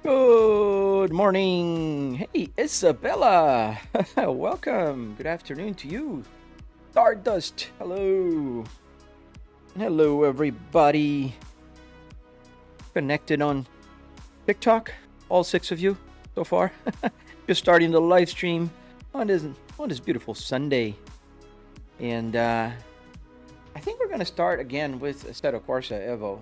Good morning. Hey, Isabella. Welcome. Good afternoon to you. Stardust. Hello. Hello, everybody. Connected on TikTok. All 6 of you so far. Just starting the live stream on this beautiful Sunday. And I think we're going to start again with Assetto Corsa Evo.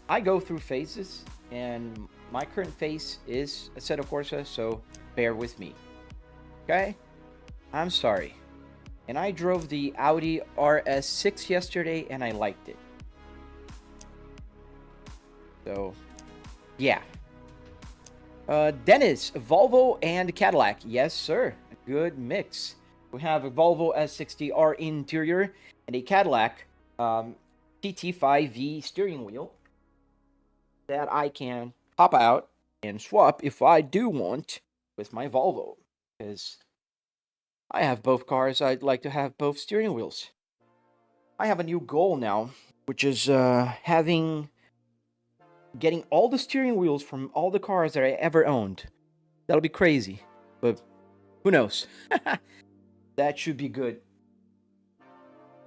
I go through phases, and my current phase is Assetto Corsa, so bear with me. Okay? I'm sorry. And I drove the Audi RS6 yesterday, and I liked it. So, yeah. Dennis, Volvo and Cadillac. Yes, sir. Good mix. We have a Volvo S60R interior and a Cadillac TT5V steering wheel that I can pop out and swap if I do want with my Volvo, because I have both cars. I'd like to have both steering wheels. I have a new goal now, which is getting all the steering wheels from all the cars that I ever owned. That'll be crazy, but who knows? That should be good.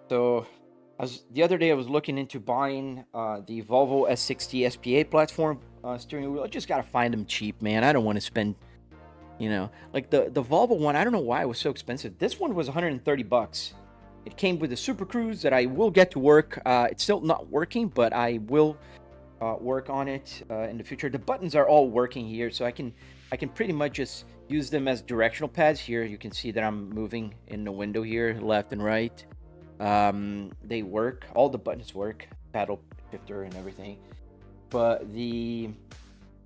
So the other day I was looking into buying the Volvo S60 SPA platform steering wheel. I just gotta find them cheap, man. I don't want to spend, like the Volvo one. I don't know why it was so expensive. This one was 130 bucks. It came with a Super Cruise that I will get to work. It's still not working, but I will work on it in the future. The buttons are all working here, so I can pretty much just use them as directional pads. Here you can see that I'm moving in the window here, left and right. They work. All the buttons work, paddle shifter and everything. But the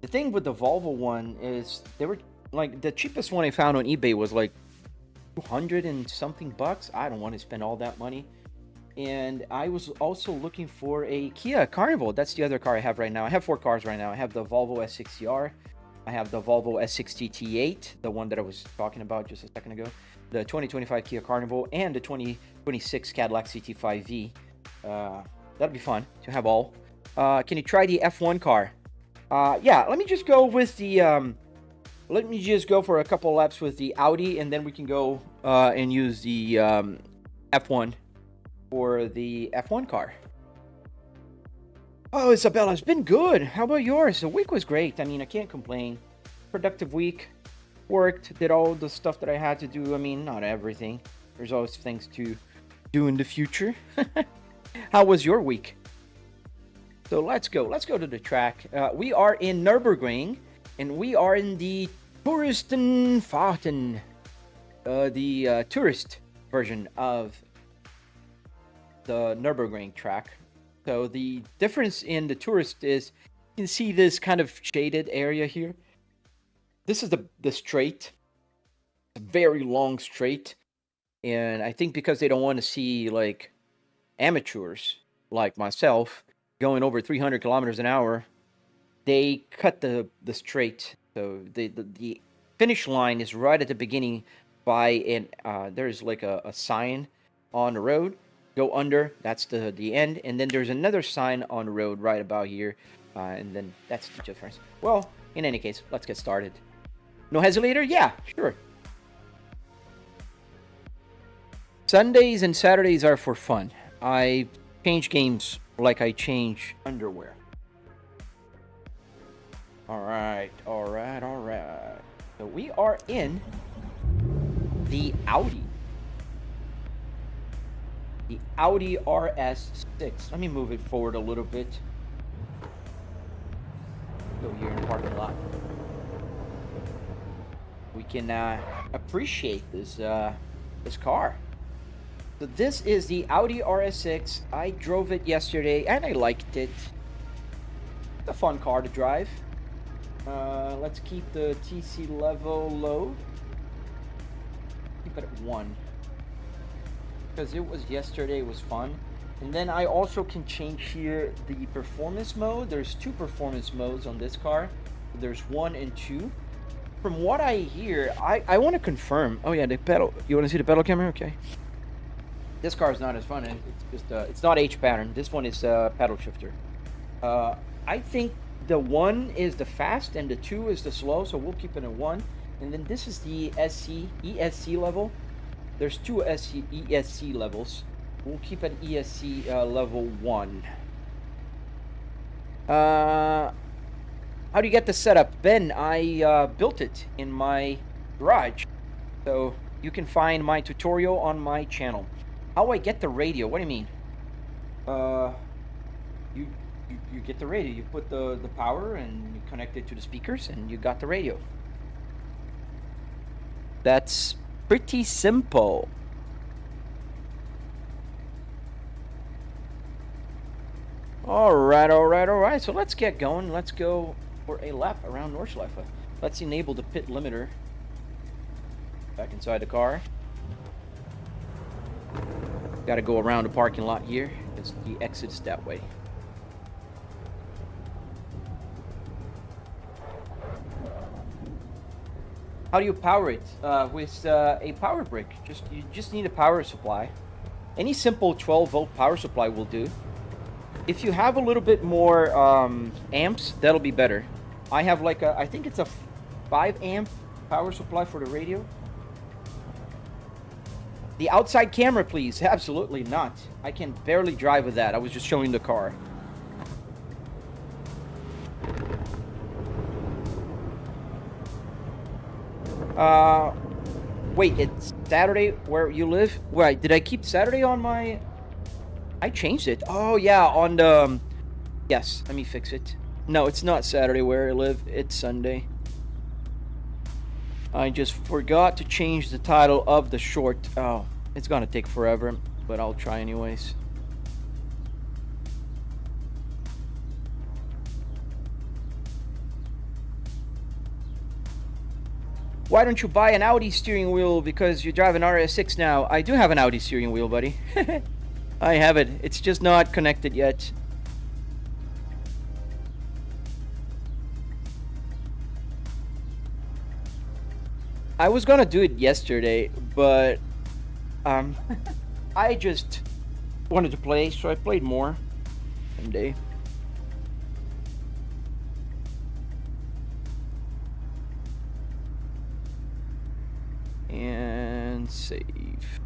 thing with the Volvo one is they were like, the cheapest one I found on eBay was like 200 and something bucks. I don't want to spend all that money. And I was also looking for a Kia Carnival. That's the other car I have right now. I have 4 cars right now. I have the Volvo S60R. I have the Volvo S60 T8, the one that I was talking about just a second ago. The 2025 Kia Carnival and the 2026 Cadillac CT5V. That'd be fun to have all. Can you try the F1 car? Yeah, let me just go with the... let me just go for a couple laps with the Audi, and then we can go and use the F1 for the F1 car. Oh, Isabella, it's been good. How about yours? The week was great. I mean, I can't complain. Productive week. Worked, did all the stuff that I had to do. I mean, not everything. There's always things to do in the future. How was your week? So let's go. Let's go to the track. We are in Nürburgring, and we are in the Touristenfahrten, the tourist version of the Nürburgring track. So the difference in the tourist is you can see this kind of shaded area here. This is the straight, a very long straight, and I think because they don't want to see like amateurs like myself going over 300 kilometers an hour, they cut the straight. So the finish line is right at the beginning by there's like a sign on the road. Go under, that's the end, and then there's another sign on the road right about here, and then that's the difference. Well, in any case, let's get started. No hesitator? Yeah, sure. Sundays and Saturdays are for fun. I change games like I change underwear. Alright. So we are in the Audi. The Audi RS6. Let me move it forward a little bit. Go here in the parking lot. We can appreciate this car. So this is the Audi RS6. I drove it yesterday and I liked it. It's a fun car to drive. Let's keep the TC level low. Keep it at 1. Because it was yesterday, it was fun. And then I also can change here the performance mode. There's 2 performance modes on this car. There's 1 and 2. From what I hear, I want to confirm. Oh yeah, the pedal. You want to see the pedal camera? Okay. This car is not as fun. It's just it's not H pattern. This one is pedal shifter. I think the 1 is the fast and the 2 is the slow, so we'll keep it at 1. And then this is the ESC level. There's 2 ESC levels. We'll keep it ESC level 1. How do you get the setup? Ben, I built it in my garage. So you can find my tutorial on my channel. How I get the radio? What do you mean? You get the radio. You put the power and you connect it to the speakers and you got the radio. That's pretty simple. Alright. So let's get going. Let's go for a lap around Nordschleife. Let's enable the pit limiter. Back inside the car. Gotta go around the parking lot here. It's the exit's that way. How do you power it? With a power brick. You just need a power supply. Any simple 12-volt power supply will do. If you have a little bit more amps, that'll be better. I have like I think it's a 5 amp power supply for the radio. The outside camera, please. Absolutely not. I can barely drive with that. I was just showing the car. Wait, it's Saturday where you live? Wait, did I keep Saturday on my... I changed it. Oh, yeah, on the... Yes, let me fix it. No, it's not Saturday where I live. It's Sunday. I just forgot to change the title of the short. Oh, it's gonna take forever, but I'll try anyways. Why don't you buy an Audi steering wheel because you drive an RS6 now? I do have an Audi steering wheel, buddy. I have it. It's just not connected yet. I was gonna do it yesterday, but I just wanted to play, so I played more someday. And save.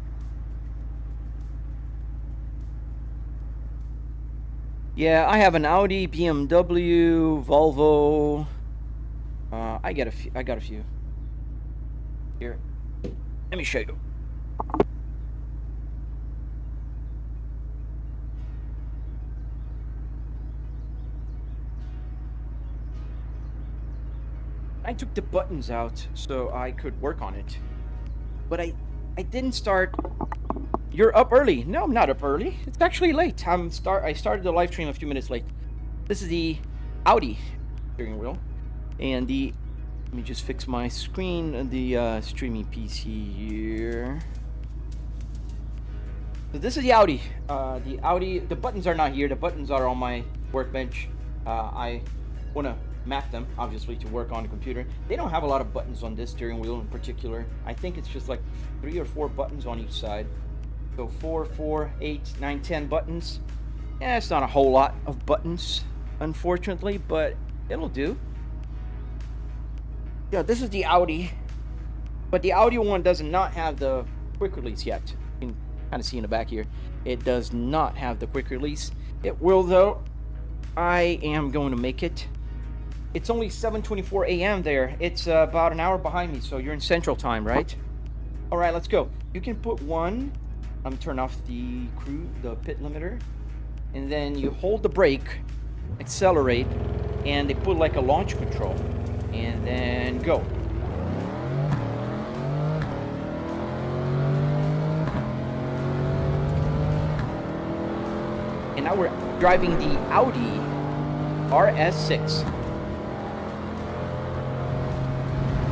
Yeah, I have an Audi, BMW, Volvo. I got a few. Here, let me show you. I took the buttons out so I could work on it. But I didn't start. You're up early. No, I'm not up early. It's actually late. I started the live stream a few minutes late. This is the Audi steering wheel, and the. Let me just fix my screen and the streaming PC here. So this is the Audi. The Audi. The buttons are not here. The buttons are on my workbench. I want to map them, obviously, to work on the computer. They don't have a lot of buttons on this steering wheel in particular. I think it's just like 3 or 4 buttons on each side. So 4, 8, 9, 10 buttons. Yeah, it's not a whole lot of buttons, unfortunately, but it'll do. Yeah, this is the Audi, but the Audi one does not have the quick release yet. You can kind of see in the back here. It does not have the quick release. It will, though. I am going to make it. It's only 7:24 a.m. there. It's about an hour behind me, so you're in Central Time, right? All right, let's go. You can put one. I'm turn off the pit limiter, and then you hold the brake, accelerate, and they put like a launch control, and then go. And now we're driving the Audi RS6.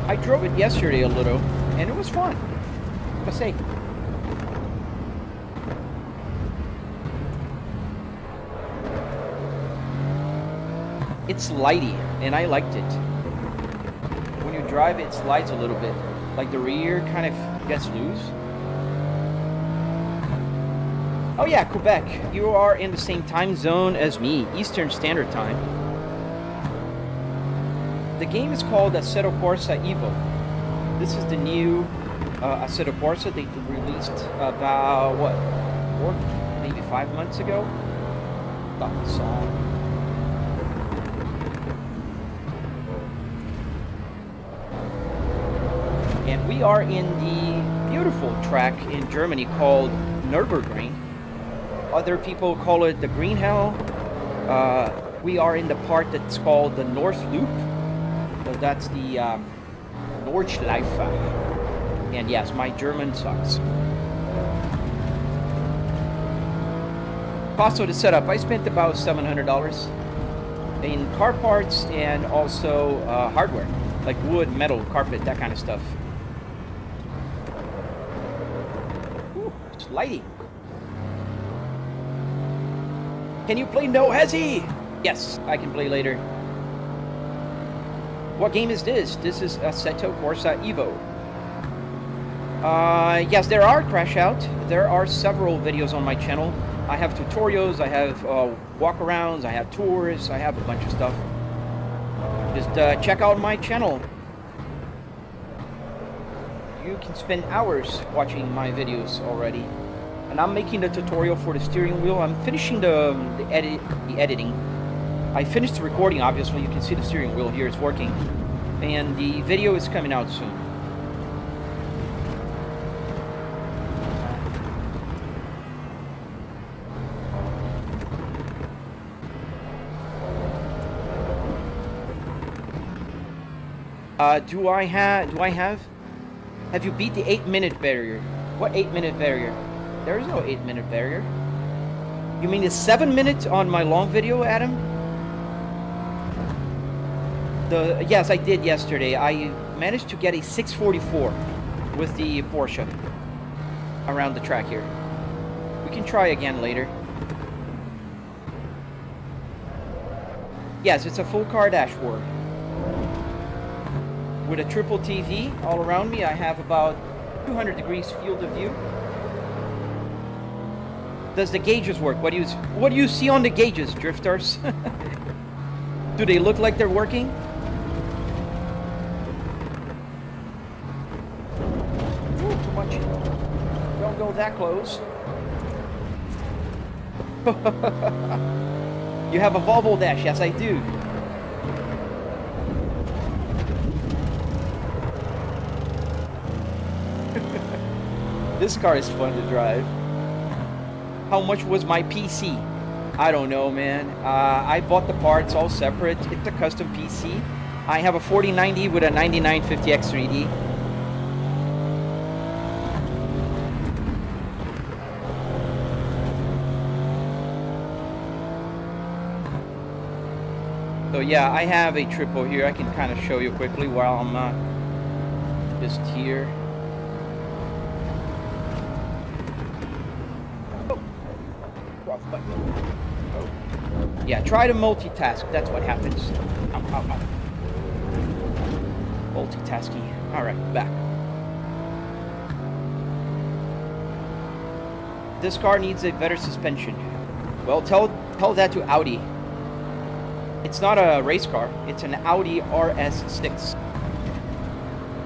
I drove it yesterday a little, and it was fun, I must say. It's slidey, and I liked it. When you drive it, it slides a little bit. Like the rear kind of gets loose. Oh yeah, Quebec. You are in the same time zone as me, Eastern Standard Time. The game is called Assetto Corsa Evo. This is the new Assetto Corsa they released about, what, 4, maybe 5 months ago? Stop the song. And we are in the beautiful track in Germany called Nürburgring. Other people call it the Green Hell. We are in the part that's called the North Loop. So that's the Nordschleife. And yes, my German sucks. Cost of the setup, I spent about $700 in car parts and also hardware, like wood, metal, carpet, that kind of stuff. Ooh, it's lighting. Can you play No Hezzy? Yes, I can play later. What game is this? This is Assetto Corsa Evo. Yes, there are crash out. There are several videos on my channel. I have tutorials, I have walk-arounds, I have tours, I have a bunch of stuff. Just check out my channel. You can spend hours watching my videos already. And I'm making the tutorial for the steering wheel. I'm finishing the editing. I finished the recording, obviously. You can see the steering wheel here is working. And the video is coming out soon. Do I have? Have you beat the 8-minute barrier? What 8-minute barrier? There is no 8-minute barrier. You mean the 7 minutes on my long video, Adam? Yes, I did yesterday. I managed to get a 644 with the Porsche around the track here. We can try again later. Yes, it's a full car dashboard. With a triple TV all around me, I have about 200 degrees field of view. Does the gauges work? What do you see on the gauges, drifters? Do they look like they're working? Ooh, too much. Don't go that close. You have a Volvo dash? Yes, I do. This car is fun to drive. How much was my PC? I don't know, man. I bought the parts all separate. It's a custom PC. I have a 4090 with a 9950X 3D. So yeah, I have a triple here. I can kind of show you quickly while I'm just here. Yeah, try to multitask. That's what happens. Ow, ow, ow. Multitasking. All right, back. This car needs a better suspension. Well, tell that to Audi. It's not a race car. It's an Audi RS6.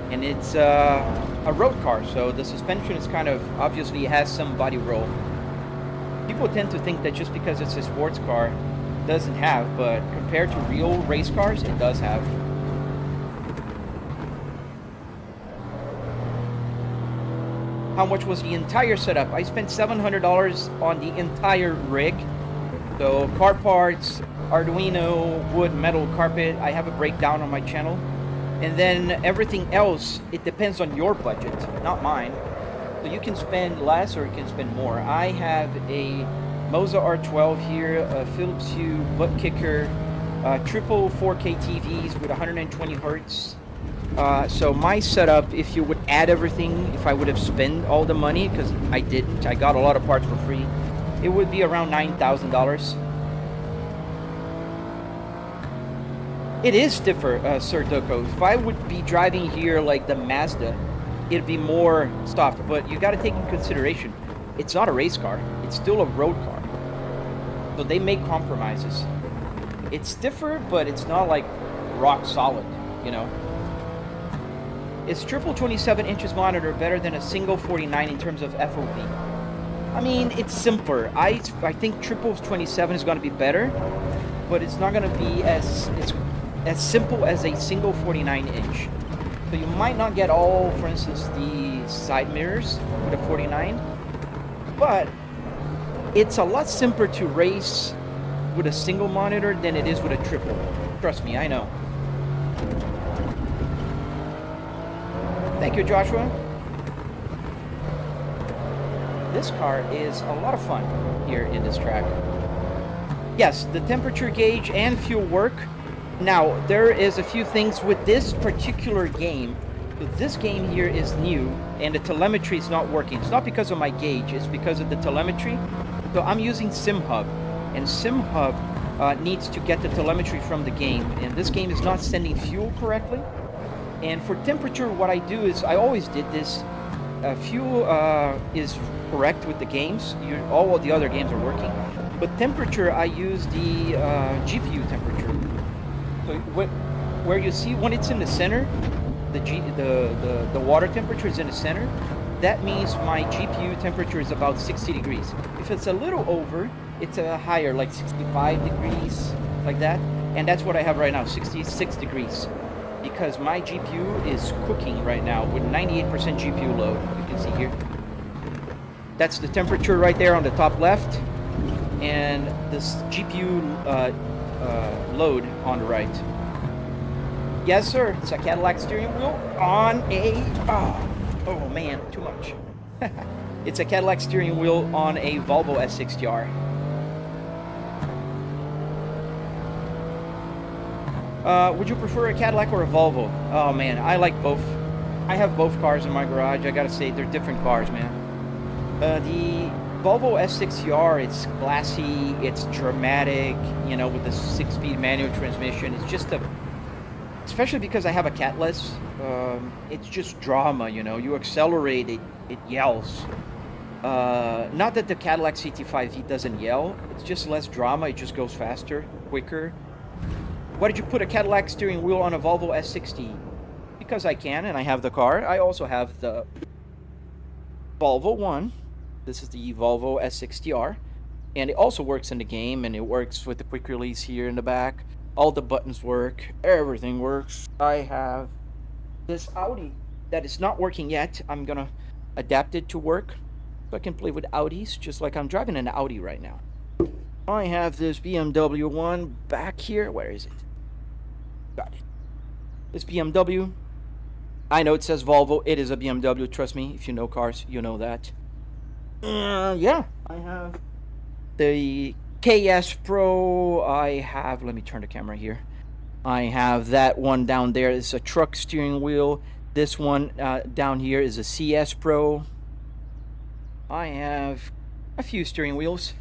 And it's a road car, so the suspension is kind of, obviously has some body roll. People tend to think that just because it's a sports car, doesn't have, but compared to real race cars, it does have. How much was the entire setup? I spent $700 on the entire rig. So car parts, Arduino, wood, metal, carpet. I have a breakdown on my channel. And then everything else, it depends on your budget, not mine. So you can spend less or you can spend more. I have a Moza R12 here, a Philips Hue, Buttkicker, triple 4K TVs with 120 Hertz. So my setup, if you would add everything, if I would have spent all the money, because I didn't, I got a lot of parts for free, it would be around $9,000. It is stiffer, Sir Doko. If I would be driving here like the Mazda, it'd be more soft, but you got to take in consideration, it's not a race car, it's still a road car. So they make compromises. It's stiffer, but it's not like rock solid. you know. Is triple 27 inches monitor better than a single 49 in terms of FOV? I mean, it's simpler. I think triple 27 is going to be better, but it's not going to be as simple as a single 49 inch. So you might not get all, for instance, the side mirrors with a 49, but it's a lot simpler to race with a single monitor than it is with a triple. Trust me, I know. Thank you, Joshua. This car is a lot of fun here in this track. Yes, the temperature gauge and fuel work. Now, there is a few things with this particular game. So this game here is new, and the telemetry is not working. It's not because of my gauge, it's because of the telemetry. So I'm using SimHub, and SimHub needs to get the telemetry from the game, and this game is not sending fuel correctly. And for temperature, what I do is, I always did this, fuel is correct with the games. All of the other games are working. But temperature, I use the GPU temperature. So where you see when it's in the center, the water temperature is in the center, that means my GPU temperature is about 60 degrees. If it's a little over, it's a higher, like 65 degrees, like that. And that's what I have right now, 66 degrees. Because my GPU is cooking right now with 98% GPU load, you can see here. That's the temperature right there on the top left. And this GPU load on the right. Yes, sir. It's a Cadillac steering wheel on a... Oh man, too much. It's a Cadillac steering wheel on a Volvo S60R. Would you prefer a Cadillac or a Volvo? Oh man, I like both. I have both cars in my garage. I gotta say, they're different cars, man. The Volvo S60R, it's classy, it's dramatic, you know, with the 6-speed manual transmission. It's just especially because I have a catless, it's just drama, you know. You accelerate, it yells. Not that the Cadillac CT5V doesn't yell, it's just less drama, it just goes faster, quicker. Why did you put a Cadillac steering wheel on a Volvo S60? Because I can, and I have the car. I also have the Volvo one. This is the Volvo S60R. And it also works in the game, and it works with the quick release here in the back. All the buttons work. Everything works. I have this Audi that is not working yet. I'm going to adapt it to work so I can play with Audis, just like I'm driving an Audi right now. I have this BMW one back here. Where is it? Got it. This BMW. I know it says Volvo. It is a BMW. Trust me, if you know cars, you know that. Yeah, I have the KS Pro. I have, let me turn the camera here. I have that one down there. It's a truck steering wheel. This one down here is a CS Pro. I have a few steering wheels.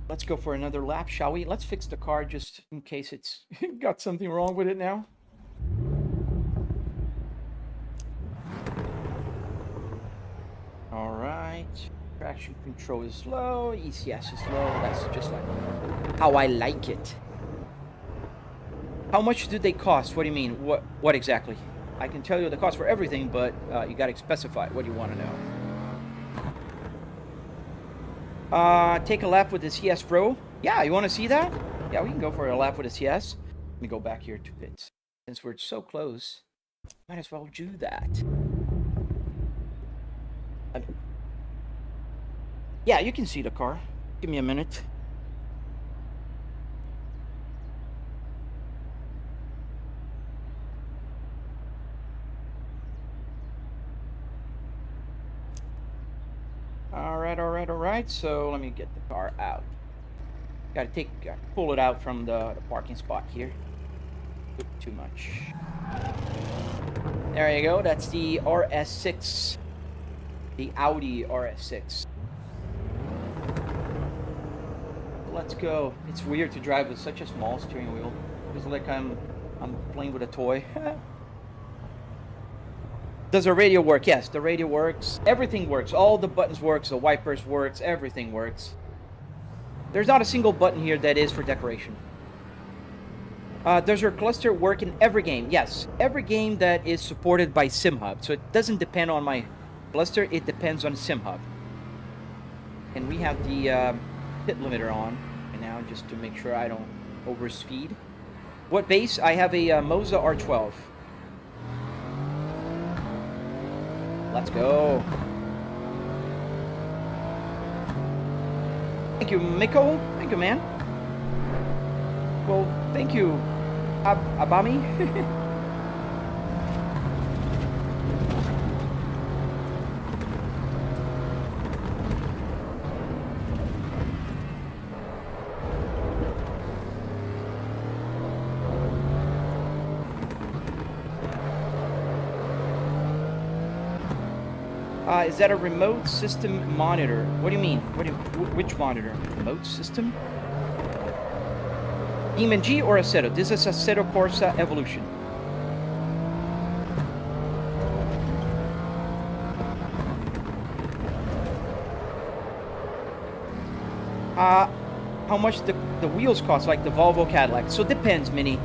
Let's go for another lap, shall we? Let's fix the car just in case it's got something wrong with it now. All right. Traction control is low. ECS is low. That's just like how I like it. How much do they cost? What do you mean? What exactly? I can tell you the cost for everything, but you got to specify what you want to know. Take a lap with the CS Pro. Yeah, you want to see that? Yeah, we can go for a lap with the CS. Let me go back here to pits. Since we're so close, might as well do that. Yeah, you can see the car. Give me a minute. All right. So let me get the car out. Gotta pull it out from the parking spot here. Too much. There you go. That's the RS6. The Audi RS6. Let's go. It's weird to drive with such a small steering wheel. It's like I'm playing with a toy. Does the radio work? Yes, the radio works. Everything works. All the buttons works. The wipers works. Everything works. There's not a single button here that is for decoration. Does your cluster work in every game? Yes, every game that is supported by SimHub. So it doesn't depend on my cluster, it depends on SimHub. And we have the pit limiter on right now, just to make sure I don't overspeed. What base? I have a Moza R12. Let's go. Thank you, Miko. Thank you, man. Well, thank you, Abami. Is that a remote system monitor? What do you mean? Which monitor? Remote system? Demon G or Assetto? This is Assetto Corsa Evolution. How much the wheels cost, like the Volvo Cadillac? So it depends, Mini.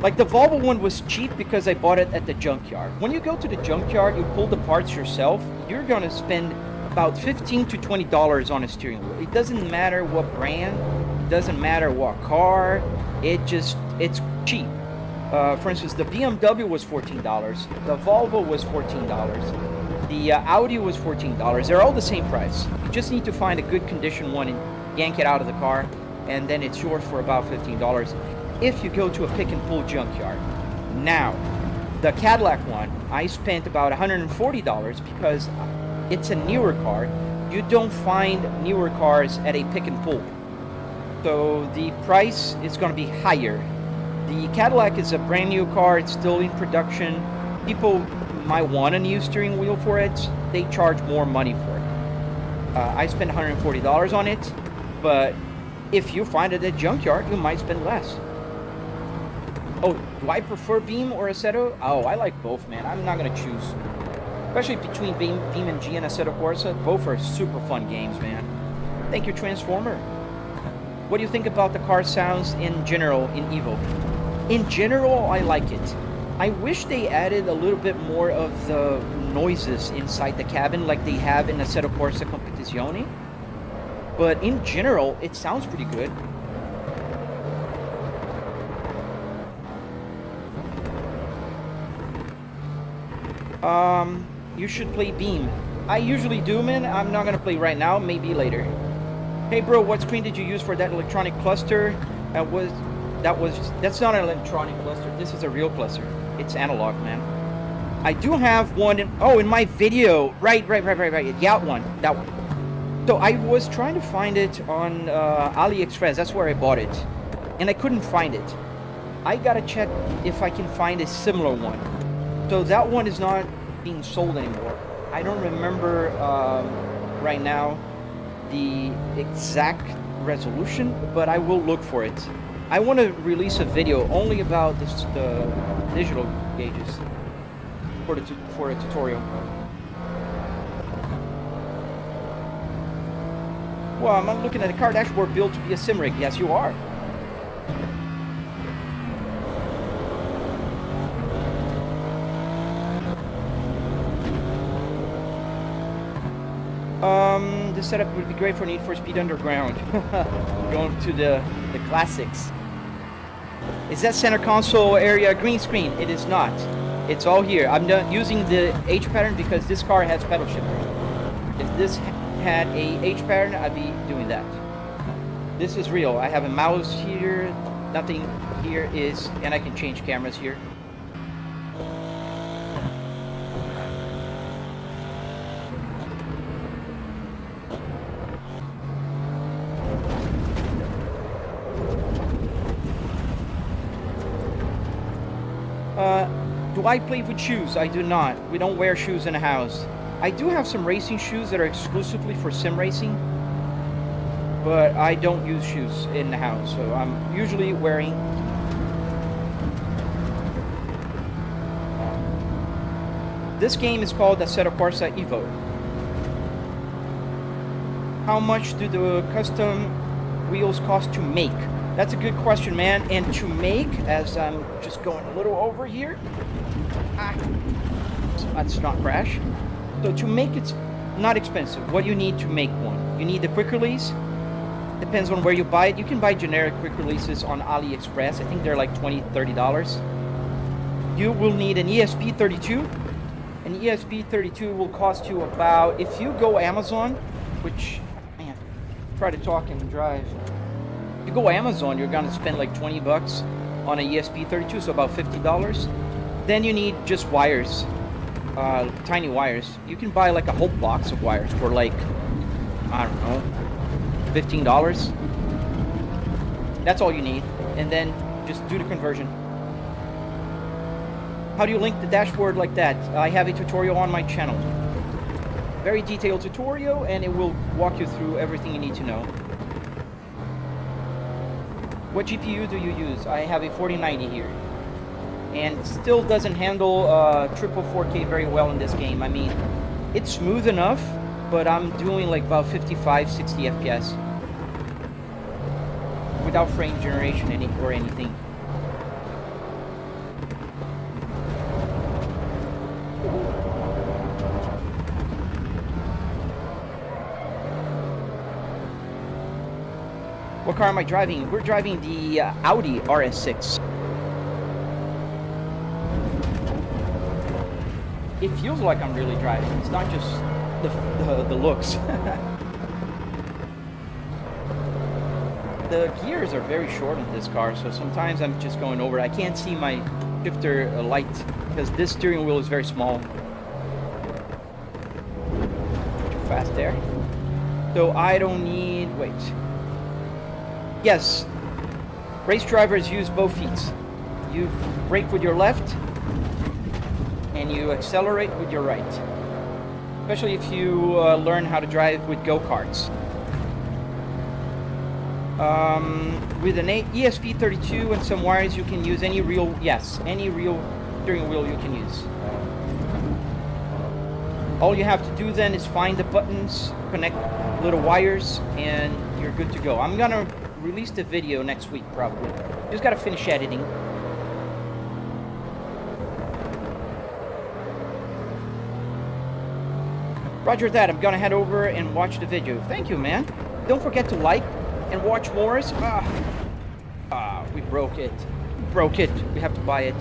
Like the Volvo one was cheap because I bought it at the junkyard. When you go to the junkyard, you pull the parts yourself, you're gonna spend about $15 to $20 on a steering wheel. It doesn't matter what brand, it doesn't matter what car, it's cheap. For instance, the BMW was $14, the Volvo was $14, the Audi was $14. They're all the same price. You just need to find a good condition one and yank it out of the car, and then it's yours for about $15. If you go to a pick and pull junkyard. Now, the Cadillac one, I spent about $140 because it's a newer car. You don't find newer cars at a pick and pull. So the price is going to be higher. The Cadillac is a brand new car. It's still in production. People might want a new steering wheel for it. They charge more money for it. I spent $140 on it, but if you find it at a junkyard, you might spend less. Oh, do I prefer Beam or Assetto? Oh, I like both, man. I'm not going to choose. Especially between Beam and G and Assetto Corsa. Both are super fun games, man. Thank you, Transformer. What do you think about the car sounds in general in Evo? In general, I like it. I wish they added a little bit more of the noises inside the cabin like they have in Assetto Corsa Competizione. But in general, it sounds pretty good. You should play Beam. I usually do, man. I'm not gonna play right now, maybe later. Hey bro, what screen did you use for that electronic cluster? That's not an electronic cluster. This is a real cluster. It's analog, man. I do have one in my video. Right. Yeah, that one. So I was trying to find it on AliExpress. That's where I bought it. And I couldn't find it. I gotta check if I can find a similar one. So that one is not being sold anymore. I don't remember right now the exact resolution, but I will look for it. I want to release a video only about the digital gauges for a tutorial. Well, I'm looking at the car dashboard built to be a sim rig. Yes, you are. This setup would be great for Need for Speed Underground. Going to the classics. Is that center console area green screen? It is not. It's all here. I'm not using the H pattern because this car has pedal shifter. If this had a H pattern, I'd be doing that. This is real. I have a mouse here. Nothing here is, and I can change cameras here. Do I play with shoes? I do not. We don't wear shoes in the house. I do have some racing shoes that are exclusively for sim racing, but I don't use shoes in the house, so I'm usually wearing this game is called Assetto Corsa Evo. How much do the custom wheels cost to make? That's a good question, man. And to make, as I'm just going a little over here, let's not crash. So to make, it's not expensive. What you need to make one, you need the quick release. Depends on where you buy it. You can buy generic quick releases on AliExpress. I think they're like $20-$30. You will need an ESP32. An ESP32 will cost you about, if you go Amazon, which, man, try to talk and drive. If you go Amazon, you're gonna spend like 20 bucks on an ESP32, so about $50. Then you need just wires, tiny wires. You can buy like a whole box of wires for like, I don't know, $15. That's all you need, and then just do the conversion. How do you link the dashboard like that? I have a tutorial on my channel. Very detailed tutorial, and it will walk you through everything you need to know. What GPU do you use? I have a 4090 here. And it still doesn't handle triple 4K very well in this game. I mean, it's smooth enough, but I'm doing like about 55, 60 FPS. Without frame generation or anything. What car am I driving? We're driving the Audi RS6. It feels like I'm really driving. It's not just the looks. The gears are very short on this car, so sometimes I'm just going over. I can't see my shifter light because this steering wheel is very small. Too fast there. So I don't need... Wait. Yes, race drivers use both feet. You brake with your left, and you accelerate with your right. Especially if you learn how to drive with go-karts. With an ESP32 and some wires, you can use any real, any real steering wheel you can use. All you have to do then is find the buttons, connect little wires, and you're good to go. I'm gonna release the video next week, probably. Just gotta finish editing. Roger that. I'm gonna head over and watch the video. Thank you, man. Don't forget to like and watch more. We broke it. We broke it. We have to buy it.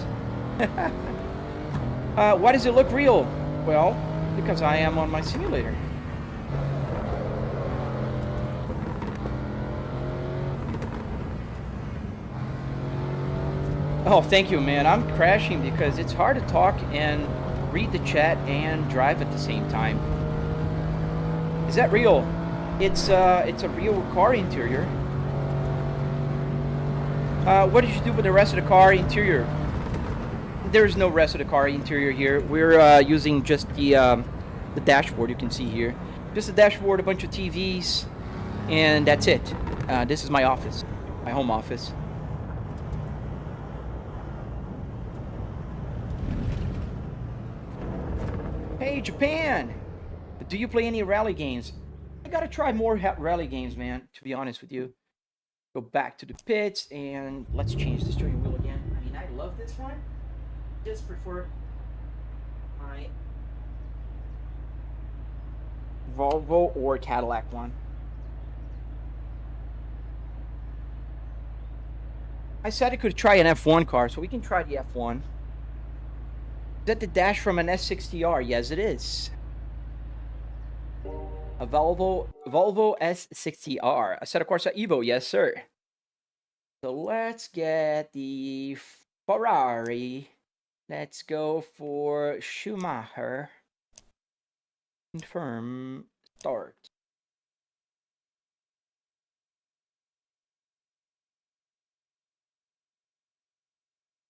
Why does it look real? Well, because I am on my simulator. Oh, thank you, man. I'm crashing because it's hard to talk and read the chat and drive at the same time. Is that real? It's a real car interior. What did you do with the rest of the car interior? There's no rest of the car interior here. We're using just the dashboard you can see here. Just a dashboard, a bunch of TVs, and that's it. This is my office, my home office. Hey, Japan! Do you play any rally games? I gotta try more rally games, man, to be honest with you. Go back to the pits, and let's change the steering wheel again. I mean, I love this one. Just prefer my Volvo or Cadillac one. I said I could try an F1 car, so we can try the F1. Is that the dash from an S60R? Yes, it is. A Volvo S60R. Assetto Corsa Evo, yes, sir. So let's get the Ferrari. Let's go for Schumacher. Confirm. Start.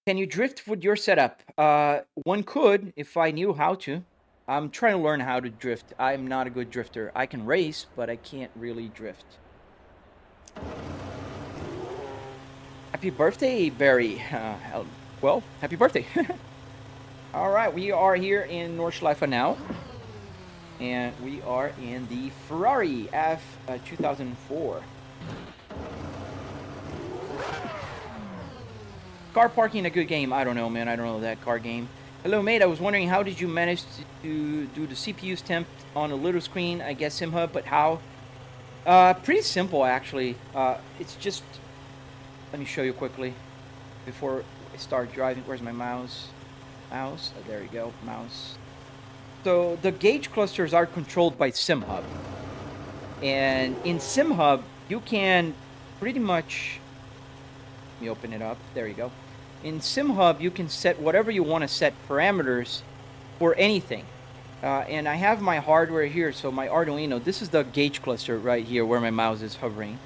Can you drift with your setup? One could if I knew how to. I'm trying to learn how to drift. I'm not a good drifter. I can race, but I can't really drift. Happy birthday, Barry. Well, happy birthday. All right, we are here in Nordschleife now. And we are in the Ferrari F 2004. Car parking, a good game. I don't know, man. I don't know that car game. Hello, mate. I was wondering, how did you manage to do the CPU's temp on a little screen? I guess SimHub, but how? Pretty simple, actually. It's just... Let me show you quickly before I start driving. Where's my mouse? Mouse. Oh, there you go. Mouse. So the gauge clusters are controlled by SimHub. And in SimHub, you can pretty much... Let me open it up. There you go. In SimHub, you can set whatever you want to set parameters for anything. And I have my hardware here, so my Arduino, this is the gauge cluster right here where my mouse is hovering.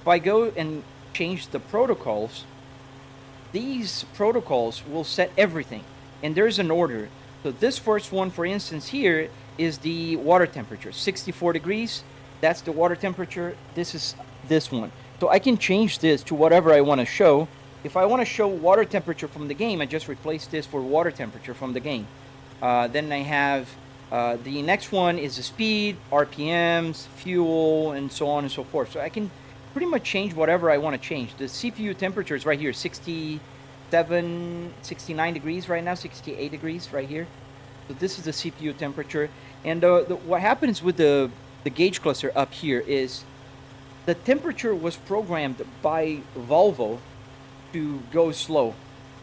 If I go and change the protocols, these protocols will set everything. And there's an order. So this first one, for instance, here is the water temperature, 64 degrees. That's the water temperature. This is this one. So I can change this to whatever I want to show. If I want to show water temperature from the game, I just replace this for water temperature from the game. Then I have the next one is the speed, RPMs, fuel, and so on and so forth. So I can pretty much change whatever I want to change. The CPU temperature is right here, 67, 69 degrees right now, 68 degrees right here. So this is the CPU temperature. And what happens with the gauge cluster up here is the temperature was programmed by Volvo to go slow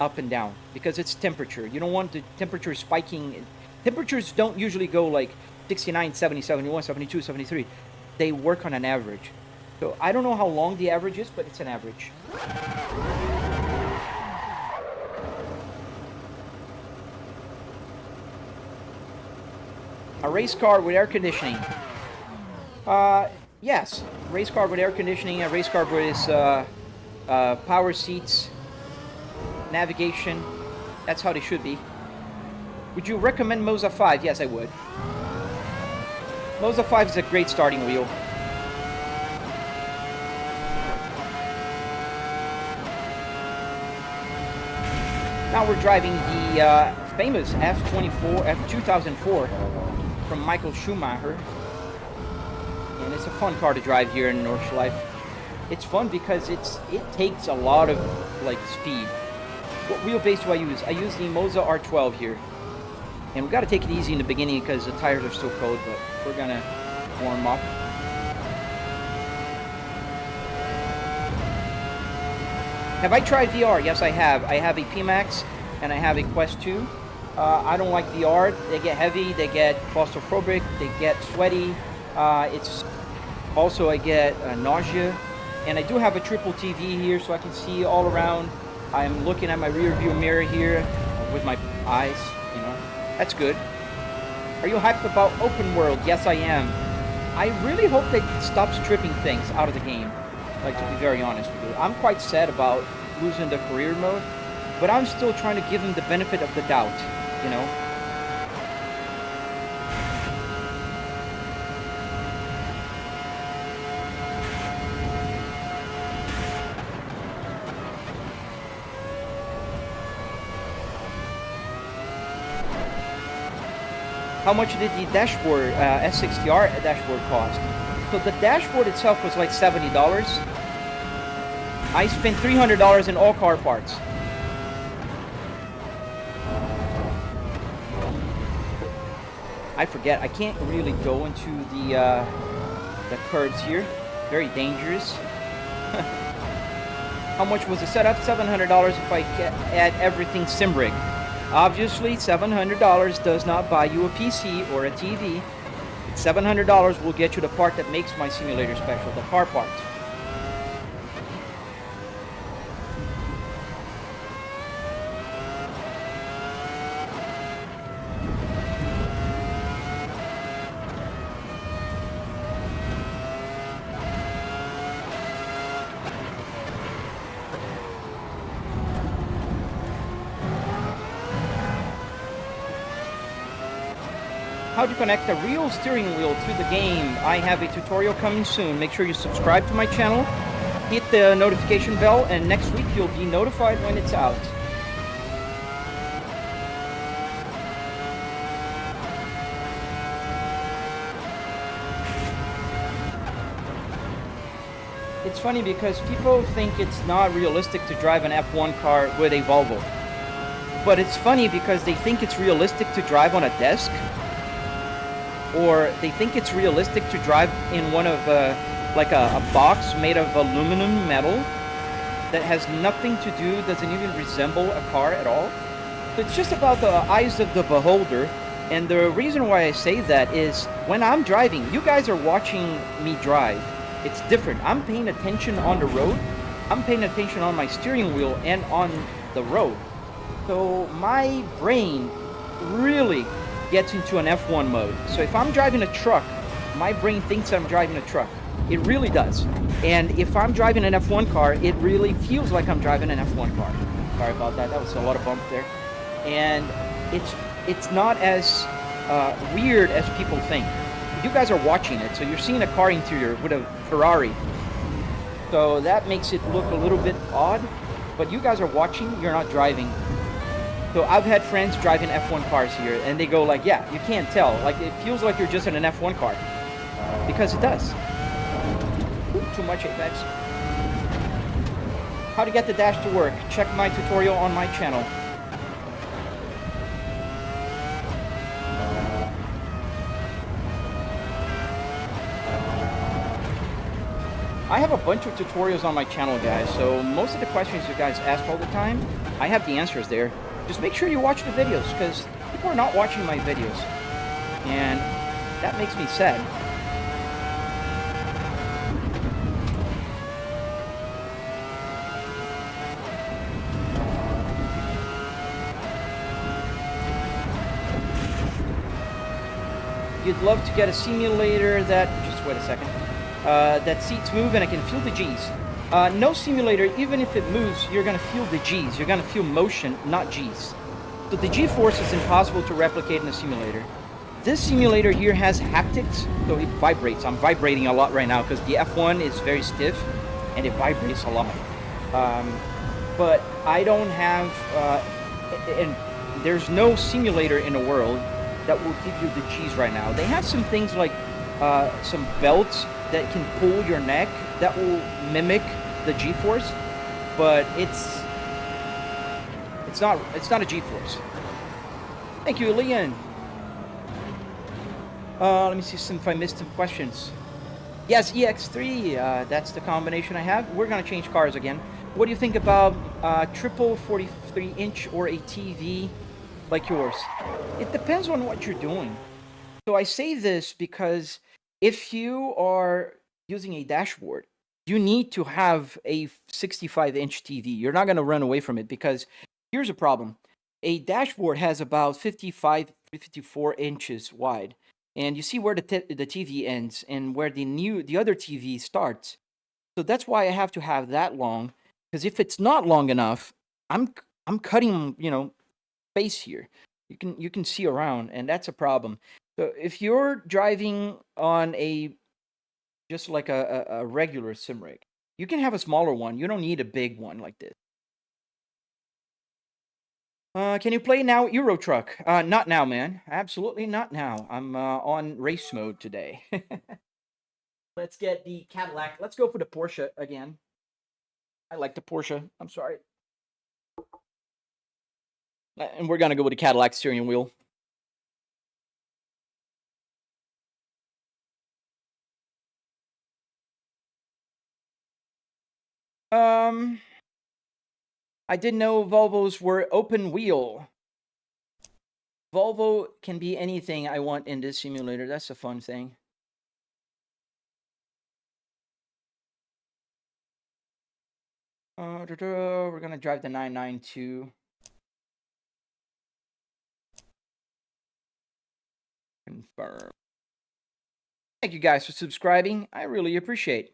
up and down because it's temperature. You don't want the temperature spiking. Temperatures don't usually go like 69, 70, 71, 72, 73. They work on an average. So I don't know how long the average is, but it's an average. A race car with air conditioning. Yes, race car with air conditioning, a race car with power seats, navigation. That's how they should be. Would you recommend Moza 5? Yes, I would. Moza 5 is a great starting wheel. Now we're driving the famous F2004 from Michael Schumacher. And it's a fun car to drive here in Nordschleife. It's fun because it takes a lot of like speed. What wheelbase do I use? I use the Moza R12 here. And we got to take it easy in the beginning because the tires are still cold, but we're going to warm up. Have I tried VR? Yes, I have. I have a PMax and I have a Quest 2. I don't like VR. They get heavy, they get claustrophobic, they get sweaty. It's also I get nausea. And I do have a triple TV here so I can see all around. I'm looking at my rear view mirror here with my eyes, you know. That's good. Are you hyped about open world? Yes, I am. I really hope that it stops stripping things out of the game. Like, to be very honest with you. I'm quite sad about losing the career mode, but I'm still trying to give him the benefit of the doubt, you know. How much did the dashboard, S60R dashboard cost? So the dashboard itself was like $70. I spent $300 in all car parts. I forget, I can't really go into the curves here. Very dangerous. How much was the setup? $700 if I add everything SimRig. Obviously, $700 does not buy you a PC or a TV. $700 will get you the part that makes my simulator special, the car part. How to connect a real steering wheel to the game. I have a tutorial coming soon. Make sure you subscribe to my channel, hit the notification bell, and next week you'll be notified when it's out. it's funny because people think it's not realistic to drive an F1 car with a Volvo. But it's funny because they think it's realistic to drive on a desk, or they think it's realistic to drive in one of like a box made of aluminum metal that has nothing to do, doesn't even resemble a car at all. So it's just about the eyes of the beholder. And the reason why I say that is when I'm driving, you guys are watching me drive. It's different. I'm paying attention on the road. I'm paying attention on my steering wheel and on the road. So my brain really gets into an F1 mode. So if I'm driving a truck, my brain thinks I'm driving a truck. It really does. And if I'm driving an F1 car, it really feels like I'm driving an F1 car. Sorry about that. That was a lot of bump there. And it's not as weird as people think. You guys are watching it, so you're seeing a car interior with a Ferrari. So that makes it look a little bit odd. But you guys are watching, you're not driving. So I've had friends driving F1 cars here, and they go like, yeah, you can't tell. Like, it feels like you're just in an F1 car. Because it does. Too much Apex. How to get the dash to work. Check my tutorial on my channel. I have a bunch of tutorials on my channel, guys, so most of the questions you guys ask all the time, I have the answers there. Just make sure you watch the videos, because people are not watching my videos. And that makes me sad. You'd love to get a simulator that... Just wait a second. That seats move and I can feel the G's. No simulator, even if it moves, you're going to feel the G's. You're going to feel motion, not G's. So the G-force is impossible to replicate in a simulator. This simulator here has haptics, so it vibrates. I'm vibrating a lot right now because the F1 is very stiff and it vibrates a lot. But I don't have... and there's no simulator in the world that will give you the G's right now. They have some things like some belts that can pull your neck that will mimic the G-force, but it's not a G-force. Thank you, Leon. Let me see if I missed some questions. Yes, EX3, that's the combination I have. We're gonna change cars again. What do you think about triple 43-inch or a TV like yours? It depends on what you're doing. So I say this because if you are using a dashboard, you need to have a 65-inch TV. You're not going to run away from it because here's a problem. A dashboard has about 55, 54 inches wide. And you see where the TV ends and where the other TV starts. So that's why I have to have that long, because if it's not long enough, I'm cutting, space here. You can see around, and that's a problem. So if you're driving on just like a regular sim rig, you can have a smaller one. You don't need a big one like this. Can you play now Euro Truck? Not now, man. Absolutely not now. I'm on race mode today. Let's get the Cadillac. Let's go for the Porsche again. I like the Porsche. I'm sorry. And we're going to go with the Cadillac steering wheel. I didn't know Volvos were open wheel. Volvo can be anything I want in this simulator. That's a fun thing. We're going to drive the 992. Confirm. Thank you guys for subscribing. I really appreciate it.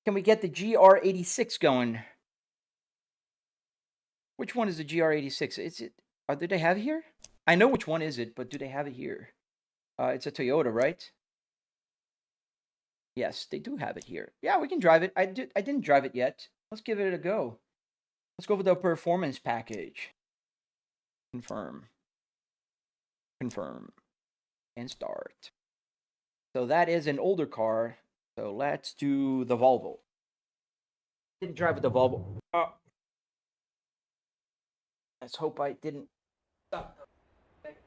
Can we get the GR86 going? Which one is the GR86? Is it? Do they have it here? I know which one is it, but do they have it here? It's a Toyota, right? Yes, they do have it here. Yeah, we can drive it. I didn't drive it yet. Let's give it a go. Let's go with the performance package. Confirm. Confirm. And start. So that is an older car. So let's do the Volvo. Didn't drive with the Volvo. Let's hope I didn't. I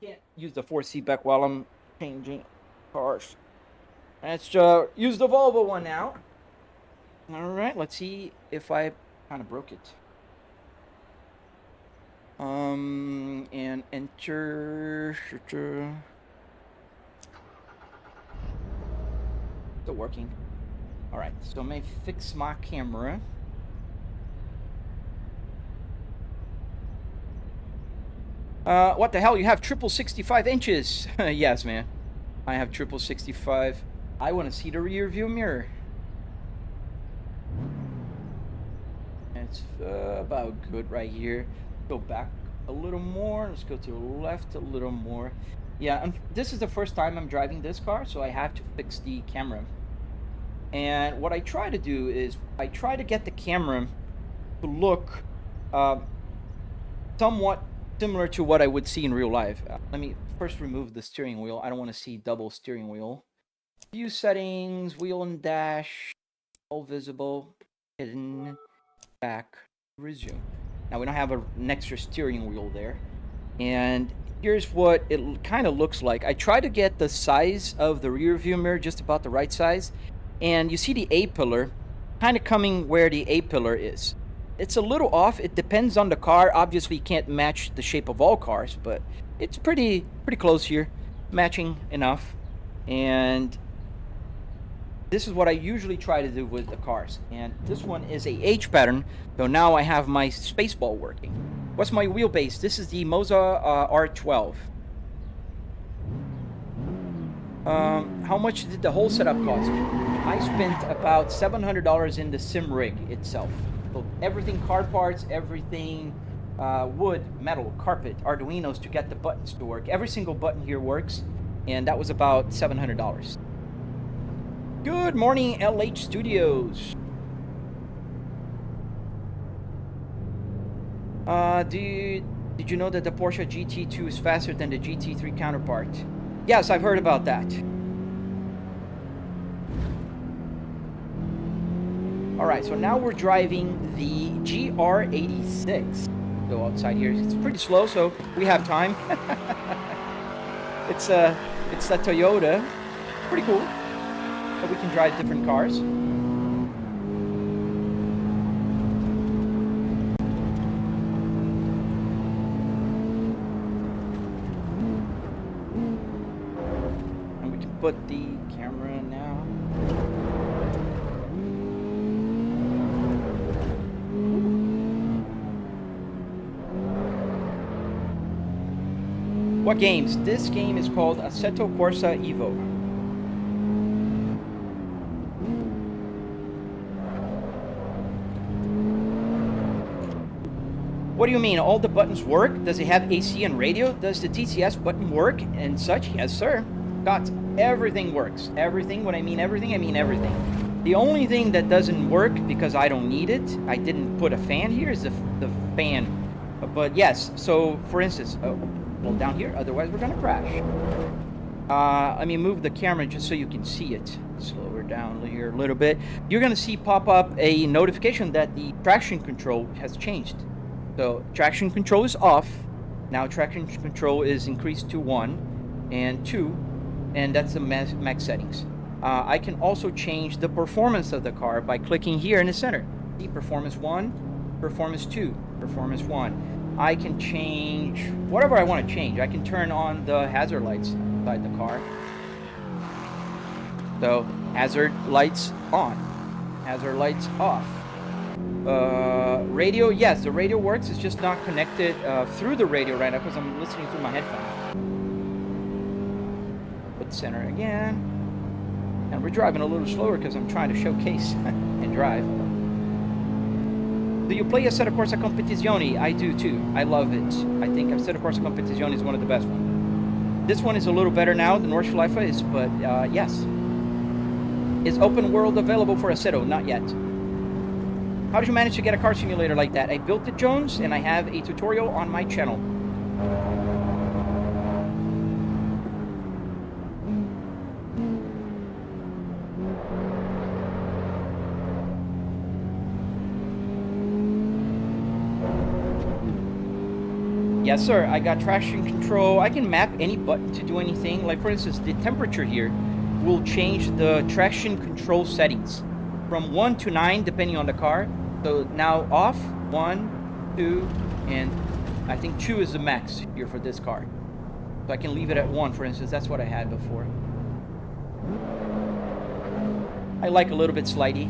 can't use the 4C back while I'm changing cars. Let's use the Volvo one now. All right, let's see if I kind of broke it. And enter. Still working. All right, so I may fix my camera. What the hell? You have triple 65 inches? Yes, man. I have triple 65. I want to see the rear view mirror. It's about good right here. Go back a little more. Let's go to the left a little more. Yeah, this is the first time I'm driving this car, so I have to fix the camera. And what I try to do is I try to get the camera to look somewhat similar to what I would see in real life. Let me first remove the steering wheel. I don't want to see double steering wheel. View settings, wheel and dash, all visible, hidden, back, resume. Now we don't have an extra steering wheel there. And here's what it kind of looks like. I try to get the size of the rear view mirror just about the right size. And you see the A-pillar kind of coming where the A-pillar is. It's a little off. It depends on the car. Obviously, you can't match the shape of all cars, but it's pretty close here. Matching enough. And this is what I usually try to do with the cars. And this one is a H pattern, so now I have my spaceball working. What's my wheelbase? This is the Moza R12. How much did the whole setup cost? I spent about $700 in the sim rig itself. So everything, car parts, everything, wood, metal, carpet, arduinos to get the buttons to work. Every single button here works, and that was about $700. Good morning, LH Studios. Did you know that the Porsche GT2 is faster than the GT3 counterpart? Yes, I've heard about that. Alright, so now we're driving the GR86. Go outside here. It's pretty slow, so we have time. It's a Toyota. Pretty cool. But we can drive different cars. And we can put the camera now. What games? This game is called Assetto Corsa Evo. What do you mean? All the buttons work? Does it have AC and radio? Does the TCS button work and such? Yes, sir. Got everything works. Everything. When I mean everything, I mean everything. The only thing that doesn't work because I don't need it, I didn't put a fan here, is the fan. But yes, so for instance, well, down here, otherwise we're gonna crash. Let me move the camera just so you can see it. Slow her down here a little bit. You're gonna see pop up a notification that the traction control has changed. So traction control is off. Now traction control is increased to 1 and 2, and that's the max settings. I can also change the performance of the car by clicking here in the center. See, performance 1, performance 2, performance 1. I can change whatever I want to change. I can turn on the hazard lights inside the car. So hazard lights on, hazard lights off. Radio, yes, the radio works. It's just not connected through the radio right now because I'm listening through my headphones. Put center again. And we're driving a little slower because I'm trying to showcase and drive. Do you play Assetto Corsa Competizione? I do too. I love it. I think Assetto Corsa Competizione is one of the best ones. This one is a little better now than Nordschleife is, but yes. Is open world available for Assetto? Not yet. How did you manage to get a car simulator like that? I built it, Jones, and I have a tutorial on my channel. Yes, sir. I got traction control. I can map any button to do anything. Like, for instance, the temperature here will change the traction control settings from 1 to 9, depending on the car. So now off, 1, 2, and I think 2 is the max here for this car. So I can leave it at 1, for instance. That's what I had before. I like a little bit slidey.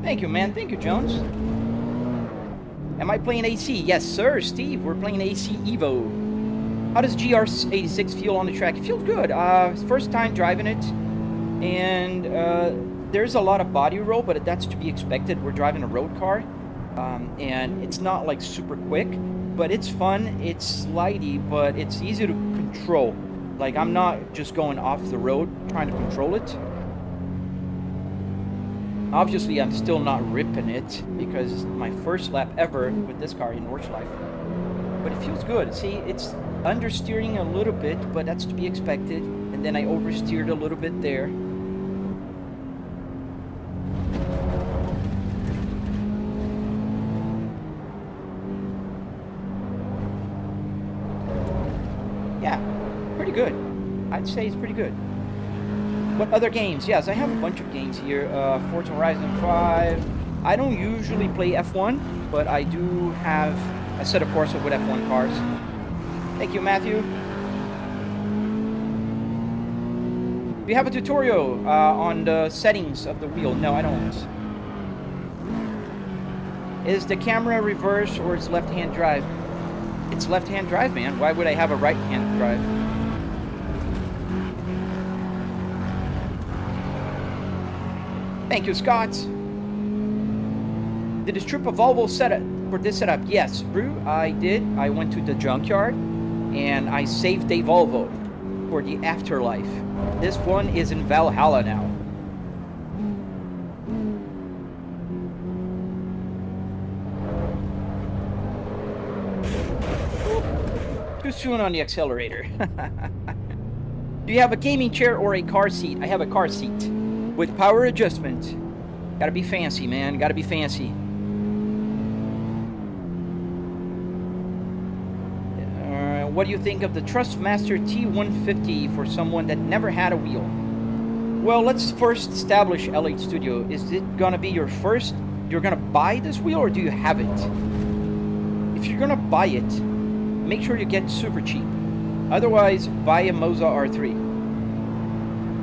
Thank you, man. Thank you, Jones. Am I playing AC? Yes, sir, Steve. We're playing AC Evo. How does GR86 feel on the track? It feels good. First time driving it. And there's a lot of body roll, but that's to be expected. We're driving a road car. And it's not like super quick, but it's fun. It's slidey, but it's easy to control. Like, I'm not just going off the road trying to control it. Obviously, I'm still not ripping it because it's my first lap ever with this car in Nordschleife. But it feels good. See, it's understeering a little bit, but that's to be expected. And then I oversteered a little bit there. Yeah, pretty good. I'd say it's pretty good. What other games? Yes, I have a bunch of games here. Forza Horizon 5. I don't usually play F1, but I do have a set of course with F1 cars. Thank you, Matthew. Do you have a tutorial on the settings of the wheel? No, I don't. Is the camera reverse or is left-hand drive? It's left-hand drive, man. Why would I have a right-hand drive? Thank you, Scott. Did you strip a Volvo setup for this setup? Yes, Brew, I did. I went to the Junkyard and I saved a Volvo for the afterlife. This one is in Valhalla now. Too soon on the accelerator. Do you have a gaming chair or a car seat? I have a car seat. With power adjustment. Gotta be fancy, man. Gotta be fancy. What do you think of the Trustmaster T150 for someone that never had a wheel? Well, let's first establish L8 Studio. Is it gonna be your first? You're gonna buy this wheel or do you have it? If you're gonna buy it, make sure you get super cheap. Otherwise, buy a Moza R3.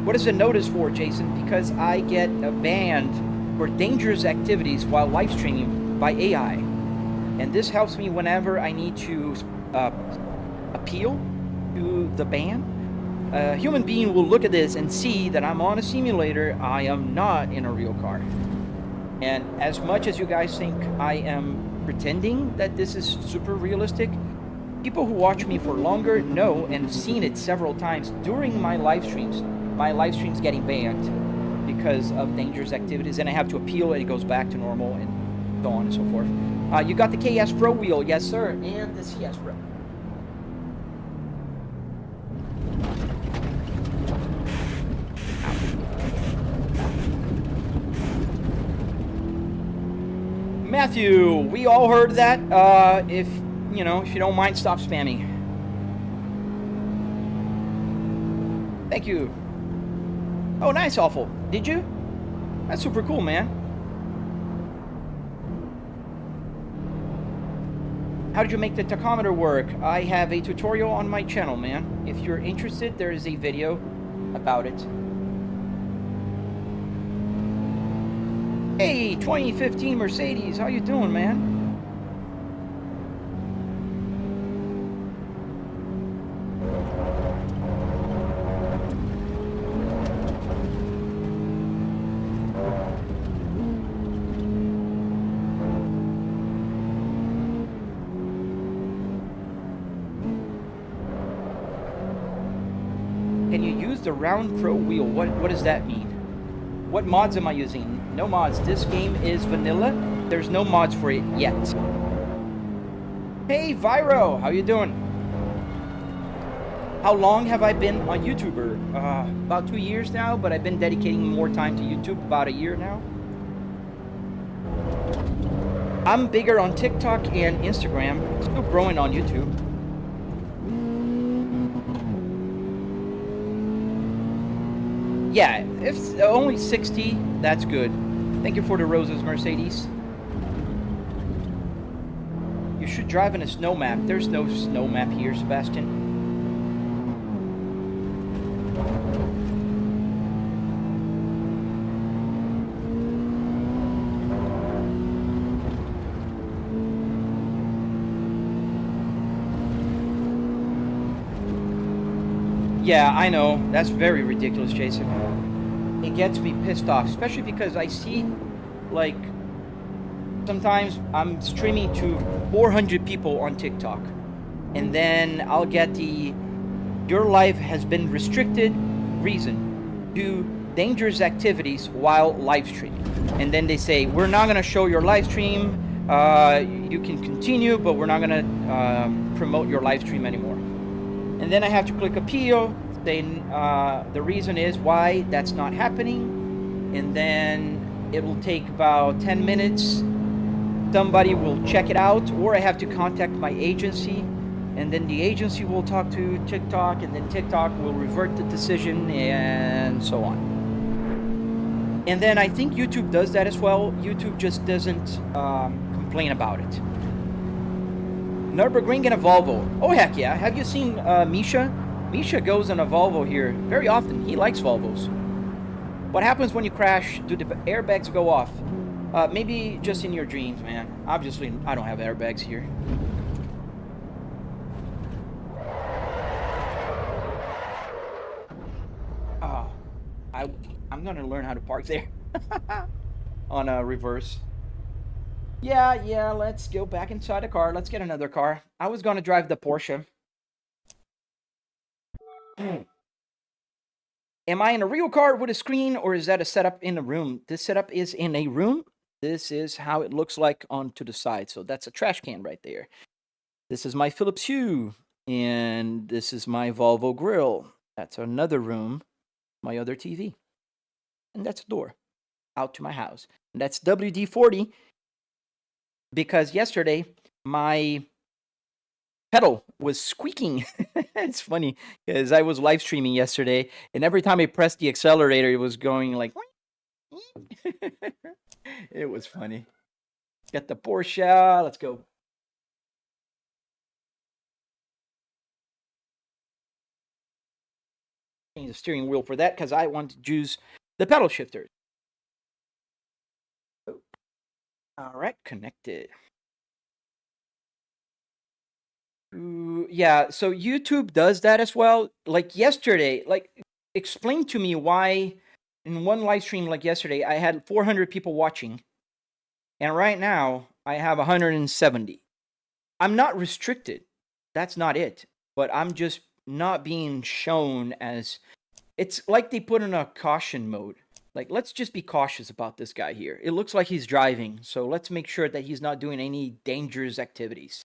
What is the notice for, Jason? Because I get banned for dangerous activities while live streaming by AI. And this helps me whenever I need to appeal to the ban. A human being will look at this and see that I'm on a simulator. I am not in a real car. And as much as you guys think I am pretending that this is super realistic, people who watch me for longer know and have seen it several times during my live streams. My live stream's getting banned because of dangerous activities, and I have to appeal and it goes back to normal and so on and so forth. You got the KS Pro wheel, yes sir, and the CS Pro. Matthew, we all heard that. If you don't mind, stop spamming. Thank you. Oh, nice, Awful. Did you? That's super cool, man. How did you make the tachometer work? I have a tutorial on my channel, man. If you're interested, there is a video about it. Hey, 2015 Mercedes, how you doing, man? Can you use the round pro wheel? What does that mean? What mods am I using? No mods. This game is vanilla. There's no mods for it yet. Hey, Viro, how you doing? How long have I been a YouTuber? About 2 years now, but I've been dedicating more time to YouTube about a year now. I'm bigger on TikTok and Instagram. Still growing on YouTube. Yeah, if only 60, that's good. Thank you for the roses, Mercedes. You should drive in a snow map. There's no snow map here, Sebastian. Yeah, I know. That's very ridiculous, Jason. It gets me pissed off, especially because I see, like, sometimes I'm streaming to 400 people on TikTok, and then I'll get the "your life has been restricted" reason, do dangerous activities while live streaming. And then they say, we're not going to show your live stream, you can continue, but we're not going to promote your live stream anymore. And then I have to click appeal, saying the reason is why that's not happening. And then it will take about 10 minutes. Somebody will check it out, or I have to contact my agency. And then the agency will talk to TikTok, and then TikTok will revert the decision, and so on. And then I think YouTube does that as well. YouTube just doesn't complain about it. Nürburgring and a Volvo. Oh, heck yeah. Have you seen Misha? Misha goes in a Volvo here very often. He likes Volvos. What happens when you crash? Do the airbags go off? Maybe just in your dreams, man. Obviously, I don't have airbags here. Oh, I'm gonna learn how to park there. On a reverse. Yeah, let's go back inside the car. Let's get another car. I was gonna drive the Porsche. Am I in a real car with a screen, or is that a setup in a room? This setup is in a room. This is how it looks like onto the side. So that's a trash can right there. This is my Philips Hue, and this is my Volvo grill. That's another room, my other TV. And that's a door out to my house. And that's WD-40, because yesterday my pedal was squeaking. It's funny because I was live streaming yesterday, and every time I pressed the accelerator, it was going like. It was funny. Get the Porsche. Let's go. Change the steering wheel for that because I want to use the pedal shifters. All right, connected. Yeah, so YouTube does that as well. Like yesterday, like explain to me why in one live stream like yesterday I had 400 people watching, and right now I have 170. I'm not restricted. That's not it. But I'm just not being shown as. It's like they put in a caution mode. Like, let's just be cautious about this guy here. It looks like he's driving, so let's make sure that he's not doing any dangerous activities.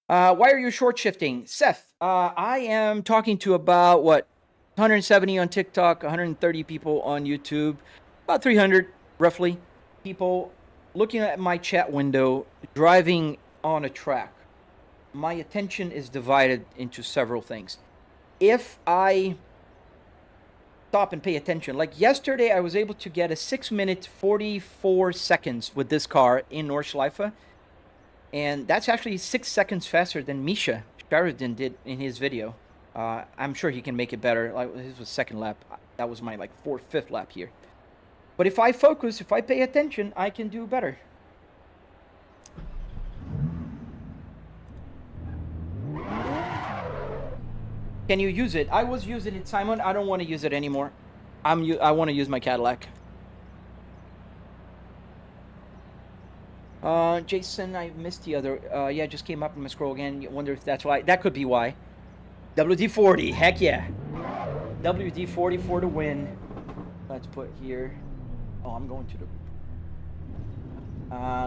Why are you short shifting? Seth, I am talking to about, 170 on TikTok, 130 people on YouTube, about 300, roughly, people looking at my chat window, driving on a track. My attention is divided into several things. If I stop and pay attention, like yesterday I was able to get a 6 minute 44 seconds with this car in Nordschleife, and that's actually 6 seconds faster than Misha Sheridan did in his video. I'm sure he can make it better. Like, his was second lap. That was my like 4th, 5th lap here. But if I focus, if I pay attention, I can do better. Can you use it? I was using it, Simon. I don't want to use it anymore. I want to use my Cadillac. Jason, I missed the other. Yeah, just came up in my scroll again. Wonder if that's why. That could be why. WD-40, heck yeah. WD-40 for the win. Let's put here. Oh, I'm going to the.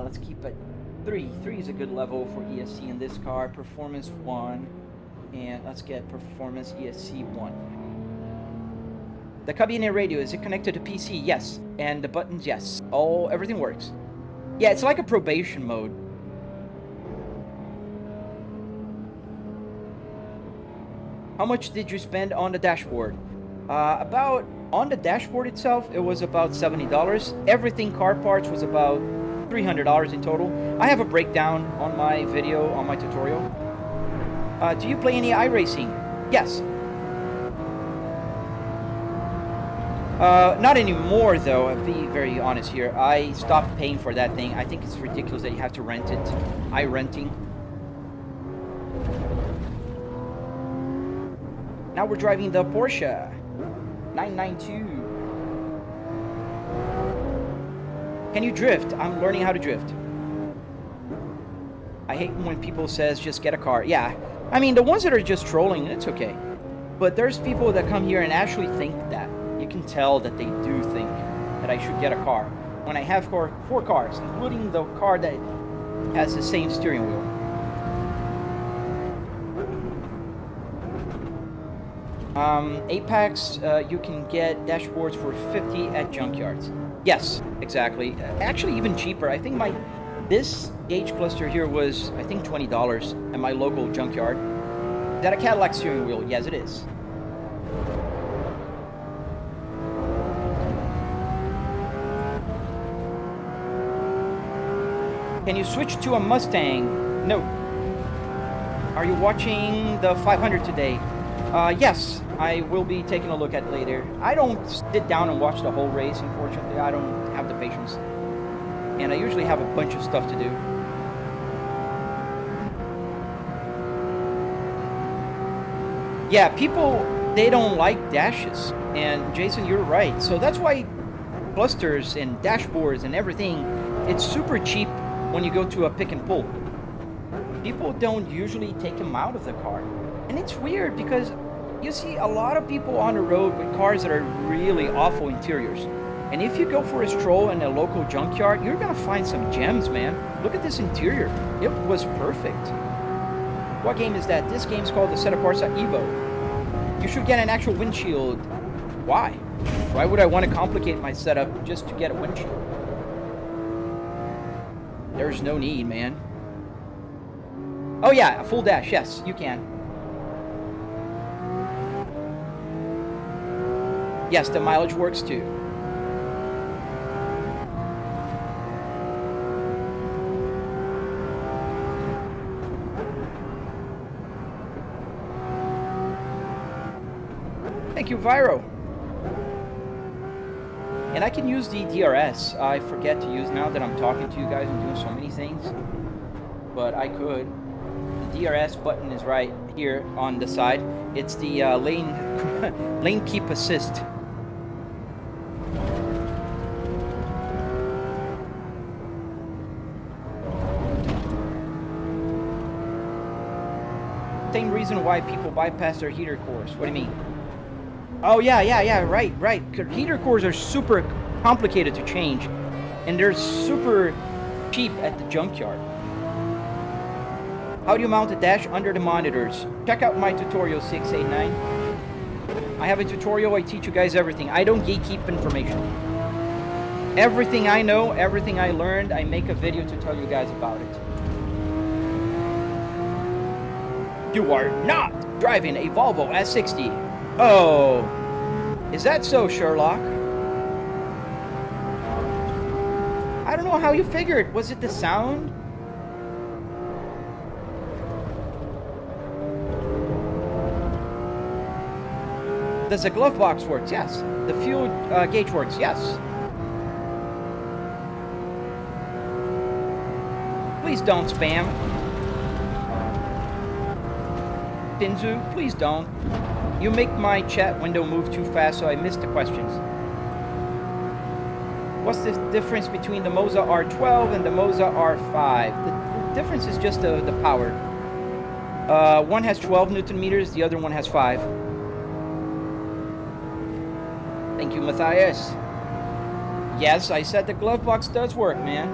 Let's keep it 3. 3 is a good level for ESC in this car. Performance 1. And let's get performance ESC 1. The cabine radio, is it connected to PC? Yes. And the buttons, yes. Everything works. Yeah, it's like a probation mode. How much did you spend on the dashboard? About, on the dashboard itself, it was about $70. Everything car parts was about $300 in total. I have a breakdown on my video, on my tutorial. Do you play any iRacing? Yes. Not anymore, though. I'll be very honest here. I stopped paying for that thing. I think it's ridiculous that you have to rent it. iRenting. Now we're driving the Porsche 992. Can you drift? I'm learning how to drift. I hate when people says just get a car. Yeah, I mean the ones that are just trolling, it's okay. But there's people that come here and actually think that. You can tell that they do think that I should get a car. When I have 4 cars, including the car that has the same steering wheel. Apex, you can get dashboards for 50 at Junkyards. Yes, exactly. Actually, even cheaper. I think this gauge cluster here was, I think, $20 at my local Junkyard. Is that a Cadillac steering wheel? Yes, it is. Can you switch to a Mustang? No. Are you watching the 500 today? Yes, I will be taking a look at it later. I don't sit down and watch the whole race, unfortunately. I don't have the patience. And I usually have a bunch of stuff to do. Yeah, people, they don't like dashes. And Jason, you're right. So that's why clusters and dashboards and everything, it's super cheap when you go to a pick and pull. People don't usually take them out of the car. And it's weird because you see a lot of people on the road with cars that are really awful interiors. And if you go for a stroll in a local junkyard, you're gonna find some gems, man. Look at this interior. It was perfect. What game is that? This game's called the Set Apart Evo. You should get an actual windshield. Why? Why would I want to complicate my setup just to get a windshield? There's no need, man. Oh yeah, a full dash. Yes, you can. Yes, the mileage works too. Thank you, Viro. And I can use the DRS. I forget to use now that I'm talking to you guys and doing so many things. But I could. The DRS button is right here on the side. It's the lane keep assist. Same reason why people bypass their heater cores. What do you mean? Oh yeah, right. Heater cores are super complicated to change, and they're super cheap at the junkyard. How do you mount a dash under the monitors? Check out my tutorial 689. I have a tutorial. I teach you guys everything. I don't gatekeep information. Everything I know, everything I learned, I make a video to tell you guys about it. You are not driving a Volvo S60. Oh, is that so, Sherlock? I don't know how you figured. Was it the sound? Does the glove box work? Yes. The fuel gauge works? Yes. Please don't spam. Pinzu, please don't. You make my chat window move too fast, so I missed the questions. What's the difference between the Moza R12 and the Moza R5? The difference is just the power. One has 12 Newton meters, the other one has 5. Thank you, Matthias. Yes, I said the glove box does work, man.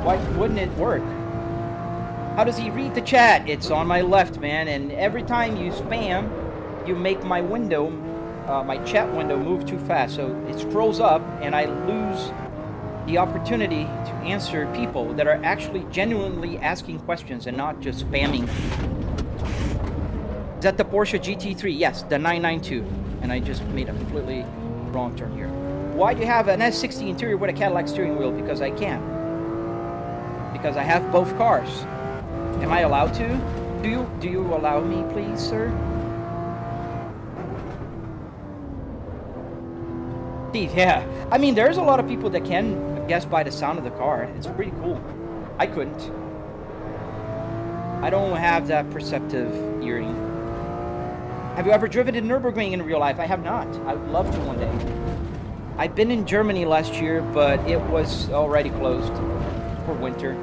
Why wouldn't it work? How does he read the chat? It's on my left, man, and every time you spam, you make my window, my chat window move too fast, so it scrolls up and I lose the opportunity to answer people that are actually genuinely asking questions and not just spamming. Is that the Porsche GT3? Yes, the 992. And I just made a completely wrong turn here. Why do you have an S60 interior with a Cadillac steering wheel? Because I can. Because I have both cars. Am I allowed to? Do you allow me, please, sir? Yeah, I mean, there's a lot of people that can guess by the sound of the car. It's pretty cool. I couldn't. I don't have that perceptive hearing. Have you ever driven to Nürburgring in real life? I have not. I would love to one day. I've been in Germany last year, but it was already closed for winter.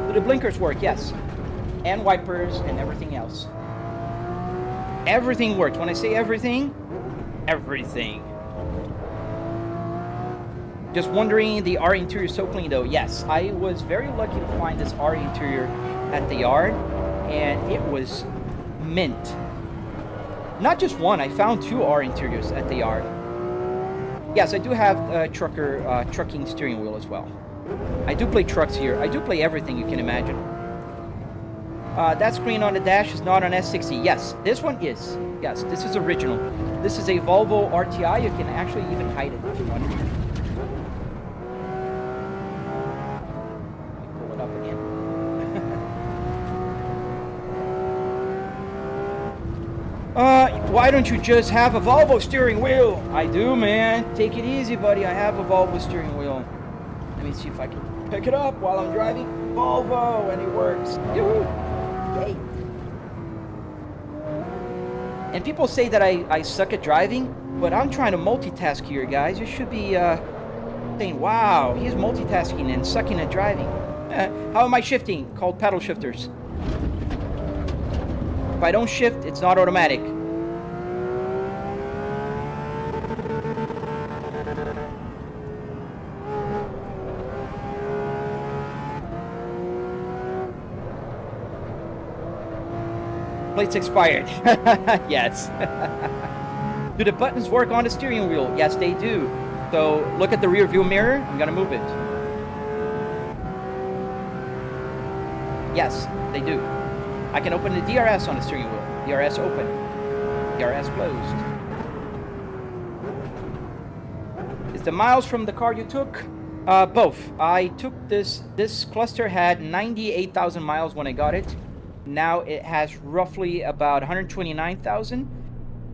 Do the blinkers work? Yes. And wipers and everything else. Everything worked. When I say everything, everything. Just wondering, the R interior is so clean though. Yes, I was very lucky to find this R interior at the yard, and it was mint. Not just one, I found 2 R interiors at the yard. Yes, I do have a trucking steering wheel as well. I do play trucks here. I do play everything you can imagine. That screen on the dash is not an S60. Yes, this one is. Yes, this is original. This is a Volvo RTI. You can actually even hide it if you want. Pull it up again. Why don't you just have a Volvo steering wheel? I do, man. Take it easy, buddy. I have a Volvo steering wheel. Let me see if I can pick it up while I'm driving. Volvo, and it works. Yoo-hoo. Yay. And people say that I suck at driving, but I'm trying to multitask here, guys. You should be saying, wow, he's multitasking and sucking at driving. How am I shifting? Called pedal shifters. If I don't shift, it's not automatic. Plates expired. Yes. Do the buttons work on the steering wheel? Yes, they do. So look at the rear view mirror. I'm gonna move it. Yes, they do. I can open the DRS on the steering wheel. DRS open. DRS closed. Is the miles from the car you took? Both. I took this cluster had 98,000 miles when I got it. Now it has roughly about 129,000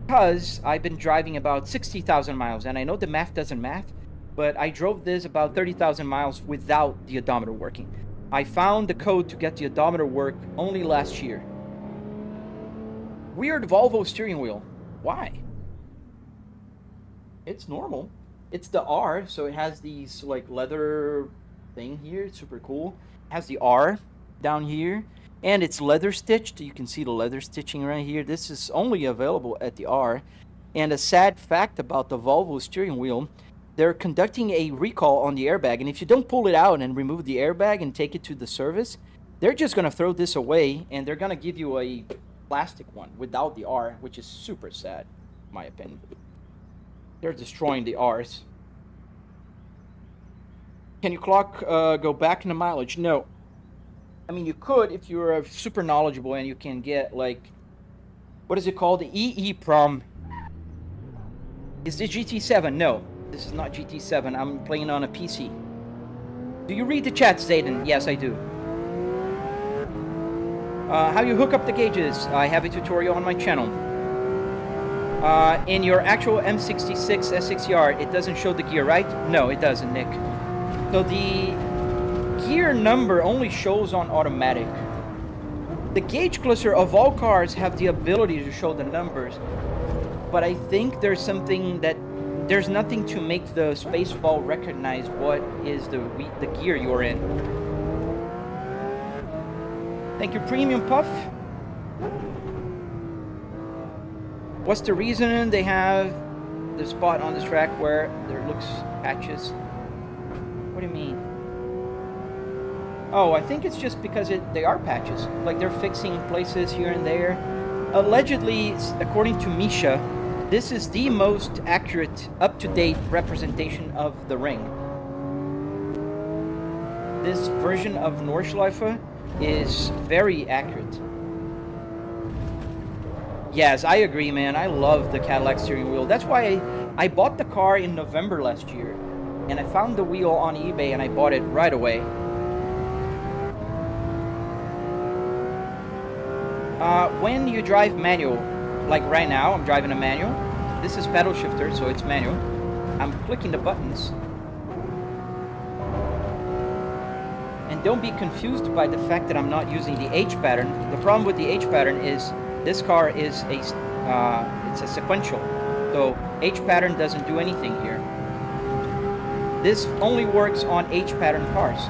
because I've been driving about 60,000 miles, and I know the math doesn't math, but I drove this about 30,000 miles without the odometer working. I found the code to get the odometer work only last year. Weird Volvo steering wheel. Why? It's normal. It's the R, so it has these like leather thing here. It's super cool. It has the R down here. And it's leather stitched. You can see the leather stitching right here. This is only available at the R. And a sad fact about the Volvo steering wheel, they're conducting a recall on the airbag. And if you don't pull it out and remove the airbag and take it to the service, they're just going to throw this away. And they're going to give you a plastic one without the R, which is super sad, in my opinion. They're destroying the R's. Can you go back in the mileage? No. I mean, you could if you're super knowledgeable and you can get, like, what is it called? The EEPROM. Is this GT7? No, this is not GT7. I'm playing on a PC. Do you read the chat, Zayden? Yes, I do. How you hook up the gauges? I have a tutorial on my channel. In your actual M66 S60R, it doesn't show the gear, right? No, it doesn't, Nick. So the gear number only shows on automatic. The gauge cluster of all cars have the ability to show the numbers, but I think there's nothing to make the Spaceball recognize what is the gear you're in. Thank you, Premium Puff. What's the reason they have the spot on this track where there looks patches? What do you mean? Oh, I think it's just because they are patches. Like, they're fixing places here and there. Allegedly, according to Misha, this is the most accurate, up-to-date representation of the ring. this version of Nordschleife is very accurate. Yes, I agree, man. I love the Cadillac steering wheel. That's why I bought the car in November last year, and I found the wheel on eBay and I bought it right away. When you drive manual, like right now, I'm driving a manual. This is pedal shifter, so it's manual. I'm clicking the buttons. And don't be confused by the fact that I'm not using the H pattern. The problem with the H pattern is this car is it's a sequential. So H pattern doesn't do anything here. This only works on H pattern cars.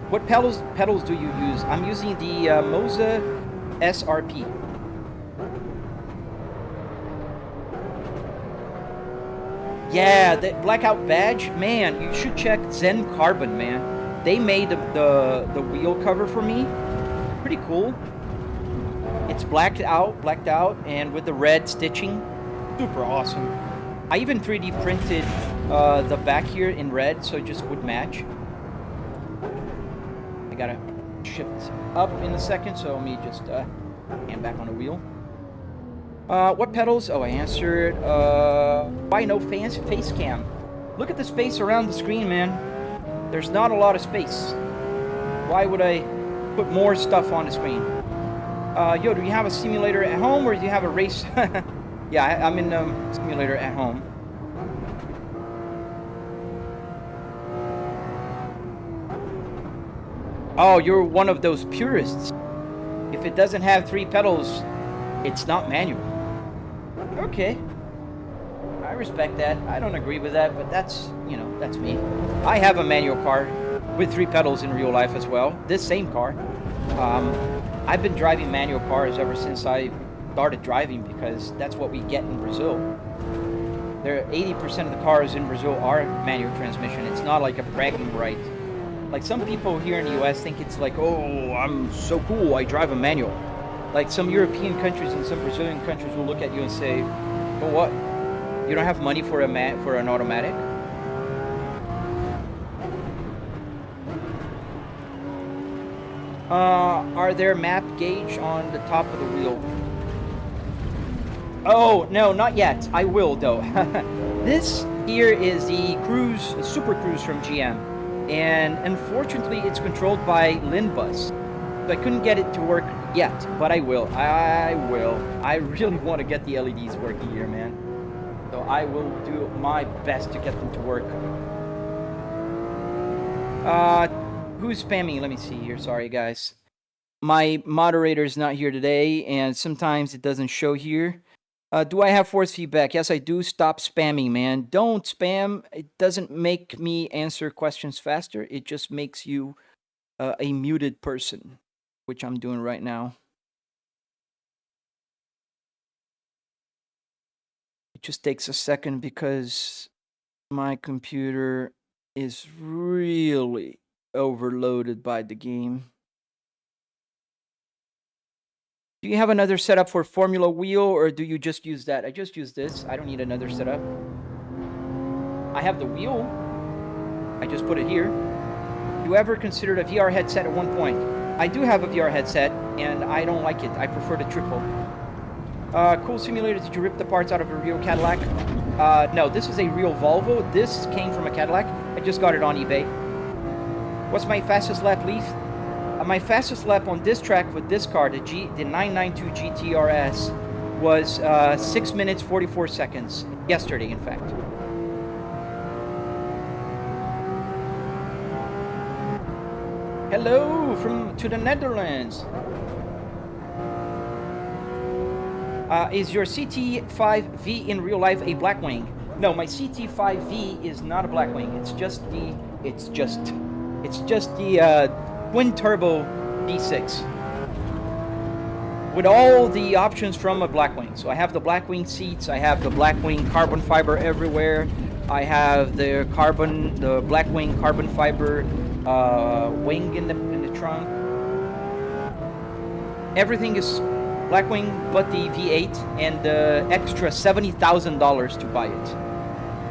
What pedals do you use? I'm using the Moza SRP. Yeah, the blackout badge, man, you should check Zen Carbon, man. They made the wheel cover for me. Pretty cool. It's blacked out, and with the red stitching, super awesome. I even 3D printed the back here in red, so it just would match. I gotta shift up in a second, so let me just hand back on the wheel. What pedals? Oh, I answered. Why no face cam? Look at the space around the screen, man. There's not a lot of space. Why would I put more stuff on the screen? Yo, do you have a simulator at home, or do you have a race? Yeah, I'm in simulator at home. Oh, you're one of those purists. If it doesn't have 3 pedals, it's not manual. Okay. I respect that. I don't agree with that, but that's, you know, that's me. I have a manual car with 3 pedals in real life as well. This same car. I've been driving manual cars ever since I started driving because that's what we get in Brazil. 80% of the cars in Brazil are manual transmission. It's not like a bragging right. Like some people here in the US think it's like, oh, I'm so cool, I drive a manual. Like some European countries and some Brazilian countries will look at you and say, well, what? You don't have money for an automatic? Are there map gauge on the top of the wheel? Oh, no, not yet. I will, though. This here is the Super Cruise from GM. And unfortunately, it's controlled by LIN-bus. So I couldn't get it to work yet, but I will. I will. I really want to get the LEDs working here, man. So I will do my best to get them to work. Who's spamming? Let me see here. Sorry, guys. My moderator is not here today, and sometimes it doesn't show here. Do I have force feedback? Yes, I do. Stop spamming, man. Don't spam. It doesn't make me answer questions faster. It just makes you a muted person, which I'm doing right now. It just takes a second because my computer is really overloaded by the game. Do you have another setup for Formula Wheel, or do you just use that? I just use this. I don't need another setup. I have the wheel. I just put it here. You ever considered a VR headset at one point? I do have a VR headset, and I don't like it. I prefer the triple. Cool simulator. Did you rip the parts out of a real Cadillac? No, this is a real Volvo. This came from a Cadillac. I just got it on eBay. What's my fastest lap, Leaf? My fastest lap on this track with this car, the 992 GTRS, was 6 minutes 44 seconds. Yesterday, in fact. Hello to the Netherlands. Is your CT5V in real life a Blackwing? No, my CT5V is not a Blackwing. It's just the twin turbo V6 with all the options from a Blackwing. So I have the Blackwing seats, I have the Blackwing carbon fiber everywhere, I have the Blackwing carbon fiber wing in the trunk. Everything is Blackwing but the V8 and the extra $70,000 to buy it.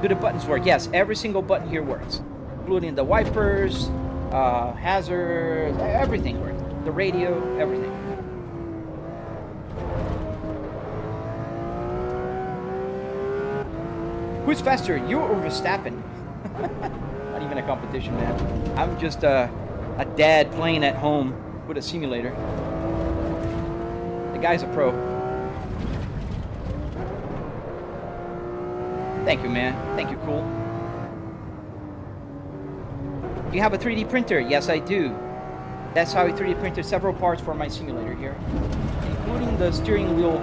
Do the buttons work? Yes, every single button here works. including the wipers, hazards, everything works. The radio, everything. Who's faster, you or Verstappen? Not even a competition, man. I'm just a dad playing at home with a simulator. The guy's a pro. Thank you, man. Thank you, cool. Do you have a 3D printer? Yes, I do. That's how I 3D printed several parts for my simulator here, including the steering wheel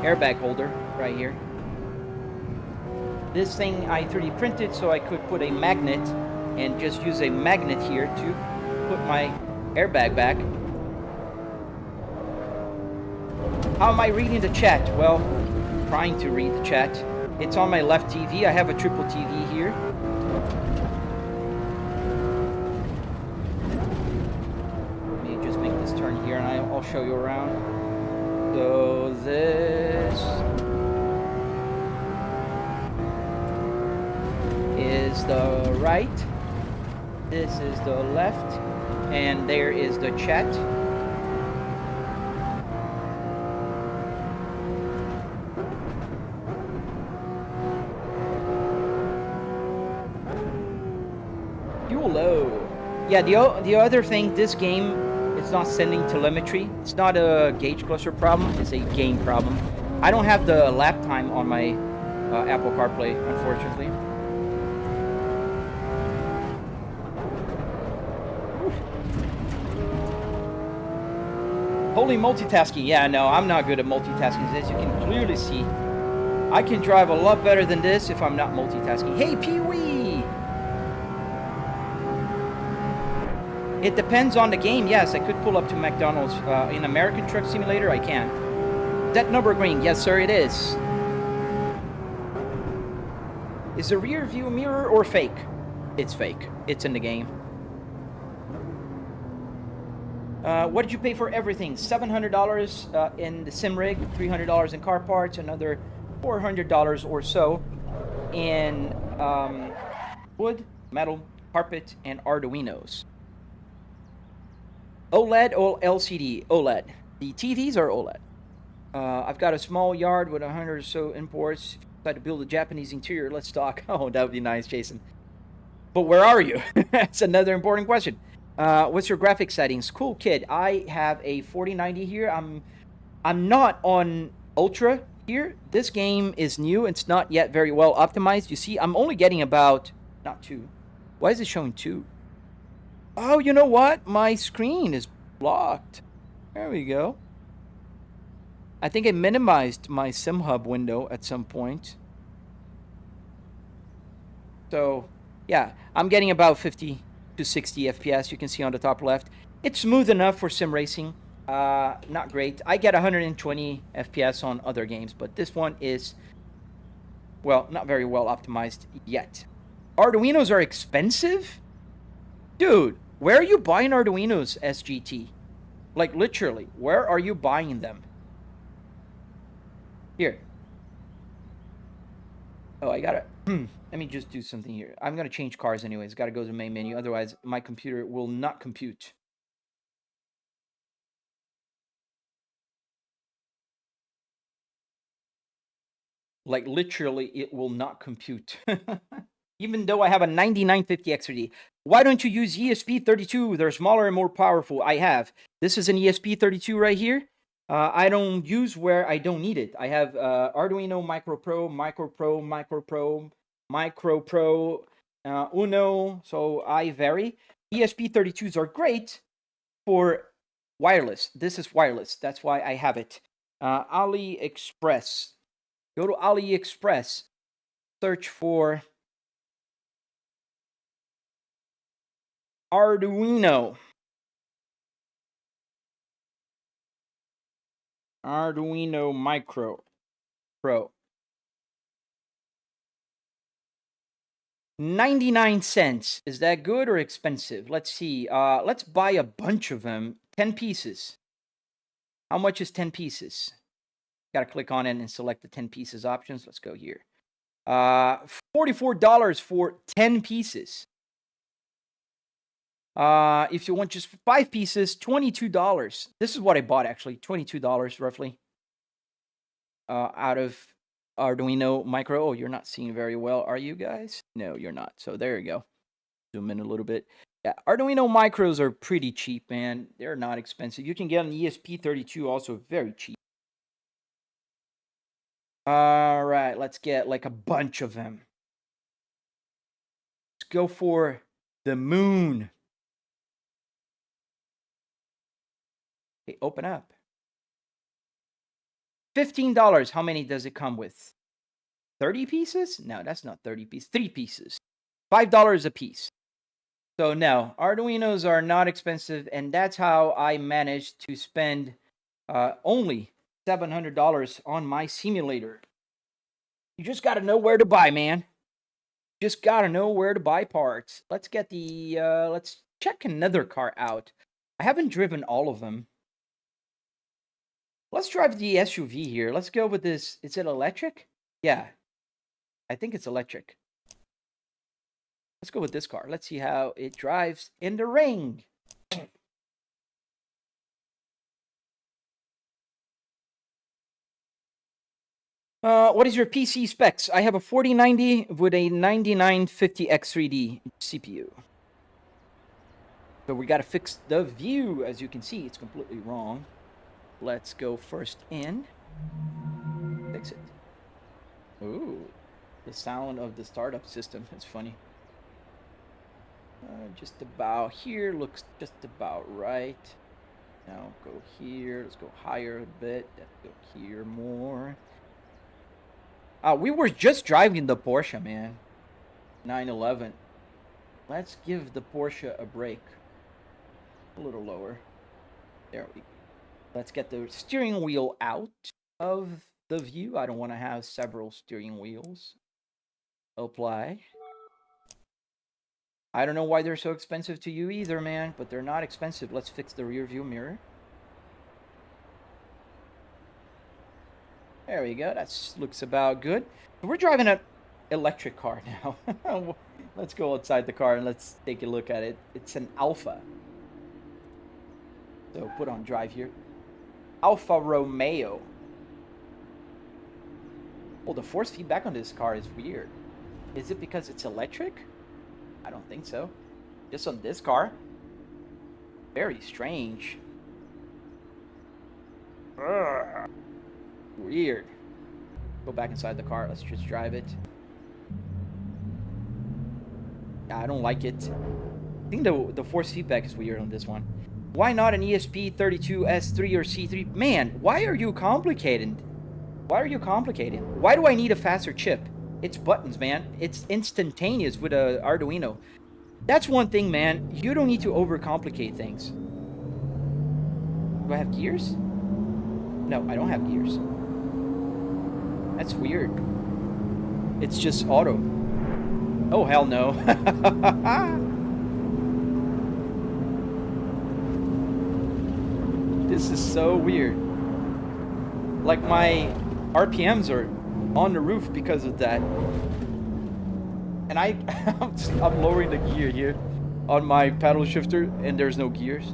airbag holder right here. This thing I 3D printed so I could put a magnet and just use a magnet here to put my airbag back. How am I reading the chat? Well, trying to read the chat. It's on my left TV. I have a triple TV here. Let me just make this turn here and I'll show you around. So this is the right, this is the left, and there is the chat. Fuel low. Yeah, the other thing, this game is not sending telemetry. It's not a gauge cluster problem, it's a game problem. I don't have the lap time on my Apple CarPlay, unfortunately. Holy multitasking. Yeah, no, I'm not good at multitasking. As you can clearly see, I can drive a lot better than this if I'm not multitasking. Hey, Pee-wee! It depends on the game. Yes, I could pull up to McDonald's. In American Truck Simulator, I can. That number green. Yes, sir, it is. Is the rear view mirror or fake? It's fake. It's in the game. What did you pay for everything? $700 in the sim rig, $300 in car parts, another $400 or so in wood, metal, carpet, and Arduinos. OLED or LCD? OLED. The TVs are OLED. I've got a small yard with 100 or so imports. If you decide to build a Japanese interior, let's talk. Oh, that would be nice, Jason. But where are you? That's another important question. What's your graphics settings? Cool, kid. I have a 4090 here. I'm not on Ultra here. This game is new. It's not yet very well optimized. You see, I'm only getting about... Not 2. Why is it showing 2? Oh, you know what? My screen is blocked. There we go. I think I minimized my SimHub window at some point. So, yeah. I'm getting about 50... to 60 FPS. You can see on the top left. It's smooth enough for sim racing. Not great. I get 120 FPS on other games, but this one is, well, not very well optimized yet. Arduinos are expensive? Dude, where are you buying Arduinos, SGT? Like, literally, where are you buying them? Here. Oh, I gotta... Let me just do something here. I'm going to change cars anyways. Got to go to the main menu. Otherwise, my computer will not compute. Like, literally, it will not compute. Even though I have a 9950 XRD. Why don't you use ESP32? They're smaller and more powerful. I have. This is an ESP32 right here. I don't use where I don't need it. I have Arduino Micro Pro, Micro Pro, Micro Pro, Micro Pro, Uno, so I vary. ESP32s are great for wireless. This is wireless. That's why I have it. AliExpress. Go to AliExpress. Search for Arduino. Arduino Micro Pro. 99 cents. Is that good or expensive? Let's see. Let's buy a bunch of them. 10 pieces. How much is 10 pieces? Got to click on it and select the 10 pieces options. Let's go here. $44 for 10 pieces. If you want just 5 pieces, $22. This is what I bought actually, $22 roughly. Out of Arduino Micro. Oh, you're not seeing very well, are you guys? No, you're not. So there you go. Zoom in a little bit. Yeah, Arduino Micros are pretty cheap, man. They're not expensive. You can get an ESP32 also very cheap. All right, let's get like a bunch of them. Let's go for the moon. Okay, open up. $15. How many does it come with? 30 pieces? No, that's not 30 pieces. 3 pieces. $5 a piece. So no, Arduinos are not expensive, and that's how I managed to spend only $700 on my simulator. You just got to know where to buy, man. Just got to know where to buy parts. Let's get the, let's check another car out. I haven't driven all of them. Let's drive the SUV here. Let's go with this. Is it electric? Yeah, I think it's electric. Let's go with this car. Let's see how it drives in the ring. What is your PC specs? I have a 4090 with a 9950X3D CPU. So we got to fix the view. As you can see, it's completely wrong. Let's go first in. Fix it. Ooh, the sound of the startup system. It's funny. Just about here. Looks just about right. Now go here. Let's go higher a bit. Let's go here more. We were just driving the Porsche, man. 911. Let's give the Porsche a break. A little lower. There we go. Let's get the steering wheel out of the view. I don't want to have several steering wheels. Apply. I don't know why they're so expensive to you either, man, but they're not expensive. Let's fix the rear view mirror. There we go. That looks about good. We're driving an electric car now. Let's go outside the car and let's take a look at it. It's an Alfa. So put on drive here. Alfa Romeo. Oh, the force feedback on this car is weird. Is it because it's electric? I don't think so. Just on this car. Very strange. Ugh. Weird. Go back inside the car. Let's just drive it. I don't like it. I think the force feedback is weird on this one. Why not an ESP32 S3 or C3? Man, why are you complicating? Why are you complicating? Why do I need a faster chip? It's buttons, man. It's instantaneous with a Arduino. That's one thing, man. You don't need to overcomplicate things. Do I have gears? No, I don't have gears. That's weird. It's just auto. Oh, hell no. This is so weird. Like my RPMs are on the roof because of that. And I'm lowering the gear here on my paddle shifter and there's no gears.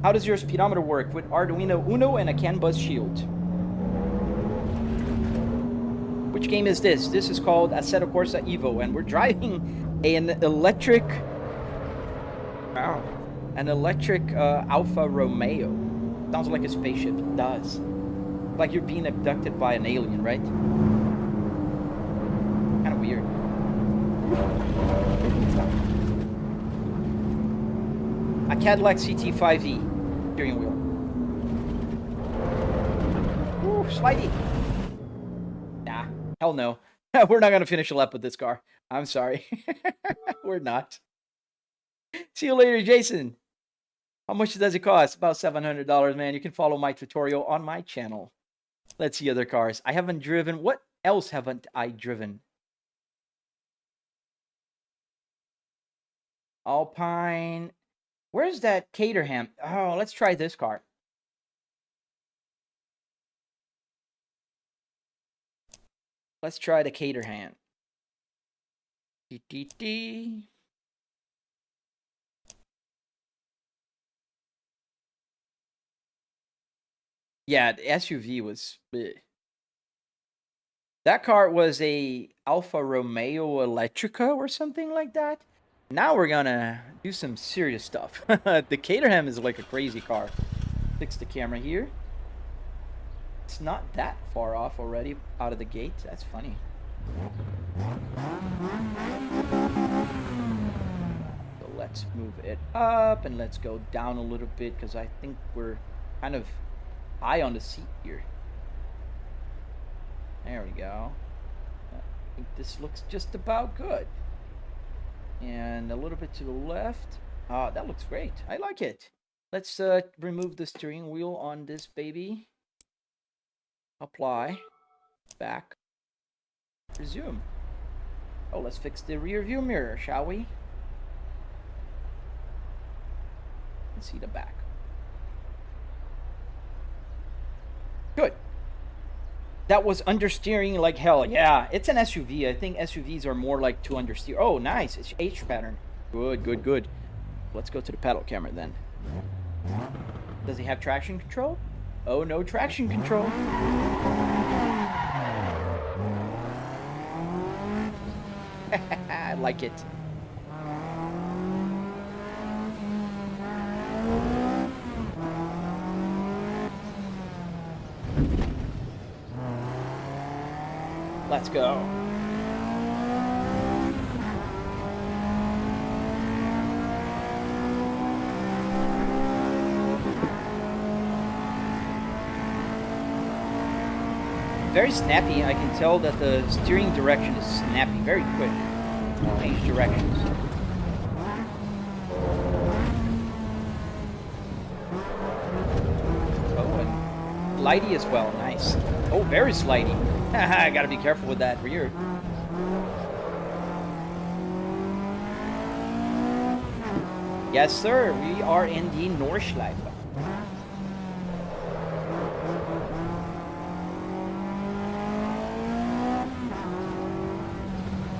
How does your speedometer work? With Arduino Uno and a CAN bus shield. Which game is this? This is called Assetto Corsa Evo, and we're driving an electric... Wow. An electric Alfa Romeo. Sounds like a spaceship. It does. Like you're being abducted by an alien, right? Kind of weird. A Cadillac CT5e steering wheel. Ooh, slidey. Nah, hell no. We're not gonna finish a lap with this car. I'm sorry. We're not. See you later, Jason. How much does it cost? About $700, man. You can follow my tutorial on my channel. Let's see other cars. I haven't driven. What else haven't I driven? Alpine. Where's that Caterham? Oh, let's try this car. Let's try the Caterham. Yeah, the SUV was that car was a Alfa Romeo Electrica or something like that. Now we're gonna do some serious stuff. The Caterham is like a crazy car. Fix the camera here. It's not that far off already out of the gate. That's funny. So let's move it up and let's go down a little bit because I think we're kind of high on the seat here. There we go. I think this looks just about good. And a little bit to the left. That looks great. I like it. Let's remove the steering wheel on this baby. Apply. Back. Resume. Oh, let's fix the rear view mirror, shall we? And see the back. Good. That was understeering like hell. Yeah, it's an SUV. I think SUVs are more like to understeer. Oh, nice. It's H pattern. Good, good, good. Let's go to the pedal camera then. Does he have traction control? Oh, no traction control. I like it. Let's go. Very snappy. I can tell that the steering direction is snappy, very quick. Change directions. Oh, and slidey as well. Nice. Oh, very slidey. I gotta be careful with that rear. Yes, sir. We are in the Nordschleife.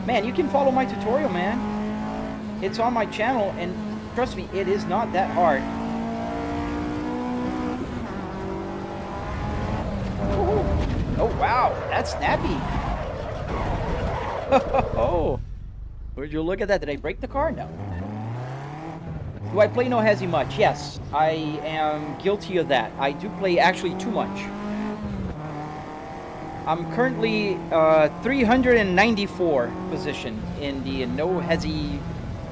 Man, you can follow my tutorial, man. It's on my channel, and trust me, it is not that hard. Oh, wow, that's snappy. Oh, would you look at that? Did I break the car? No. Do I play no hezzy much? Yes, I am guilty of that. I do play actually too much. I'm currently 394 position in the no hezzy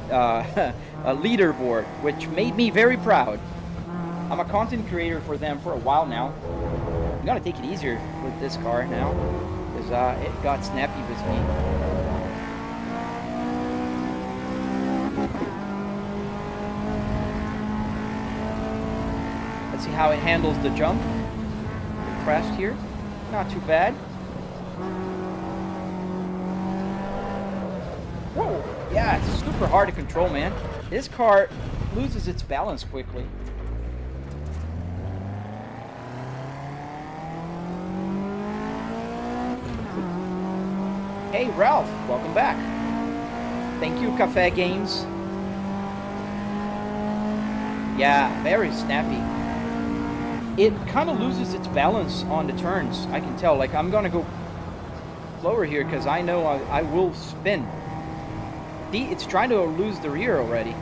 leaderboard, which made me very proud. I'm a content creator for them for a while now. I'm gonna take it easier with this car now, because it got snappy with me. Let's see how it handles the jump. The crest here, not too bad. Whoa, yeah, it's super hard to control, man. This car loses its balance quickly. Hey, Ralph, welcome back. Thank you, Cafe Games. Yeah, very snappy. It kind of loses its balance on the turns. I can tell. Like, I'm gonna go slower here because I know I will spin. See, it's trying to lose the rear already.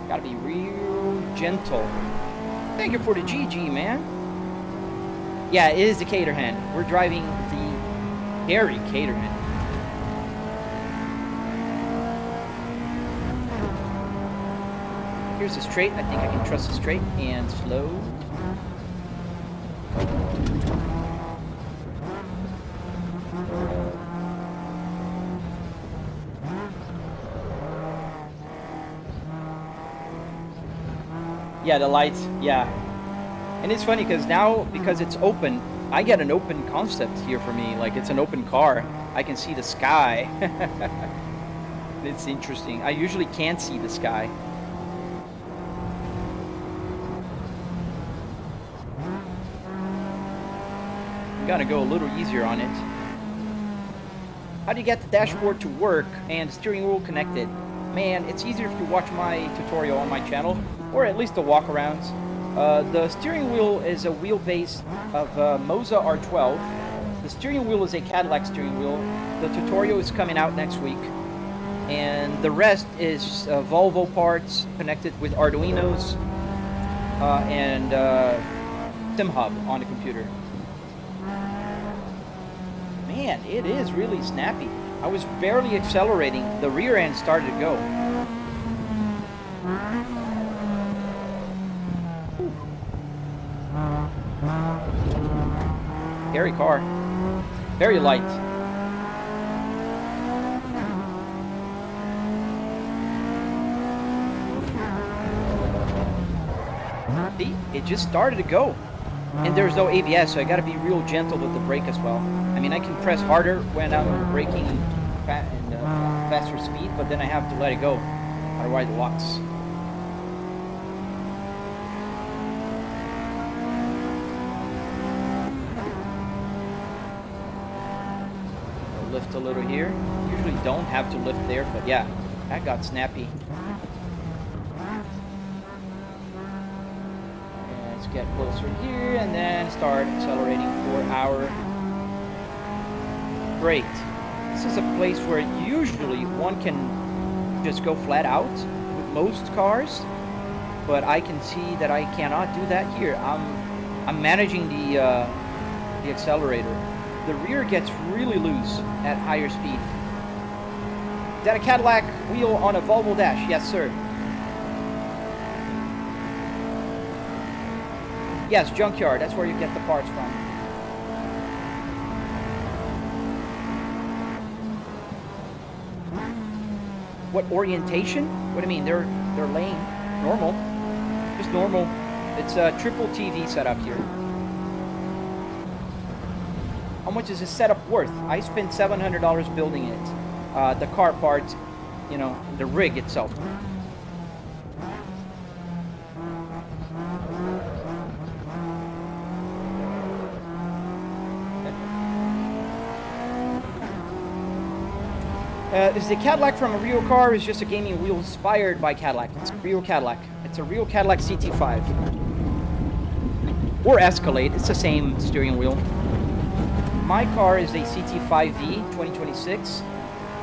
Gotta be real gentle. Thank you for the GG, man. Yeah, it is the Caterham. We're driving the Harry Caterham. Here's the straight. I think I can trust the straight and slow. Yeah, the lights, yeah. And it's funny because now, because it's open, I get an open concept here for me. Like, it's an open car. I can see the sky. It's interesting. I usually can't see the sky. I'm gonna go a little easier on it. How do you get the dashboard to work and steering wheel connected? man, it's easier if you watch my tutorial on my channel, or at least the walkarounds. The steering wheel is a wheelbase of Moza R12. The steering wheel is a Cadillac steering wheel. The tutorial is coming out next week. And the rest is Volvo parts connected with arduinos and SimHub on the computer. Man, it is really snappy. I was barely accelerating. The rear end started to go. Scary car. Very light. See, it just started to go. And there's no ABS, so I gotta be real gentle with the brake as well. I mean, I can press harder when I'm braking at faster speed, but then I have to let it go. Otherwise it locks. I'll lift a little here. Usually don't have to lift there, but yeah, that got snappy. Get closer here and then start accelerating for our brake. This is a place where usually one can just go flat out with most cars, but I can see that I cannot do that here. I'm managing the accelerator. The rear gets really loose at higher speed. Is that a Cadillac wheel on a Volvo dash? Yes, sir. Yes, Junkyard. That's where you get the parts from. What orientation? What do you mean? They're lane. Normal. Just normal. It's a triple TV setup here. How much is this setup worth? I spent $700 building it. The car parts, you know, the rig itself. Is the Cadillac from a real car, or is just a gaming wheel inspired by Cadillac? It's a real Cadillac. It's a real Cadillac CT5. Or Escalade, it's the same steering wheel. My car is a CT5V 2026,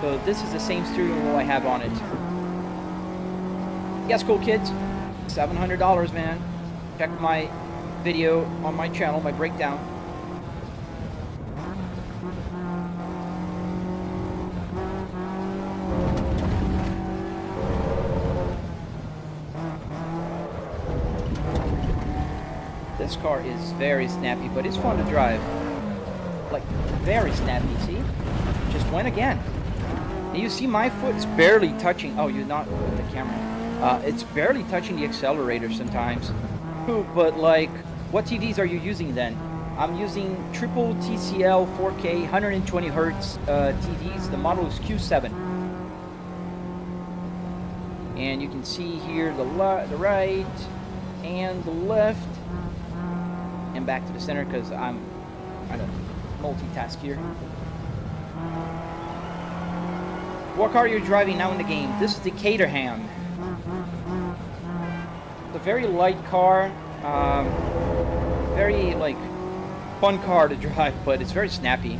so this is the same steering wheel I have on it. Yes, cool kids. $700, man. Check my video on my channel, my breakdown. This car is very snappy, but it's fun to drive. Like, very snappy, see? Just went again. And you see my foot's barely touching. Oh, you're not with the camera. It's barely touching the accelerator sometimes. But like, what TVs are you using then? I'm using triple TCL 4K 120 Hertz TVs. The model is Q7. And you can see here the right and the left. And back to the center because I'm trying to multitask here. What car are you driving now in the game? This is the Caterham. It's a very light car, very like fun car to drive, but it's very snappy.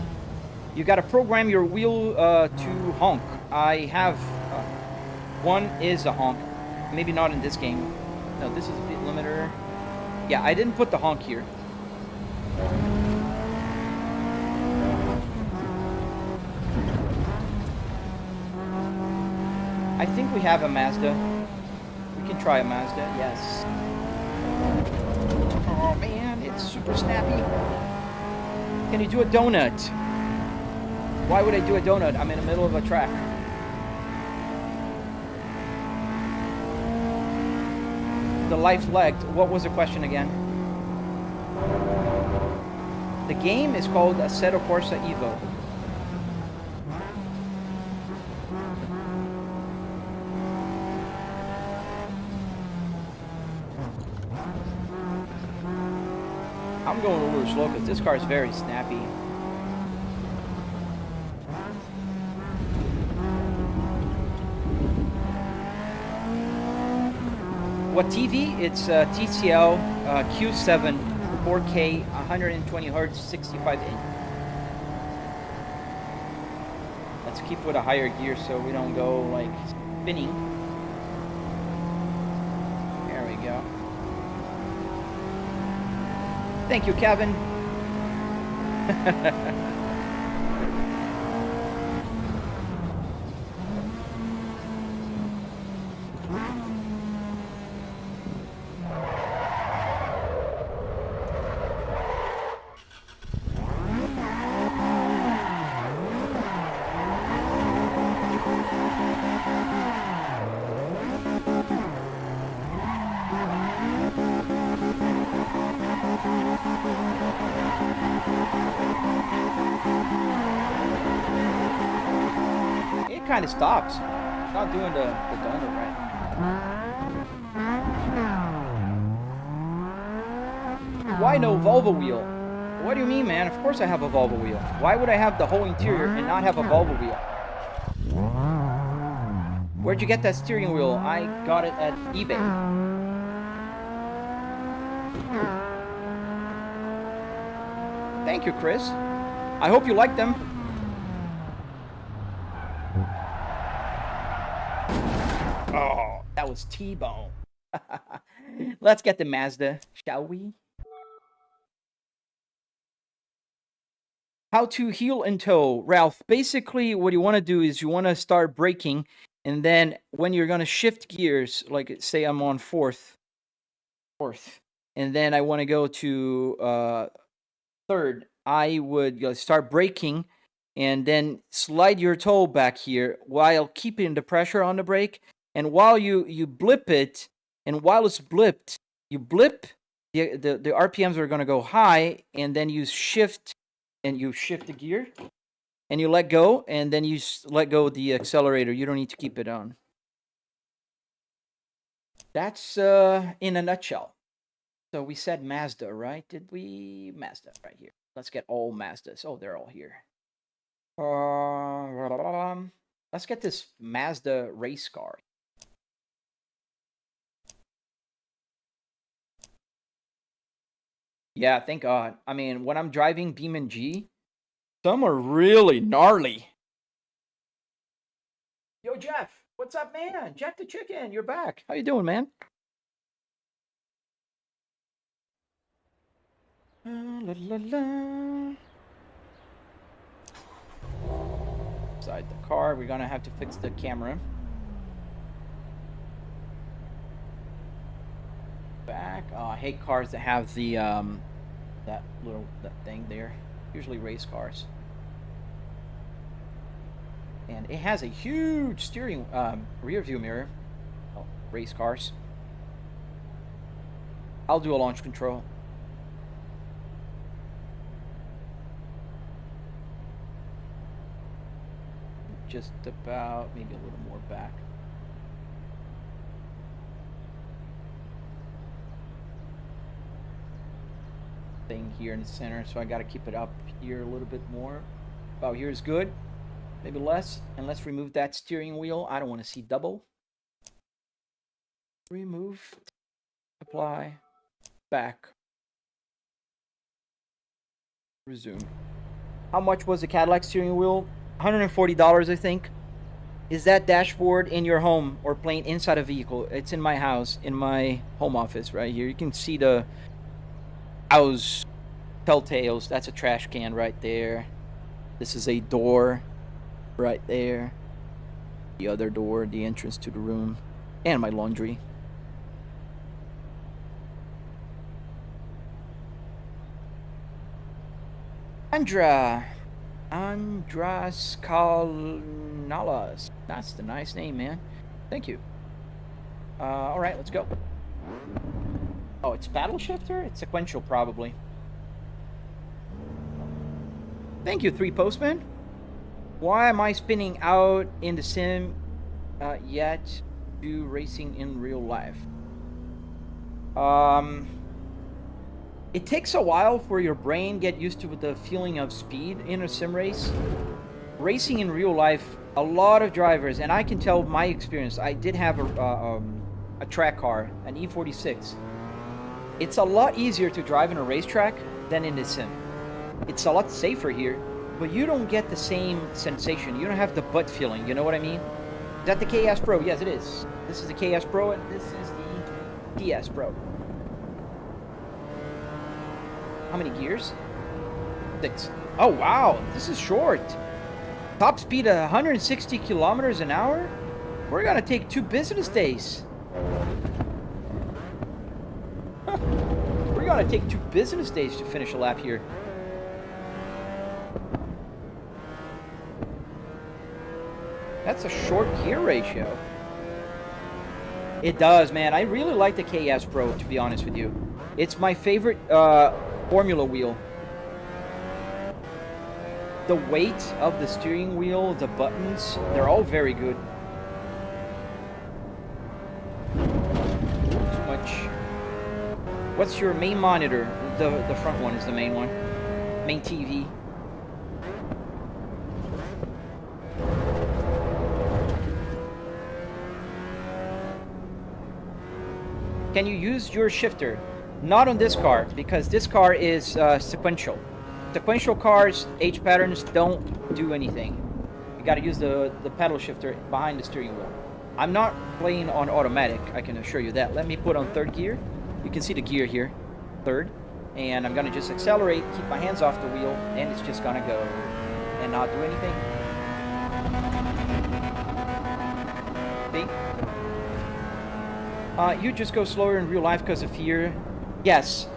You got to program your wheel to honk. I have one is a honk, maybe not in this game. No, this is a speed limiter. Yeah, I didn't put the honk here. I think we have a Mazda. We can try a Mazda, yes. Oh man, it's super snappy. Can you do a donut? Why would I do a donut? I'm in the middle of a track. The life lagged. What was the question again? The game is called Assetto Corsa Evo. I'm going a little slow because this car is very snappy. What TV? It's TCL Q7 4K 120 Hz 65 inch. Let's keep with a higher gear so we don't go like spinning. There we go. Thank you, Kevin. Kind of stops. It's not doing the donut right. Why no Volvo wheel? What do you mean, man? Of course I have a Volvo wheel. Why would I have the whole interior and not have a Volvo wheel? Where'd you get that steering wheel? I got it at eBay. Thank you, Chris. I hope you like them. Oh, that was T-bone. Let's get the Mazda, shall we? How to heel and toe, Ralph. Basically, what you want to do is you want to start braking, and then when you're going to shift gears, like say I'm on fourth, and then I want to go to third, I would start braking, and then slide your toe back here while keeping the pressure on the brake. And while you blip it, and while it's blipped, you blip, the RPMs are going to go high, and then you shift, and you shift the gear, and you let go, and then you let go of the accelerator. You don't need to keep it on. That's in a nutshell. So we said Mazda, right? Did we? Mazda, right here. Let's get all Mazdas. Oh, they're all here. Let's get this Mazda race car. Yeah, thank God. I mean, when I'm driving Beam and G, some are really gnarly. Yo, Jeff, what's up, man? Jeff the Chicken, you're back. How you doing, man? La, la, la. Inside the car, we're gonna have to fix the camera. Back. Oh, I hate cars that have the that thing there. Usually race cars. And it has a huge steering rear view mirror. Oh, race cars. I'll do a launch control. Just about, maybe a little more back. Thing here in the center, so I got to keep it up here a little bit more. About here is good, maybe less. And let's remove that steering wheel. I don't want to see double. Remove, apply, back, resume. How much was the Cadillac steering wheel? $140, I think. Is that dashboard in your home or playing inside a vehicle? It's in my house, in my home office right here. You can see the house telltales. That's a trash can right there. This is a door right there. The other door, the entrance to the room, and my laundry. Andras Kalnalas. That's the nice name, man. Thank you. All right, let's go. Oh, it's paddle shifter? It's sequential, probably. Thank you, 3 Postman. Why am I spinning out in the sim yet do racing in real life? It takes a while for your brain get used to the feeling of speed in a sim race. Racing in real life, a lot of drivers, and I can tell my experience. I did have a a track car, an E46. It's a lot easier to drive in a racetrack than in the sim. It's a lot safer here, but you don't get the same sensation. You don't have the butt feeling, you know what I mean? Is that the KS Pro? Yes, it is. This is the KS Pro, and this is the DS Pro. How many gears? 6. Oh, wow. This is short. Top speed of 160 kilometers an hour? We're gonna take 2 business days. We're gonna take 2 business days to finish a lap here. That's a short gear ratio. It does, man. I really like the KS Pro, to be honest with you. It's my favorite formula wheel. The weight of the steering wheel, the buttons, they're all very good. Too much. What's your main monitor? The front one is the main one. Main TV. Can you use your shifter? Not on this car, because this car is sequential. Sequential cars, H patterns don't do anything. You gotta use the pedal shifter behind the steering wheel. I'm not playing on automatic, I can assure you that. Let me put on 3rd gear. You can see the gear here, 3rd. And I'm gonna just accelerate, keep my hands off the wheel, and it's just gonna go and not do anything. See? You just go slower in real life because of fear. Yes.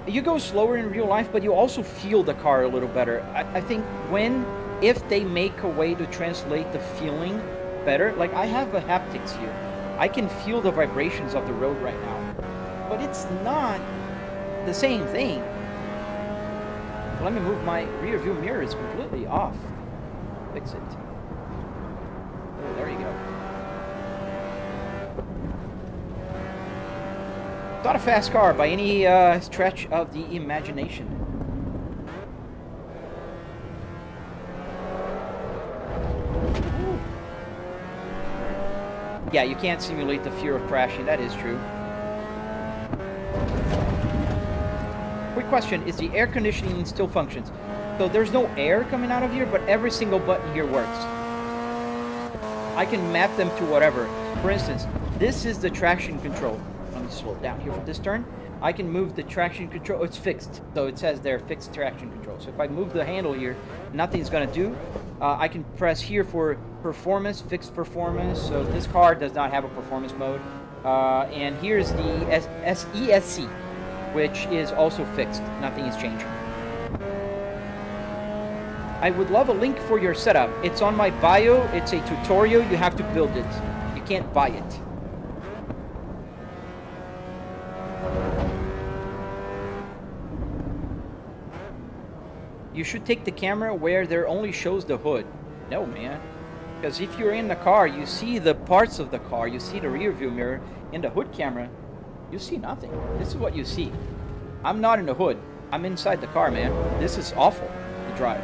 You go slower in real life, but you also feel the car a little better. I think if they make a way to translate the feeling better, like I have a haptics here. I can feel the vibrations of the road right now, but it's not the same thing. Let me move my rear view mirror. It's completely off. Fix it. Oh, there you go. It's not a fast car by any stretch of the imagination. Ooh. Yeah, you can't simulate the fear of crashing. That is true. Quick question, is the air conditioning still functions? So there's no air coming out of here, but every single button here works. I can map them to whatever. For instance, this is the traction control. Let me slow it down here for this turn. I can move the traction control. It's fixed, so it says there fixed traction control. So if I move the handle here, nothing's gonna do. I can press here for performance, fixed performance. So this car does not have a performance mode. And here's the ESC, which is also fixed. Nothing is changing. I would love a link for your setup. It's on my bio. It's a tutorial. You have to build it. You can't buy it. You should take the camera where there only shows the hood. No, man. Because if you're in the car, you see the parts of the car. You see the rear view mirror. In the hood camera, you see nothing. This is what you see. I'm not in the hood. I'm inside the car, man. This is awful to drive.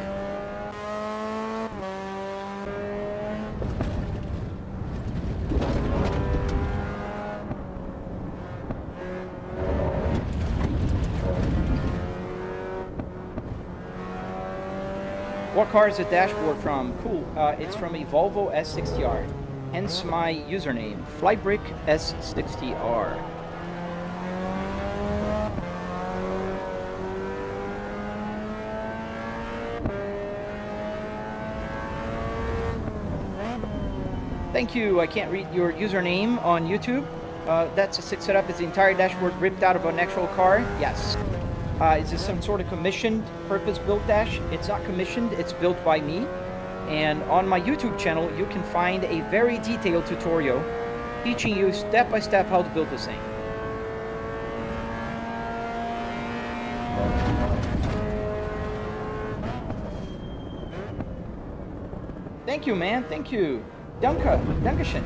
What car is the dashboard from? Cool. It's from a Volvo S60R. Hence my username, Flybrick S60R. Thank you. I can't read your username on YouTube. That's a 6 setup. Is the entire dashboard ripped out of an actual car? Yes. Is this some sort of commissioned purpose-built dash? It's not commissioned, it's built by me. And on my YouTube channel, you can find a very detailed tutorial teaching you step-by-step how to build this thing. Thank you, man. Thank you. Dankeschön.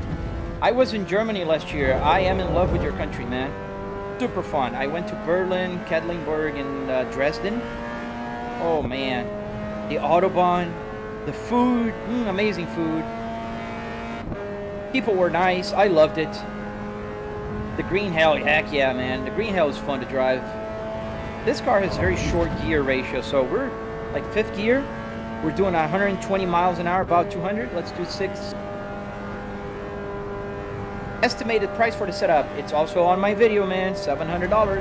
I was in Germany last year. I am in love with your country, man. Super fun. I went to Berlin, Quedlinburg, and Dresden. Oh man, the Autobahn, the food, amazing food. People were nice. I loved it. The green hell, heck yeah, man. The green hell is fun to drive. This car has very short gear ratio, so we're like 5th gear. We're doing 120 miles an hour, about 200. Let's do 6. Estimated price for the setup. It's also on my video, man. $700.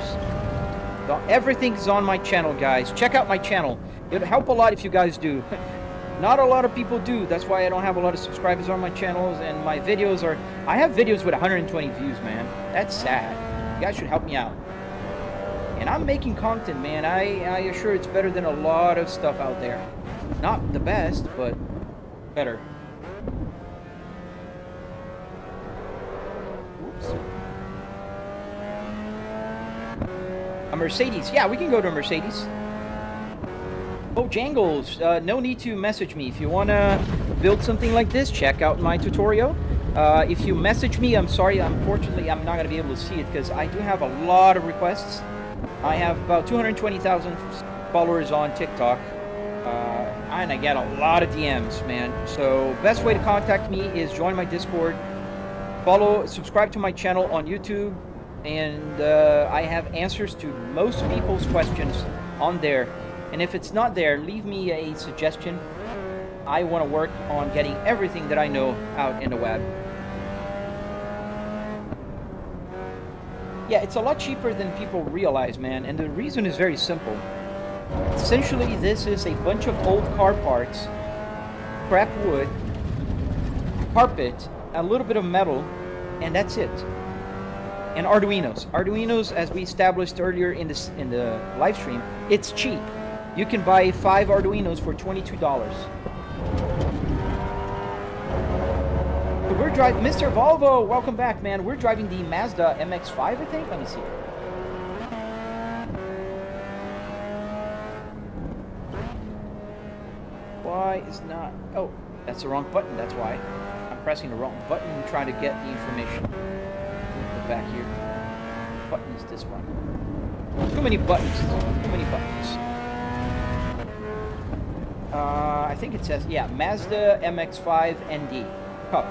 So everything's on my channel, guys. Check out my channel. It would help a lot if you guys do. Not a lot of people do. That's why I don't have a lot of subscribers on my channels, and my videos are... I have videos with 120 views, man. That's sad. You guys should help me out. And I'm making content, man. I assure it's better than a lot of stuff out there. Not the best, but better. Oops. A Mercedes. Yeah, we can go to a Mercedes. Oh, Jangles, no need to message me. If you want to build something like this, check out my tutorial. If you message me, I'm sorry, unfortunately, I'm not going to be able to see it because I do have a lot of requests. I have about 220,000 followers on TikTok, and I get a lot of DMs, man. So, best way to contact me is join my Discord, subscribe to my channel on YouTube, and I have answers to most people's questions on there. And if it's not there, leave me a suggestion. I want to work on getting everything that I know out in the web. Yeah, it's a lot cheaper than people realize, man. And the reason is very simple. Essentially, this is a bunch of old car parts, scrap wood, carpet, a little bit of metal, and that's it. And Arduinos. Arduinos, as we established earlier in the live stream, it's cheap. You can buy 5 Arduinos for $22. So we're driving, Mr. Volvo, welcome back, man. We're driving the Mazda MX-5, I think. Let me see. Why is not... Oh, that's the wrong button, that's why. I'm pressing the wrong button and trying to get the information. Go back here. What button is this one? Too many buttons. Too many buttons. I think it says, yeah, Mazda MX-5 ND Cup.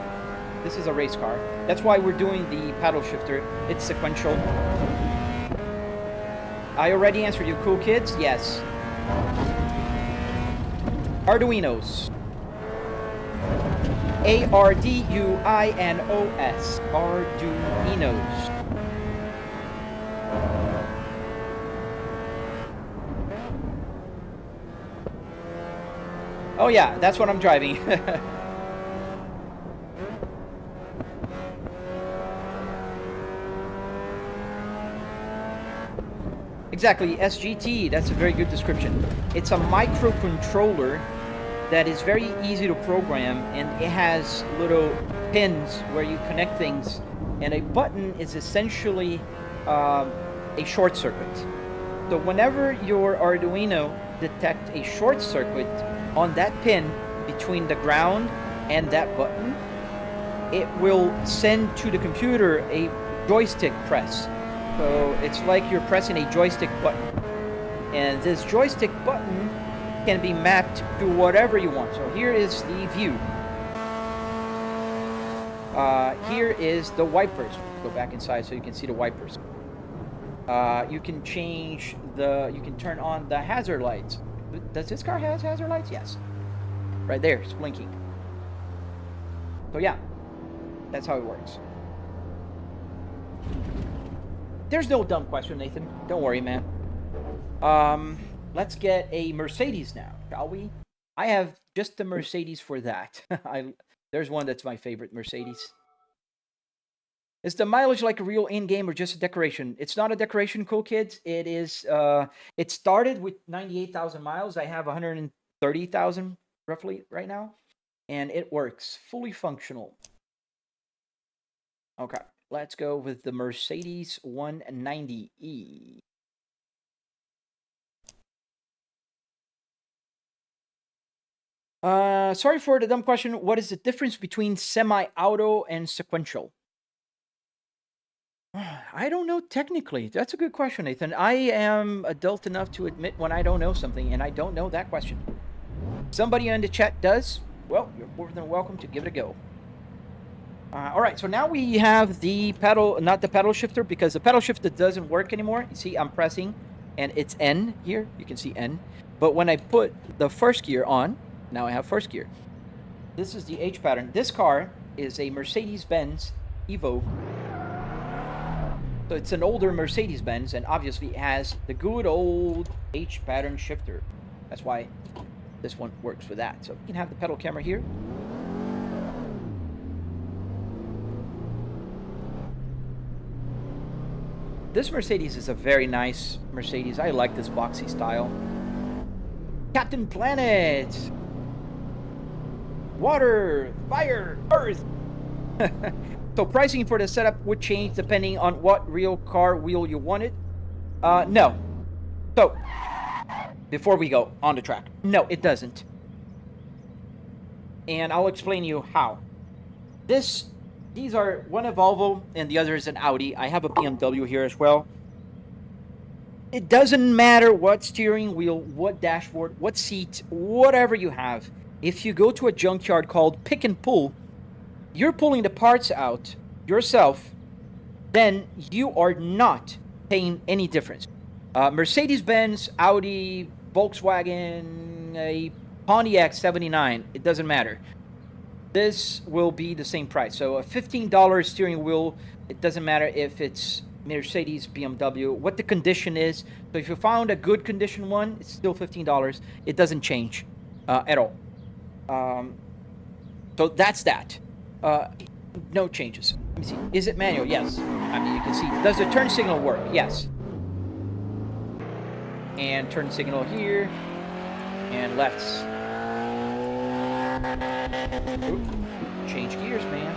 This is a race car. That's why we're doing the paddle shifter. It's sequential. I already answered you, cool kids. Yes. Arduinos. A-R-D-U-I-N-O-S. Arduinos. Oh yeah, that's what I'm driving. Exactly, SGT, that's a very good description. It's a microcontroller that is very easy to program, and it has little pins where you connect things, and a button is essentially a short circuit. So whenever your Arduino detects a short circuit on that pin between the ground and that button, it will send to the computer a joystick press. So it's like you're pressing a joystick button. And this joystick button can be mapped to whatever you want. So here is the view. Here is the wipers. Go back inside so you can see the wipers. You can change you can turn on the hazard lights. Does this car have hazard lights? Yes. Right there, it's blinking. So yeah, that's how it works. There's no dumb question, Nathan. Don't worry, man. Let's get a Mercedes now, shall we? I have just the Mercedes for that. There's one that's my favorite Mercedes. Is the mileage like a real in-game or just a decoration? It's not a decoration, cool kids. It is. It started with 98,000 miles. I have 130,000 roughly right now, and it works fully functional. Okay, let's go with the Mercedes 190E. Sorry for the dumb question. What is the difference between semi-auto and sequential? I don't know technically. That's a good question, Nathan. I am adult enough to admit when I don't know something, and I don't know that question. Somebody in the chat does. Well, you're more than welcome to give it a go. All right, so now we have the pedal, not the pedal shifter, because the pedal shifter doesn't work anymore. You see, I'm pressing, and it's N here. You can see N. But when I put the first gear on, now I have first gear. This is the H pattern. This car is a Mercedes-Benz Evo. So it's an older Mercedes-Benz, and obviously it has the good old H pattern shifter. That's why this one works for that. So you can have the pedal camera here. This Mercedes is a very nice Mercedes. I like this boxy style. Captain Planet! Water, fire, earth! So pricing for the setup would change depending on what real car wheel you wanted. No. So, before we go on the track, no, it doesn't. And I'll explain to you how. These are one a Volvo and the other is an Audi. I have a BMW here as well. It doesn't matter what steering wheel, what dashboard, what seat, whatever you have. If you go to a junkyard called Pick and Pull, you're pulling the parts out yourself, then you are not paying any difference. Mercedes-Benz, Audi, Volkswagen, a Pontiac 79, it doesn't matter. This will be the same price. So a $15 steering wheel, it doesn't matter if it's Mercedes, BMW, what the condition is. So if you found a good condition one, it's still $15. It doesn't change at all. So that's that. No changes. Let me see. Is it manual? Yes. I mean, you can see. Does the turn signal work? Yes. And turn signal here. And lefts. Oop. Change gears, man.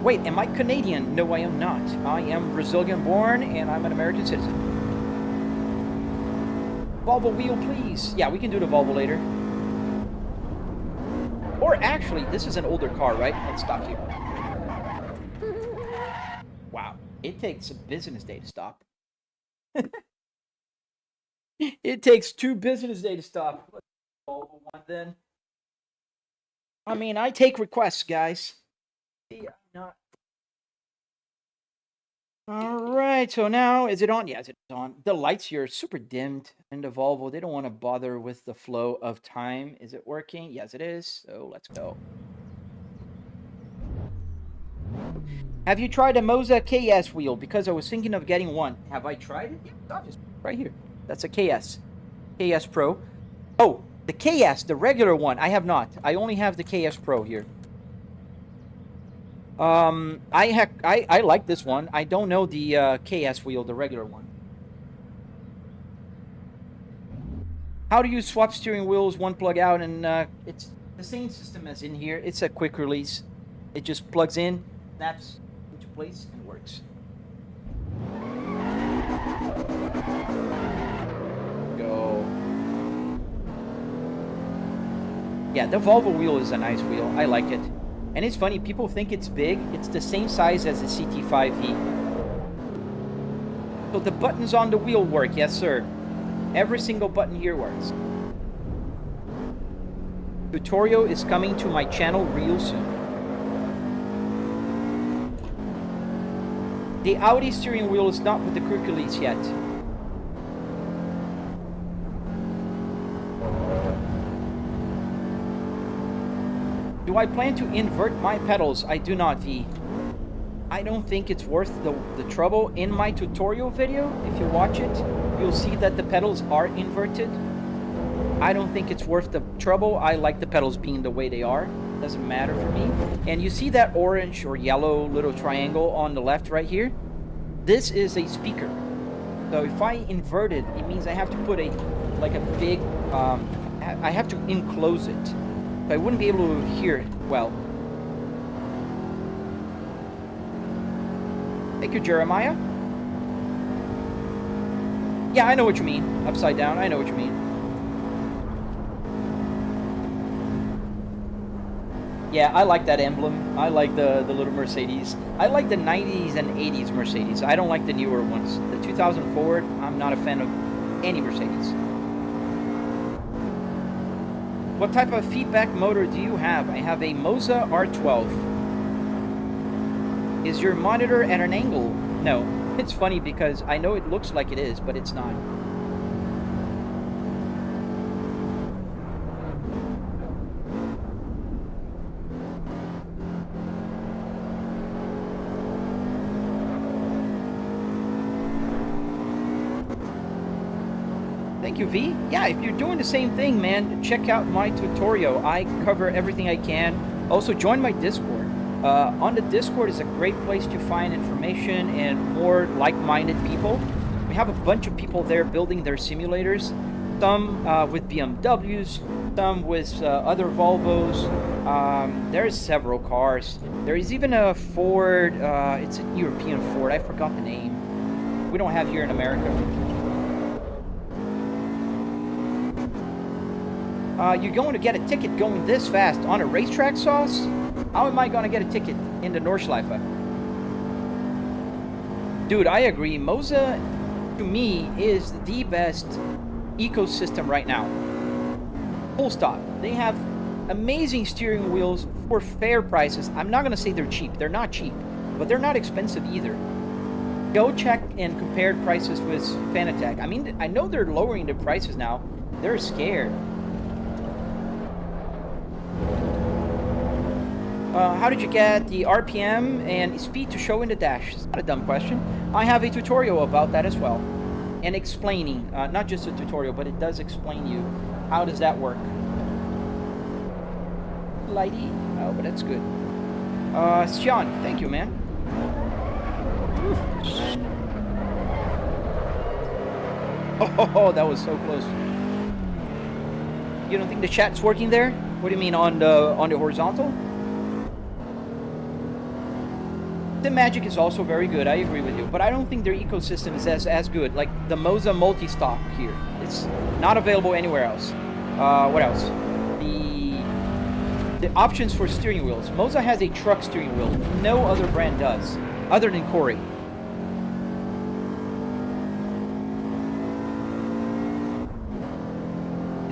Wait, am I Canadian? No, I am not. I am Brazilian born, and I'm an American citizen. Volvo wheel, please. Yeah, we can do the Volvo later. Or actually, this is an older car, right? Let's stop here. Wow, it takes a business day to stop. It takes 2 business days to stop. Let's do Volvo one then. I mean, I take requests, guys. See, I'm not. All right, so now is it on? Yes, it's on. The lights here are super dimmed in the Volvo. They don't want to bother with the flow of time. Is it working? Yes, it is. So let's go. Have you tried a Moza KS wheel? Because I was thinking of getting one. Have I tried it? Yeah, just right here. That's a KS. KS Pro. Oh, the KS, the regular one. I have not. I only have the KS Pro here. I like this one. I don't know the KS wheel, the regular one. How do you swap steering wheels? One plug out, and it's the same system as in here. It's a quick release. It just plugs in, snaps into place, and works. Go. Yeah, the Volvo wheel is a nice wheel. I like it. And it's funny, people think it's big. It's the same size as the CT5e. So the buttons on the wheel work, yes sir. Every single button here works. Tutorial is coming to my channel real soon. The Audi steering wheel is not with the quick release yet. Do I plan to invert my pedals? I do not, V. I don't think it's worth the trouble. In my tutorial video, if you watch it, you'll see that the pedals are inverted. I don't think it's worth the trouble. I like the pedals being the way they are. Doesn't matter for me. And you see that orange or yellow little triangle on the left right here? This is a speaker. So if I invert it, it means I have to put a big, I have to enclose it. I wouldn't be able to hear it well. Thank you, Jeremiah. Yeah, I know what you mean. Upside down, I know what you mean. Yeah, I like that emblem. I like the little Mercedes. I like the 90s and 80s Mercedes. I don't like the newer ones. The 2004, I'm not a fan of any Mercedes. What type of feedback motor do you have? I have a Moza R12. Is your monitor at an angle? No. It's funny because I know it looks like it is, but it's not. Thank you, V. Yeah, if you're doing the same thing, man, check out my tutorial. I cover everything I can. Also, join my Discord. On the Discord is a great place to find information and more like-minded people. We have a bunch of people there building their simulators. Some with BMWs, some with other Volvos. There's several cars. There is even a Ford, it's a European Ford, I forgot the name. We don't have here in America. You're going to get a ticket going this fast on a racetrack, Sauce? How am I going to get a ticket in the Nordschleife? Dude, I agree. Moza, to me, is the best ecosystem right now. Full stop. They have amazing steering wheels for fair prices. I'm not going to say they're cheap. They're not cheap, but they're not expensive either. Go check and compare prices with Fanatec. I mean, I know they're lowering the prices now. They're scared. How did you get the RPM and speed to show in the dash? It's not a dumb question. I have a tutorial about that as well. And explaining, not just a tutorial, but it does explain you how does that work. Lighty. Oh, but that's good. Sean, thank you, man. Oh, that was so close. You don't think the chat's working there? What do you mean on the horizontal? The Magic is also very good, I agree with you, but I don't think their ecosystem is as good. Like the Moza multi-stock here, it's not available anywhere else. What else? The options for steering wheels. Moza has a truck steering wheel. No other brand does, other than Corey.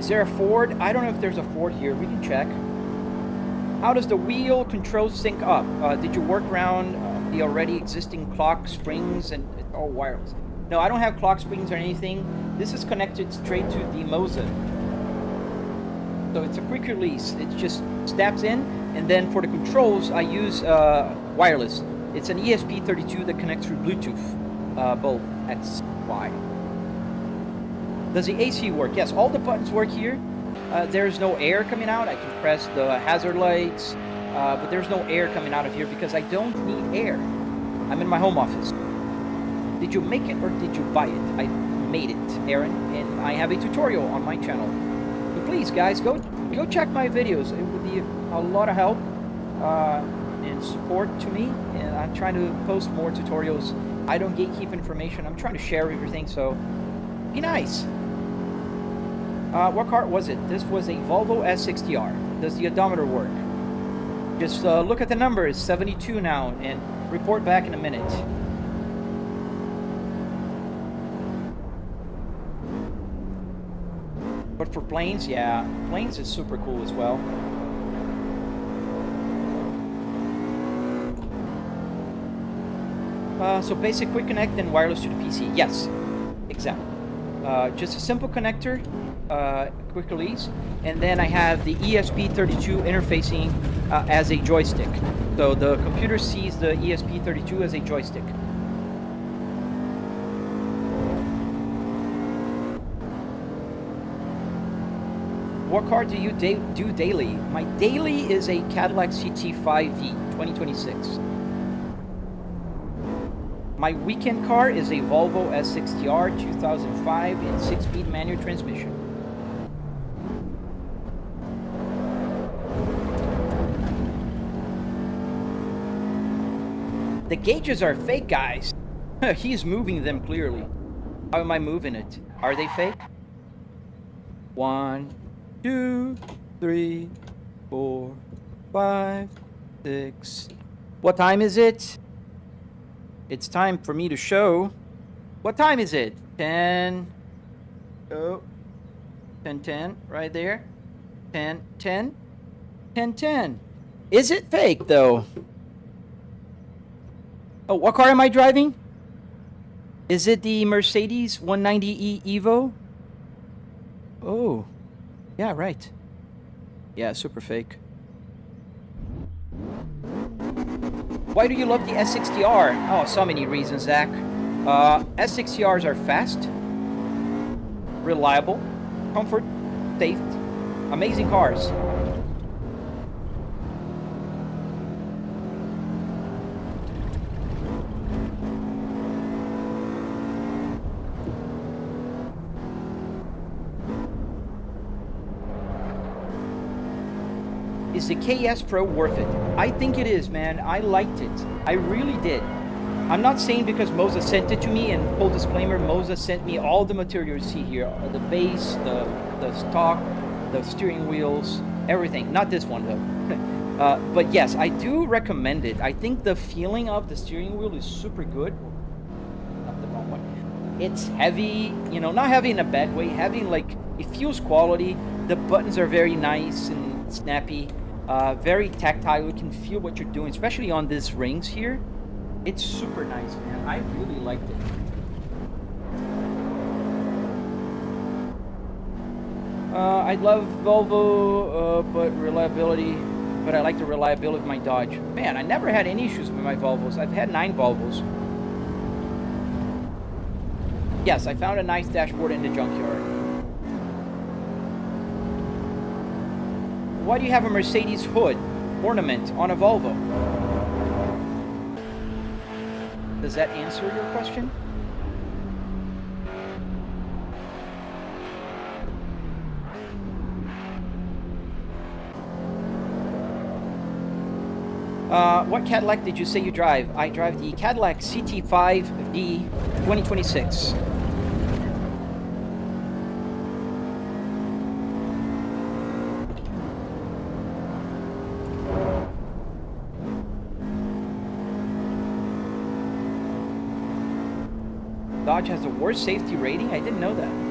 Is there a Ford? I don't know if there's a Ford here. We can check. How does the wheel control sync up? Did you work around the already existing clock springs and it's all wireless? No, I don't have clock springs or anything. This is connected straight to the Moza. So it's a quick release. It just snaps in, and then for the controls, I use wireless. It's an ESP32 that connects through Bluetooth, both X, Y. Does the AC work? Yes, all the buttons work here. There's no air coming out. I can press the hazard lights, but there's no air coming out of here because I don't need air. I'm in my home office. Did you make it or did you buy it? I made it, Aaron, and I have a tutorial on my channel. So please, guys, go check my videos. It would be a lot of help and support to me. And I'm trying to post more tutorials. I don't gatekeep information. I'm trying to share everything, so be nice. What car was it? This was a Volvo S60R. Does the odometer work? Just look at the numbers, 72 now, and report back in a minute. But for planes, yeah, planes is super cool as well. So basic quick connect and wireless to the PC. Yes, exactly. Just a simple connector, quick release, and then I have the ESP32 interfacing as a joystick. So the computer sees the ESP32 as a joystick. What car do you do daily? My daily is a Cadillac CT5V 2026. My weekend car is a Volvo S60R 2005 in 6-speed manual transmission. The gauges are fake, guys. He's moving them clearly. How am I moving it? Are they fake? 1, 2, 3, 4, 5, 6. What time is it? It's time for me to show. What time is it? 10. Oh, 10:10 right there. 10, 10, 10, 10. Is it fake, though? Oh, what car am I driving? Is it the Mercedes 190e Evo? Oh, yeah, right. Yeah, super fake. Why do you love the S60R? Oh, so many reasons, Zach. S60Rs are fast, reliable, comfort, safe, amazing cars. Is the KS Pro worth it? I think it is, man. I liked it. I really did. I'm not saying because Moza sent it to me, and full disclaimer, Moza sent me all the material you see here. The base, the stock, the steering wheels, everything. Not this one, though. But yes, I do recommend it. I think the feeling of the steering wheel is super good. Not the wrong one. It's heavy, you know, not heavy in a bad way. Heavy, like, it feels quality. The buttons are very nice and snappy. Very tactile. You can feel what you're doing, especially on these rings here. It's super nice, man. I really liked it. I love Volvo, but I like the reliability of my Dodge. Man, I never had any issues with my Volvos. I've had 9 Volvos. Yes, I found a nice dashboard in the junkyard. Why do you have a Mercedes hood ornament on a Volvo? Does that answer your question? What Cadillac did you say you drive? I drive the Cadillac CT5D 2026. Dodge has the worst safety rating? I didn't know that.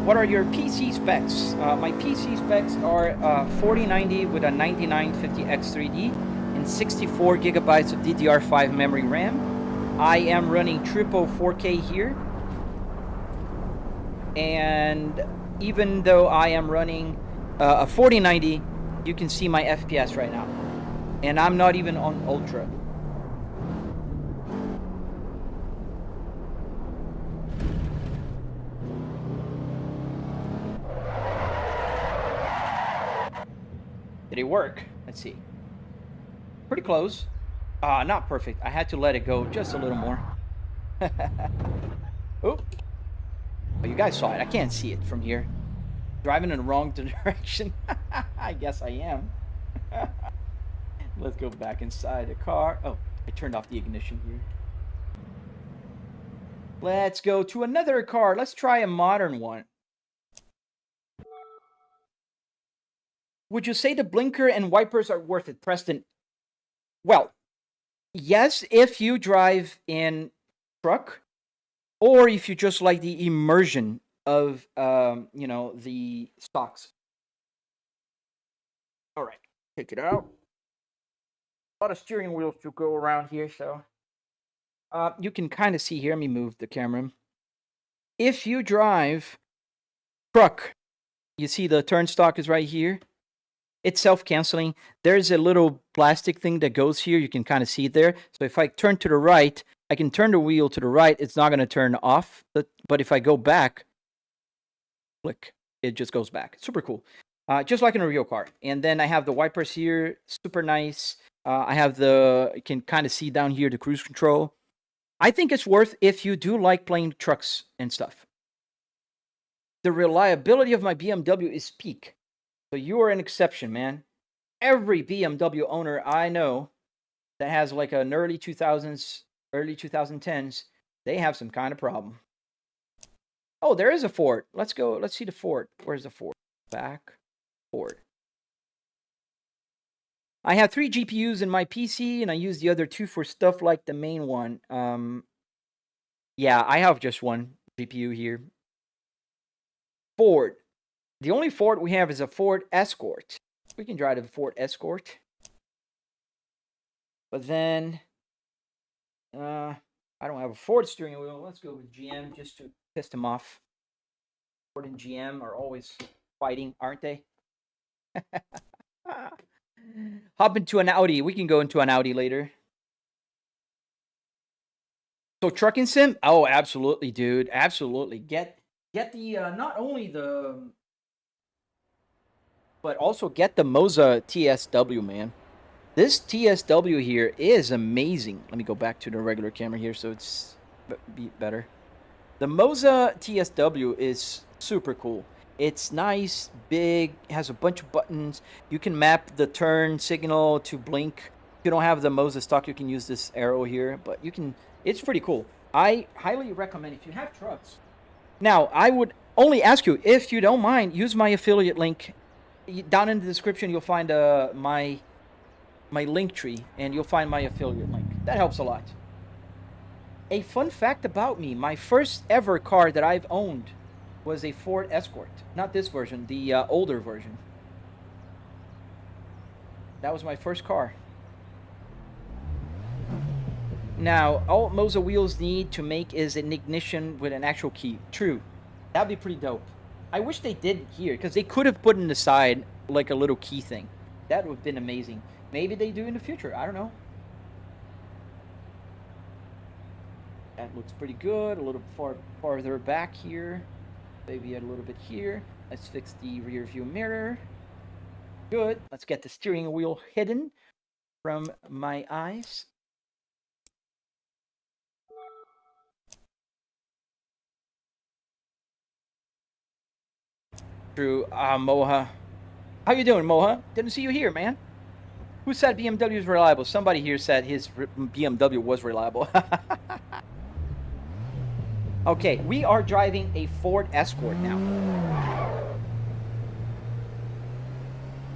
What are your PC specs? My PC specs are 4090 with a 9950X3D and 64 gigabytes of DDR5 memory RAM. I am running triple 4K here. And even though I am running a 4090, you can see my FPS right now. And I'm not even on Ultra. Did it work? Let's see. Pretty close. Not perfect. I had to let it go just a little more. Oh, you guys saw it. I can't see it from here. Driving in the wrong direction. I guess I am. Let's go back inside the car. Oh, I turned off the ignition here. Let's go to another car. Let's try a modern one. Would you say the blinker and wipers are worth it, Preston? Well, yes, if you drive in truck, or if you just like the immersion of, you know, the stocks. All right, take it out. A lot of steering wheels to go around here, so you can kind of see here. Let me move the camera. If you drive truck, you see the turn stock is right here. It's self-canceling. There's a little plastic thing that goes here. You can kind of see it there. So if I turn to the right, I can turn the wheel to the right. It's not going to turn off. But if I go back, click, it just goes back. Super cool. Just like in a real car. And then I have the wipers here. Super nice. I have you can kind of see down here the cruise control. I think it's worth if you do like playing trucks and stuff. The reliability of my BMW is peak. So you are an exception, man. Every BMW owner I know that has like an early 2000s, early 2010s, they have some kind of problem. Oh, there is a Ford. Let's go. Let's see the Ford. Where's the Ford? Back. Ford. I have 3 GPUs in my PC, and I use the other 2 for stuff like the main one. Yeah, I have just one GPU here. Ford. The only Ford we have is a Ford Escort. We can drive the Ford Escort. But then, I don't have a Ford steering wheel. Let's go with GM just to piss them off. Ford and GM are always fighting, aren't they? Hop into an Audi. We can go into an Audi later. So trucking sim? Oh, absolutely, dude. Absolutely. Get the not only the, but also get the Moza TSW, man. This TSW here is amazing. Let me go back to the regular camera here so it's better. The Moza TSW is super cool. It's nice, big, has a bunch of buttons. You can map the turn signal to blink. If you don't have the Moza stock, you can use this arrow here, but you can, it's pretty cool. I highly recommend if you have trucks. Now, I would only ask you, if you don't mind, use my affiliate link. Down in the description, you'll find my link tree, and you'll find my affiliate link. That helps a lot. A fun fact about me, my first ever car that I've owned was a Ford Escort. Not this version, the older version. That was my first car. Now, all Moza wheels need to make is an ignition with an actual key. True. That'd be pretty dope. I wish they did here, because they could have put in the side like a little key thing. That would have been amazing. Maybe they do in the future. I don't know. That looks pretty good. A little farther back here. Maybe a little bit here. Let's fix the rear view mirror. Good. Let's get the steering wheel hidden from my eyes. True. Moha. How you doing, Moha? Didn't see you here, man. Who said BMW is reliable? Somebody here said his BMW was reliable. Okay, we are driving a Ford Escort now.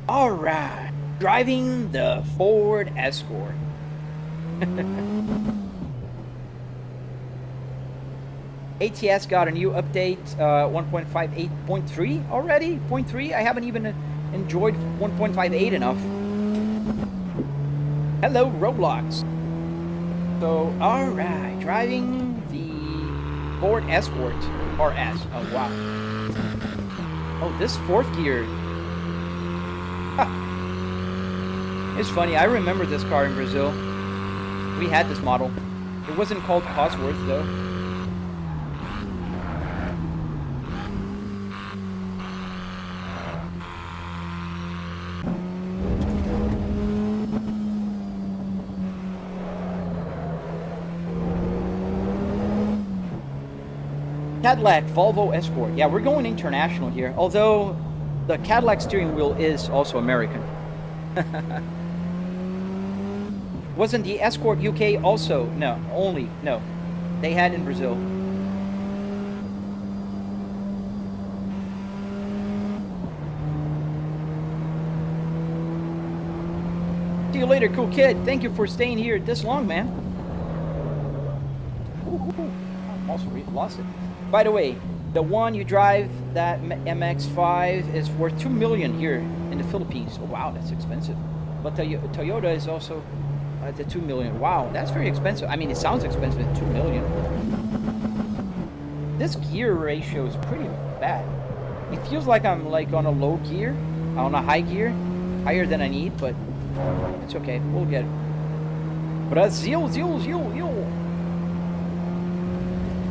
All right, driving the Ford Escort. ATS got a new update, 1.58.3 already? 0.3? I haven't even enjoyed 1.58 enough. Hello, Roblox. So, alright, driving the Ford Escort RS. Oh, wow. Oh, this fourth gear. It's funny, I remember this car in Brazil. We had this model. It wasn't called Cosworth, though. Cadillac Volvo Escort. Yeah, we're going international here. Although the Cadillac steering wheel is also American. Wasn't the Escort UK also? No, only. No. They had in Brazil. See you later, cool kid. Thank you for staying here this long, man. Ooh. I almost lost it. By the way, the one you drive, that MX-5, is worth $2 million here in the Philippines. Oh, wow, that's expensive. But Toyota is also at the $2 million. Wow, that's very expensive. I mean, it sounds expensive at $2 million. This gear ratio is pretty bad. It feels like I'm like on a low gear, on a high gear, higher than I need, but it's okay. We'll get it. Brazil.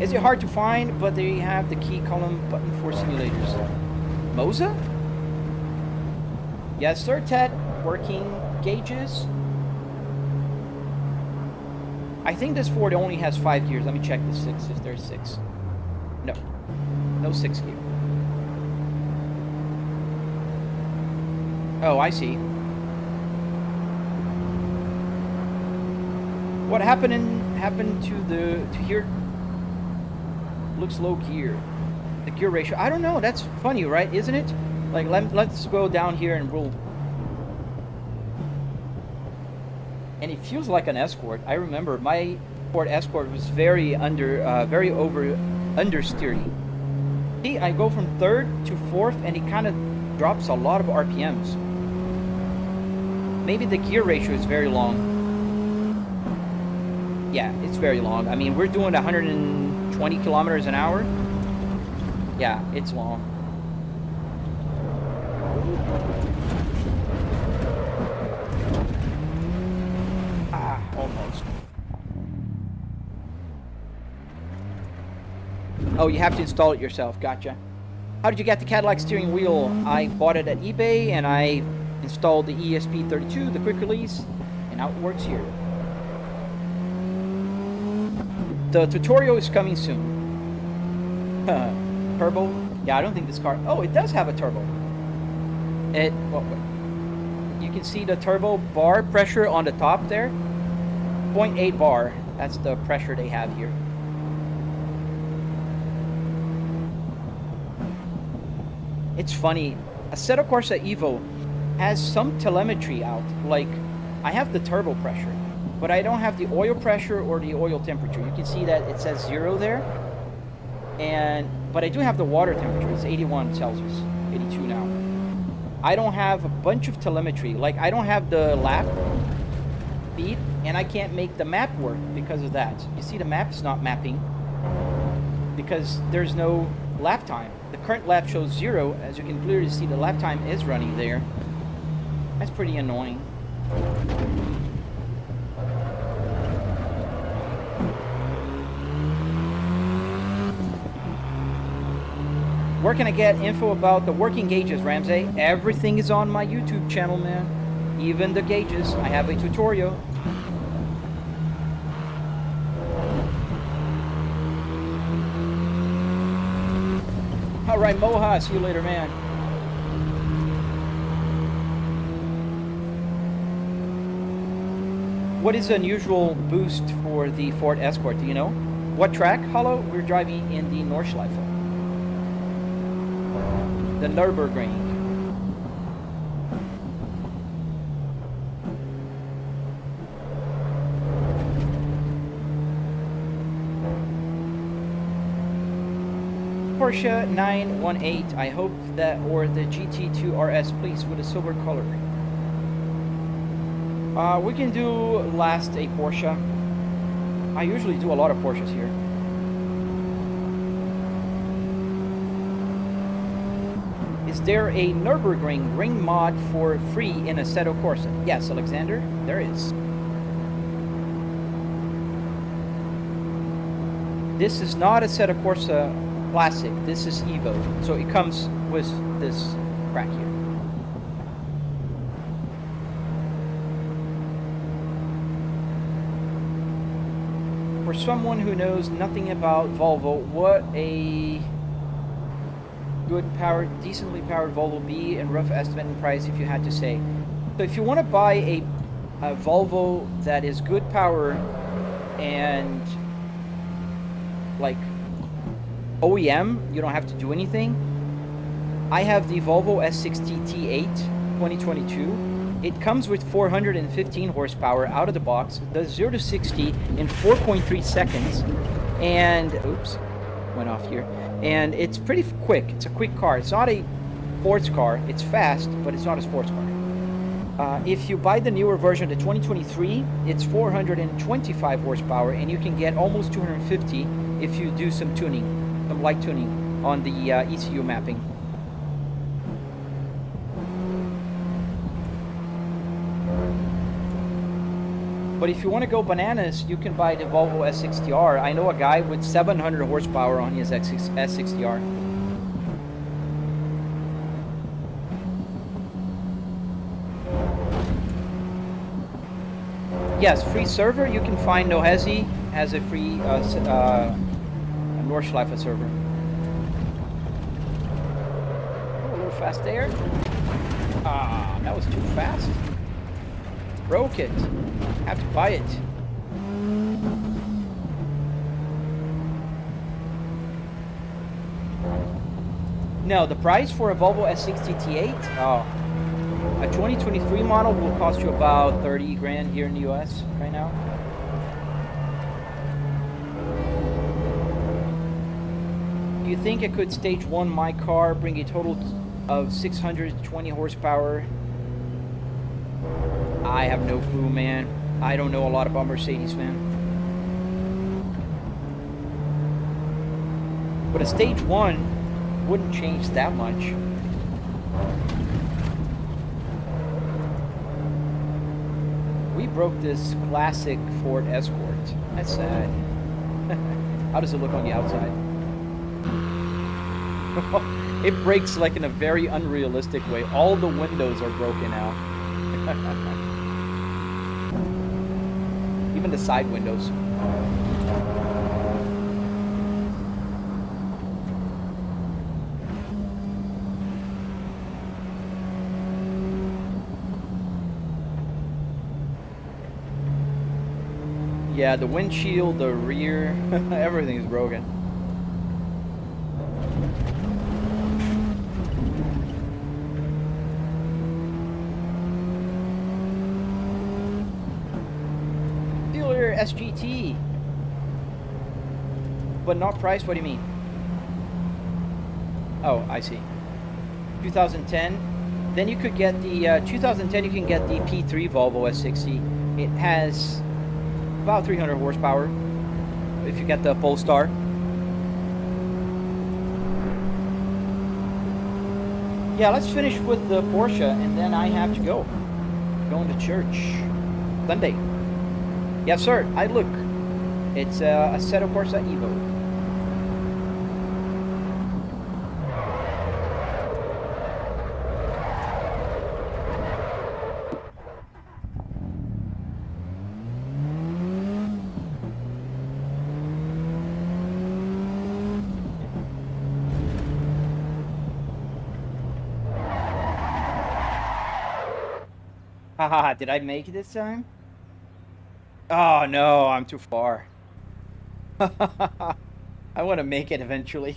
Is it hard to find? But they have the key column button for simulators. Moza? Yes, sir, Ted. Working gauges. I think this Ford only has 5 gears. Let me check the 6 if there's 6. No 6 gear. Oh, I see. What happened to here? Looks low gear. The gear ratio. I don't know. That's funny, right? Isn't it? Like, let's go down here and we'll. And it feels like an Escort. I remember my Ford Escort was very understeery. See, I go from third to fourth, and it kind of drops a lot of RPMs. Maybe the gear ratio is very long. Yeah, it's very long. I mean, we're doing 120 kilometers an hour. Yeah, it's long. Almost. Oh, you have to install it yourself. Gotcha. How did you get the Cadillac steering wheel? I bought it at eBay, and I installed the ESP32, the quick release, and now it works here. The tutorial is coming soon. Turbo? Yeah, I don't think this car... Oh, it does have a turbo. You can see the turbo bar pressure on the top there. 0.8 bar. That's the pressure they have here. It's funny. Assetto Corsa Evo has some telemetry out. Like, I have the turbo pressure, but I don't have the oil pressure or the oil temperature. You can see that it says 0 there. But I do have the water temperature. It's 81 Celsius, 82 now. I don't have a bunch of telemetry. Like, I don't have the lap speed, and I can't make the map work because of that. You see the map is not mapping because there's no lap time. The current lap shows 0. As you can clearly see, the lap time is running there. That's pretty annoying. Where can I get info about the working gauges, Ramsey? Everything is on my YouTube channel, man. Even the gauges. I have a tutorial. All right, Moha. See you later, man. What is the unusual boost for the Ford Escort? Do you know? What track, Hollow? We're driving in the Nordschleife. The Nürburgring. Porsche 918. I hope that, or the GT2 RS, please, with a silver color. We can do last a Porsche. I usually do a lot of Porsches here. Is there a Nürburgring ring mod for free in Assetto Corsa? Yes, Alexander, there is. This is not Assetto Corsa Classic. This is Evo. So it comes with this crack here. For someone who knows nothing about Volvo, what a good powered, decently powered Volvo be and rough estimate in price if you had to say. So if you want to buy a Volvo that is good power and like OEM, you don't have to do anything. I have the Volvo S60T8 2022. It comes with 415 horsepower out of the box. It does 0 to 60 in 4.3 seconds. And, oops, went off here. And it's pretty quick. It's a quick car. It's not a sports car. It's fast, but it's not a sports car. If you buy the newer version, the 2023, it's 425 horsepower, and you can get almost 250 if you do some tuning, some light tuning on the ECU mapping. But if you want to go bananas, you can buy the Volvo S60R. I know a guy with 700 horsepower on his S60R. Yes, free server. You can find Nohezi has a free Nordschleife server. Oh, a little fast there. Ah, that was too fast. Broke it. Have to buy it. No, the price for a Volvo S60 T8, a 2023 model will cost you about 30 grand here in the US right now. you think it could stage 1 my car, bring a total of 620 horsepower? I have no clue, man. I don't know a lot about Mercedes, man. But a stage 1 wouldn't change that much. We broke this classic Ford Escort. That's sad. How does it look on the outside? It breaks like in a very unrealistic way. All the windows are broken out. Even the side windows. Yeah, the windshield, the rear, everything's broken. Dealer SGT. But not price, what do you mean? Oh, I see. 2010. Then you could get the 2010, you can get the P3 Volvo S60. It has about 300 horsepower if you get the Polestar. Yeah, let's finish with the Porsche and then I have to go. Going to church. Sunday. Yes, sir. I look. It's a Assetto Corsa Evo. Haha, did I make it this time? Oh no, I'm too far. I want to make it eventually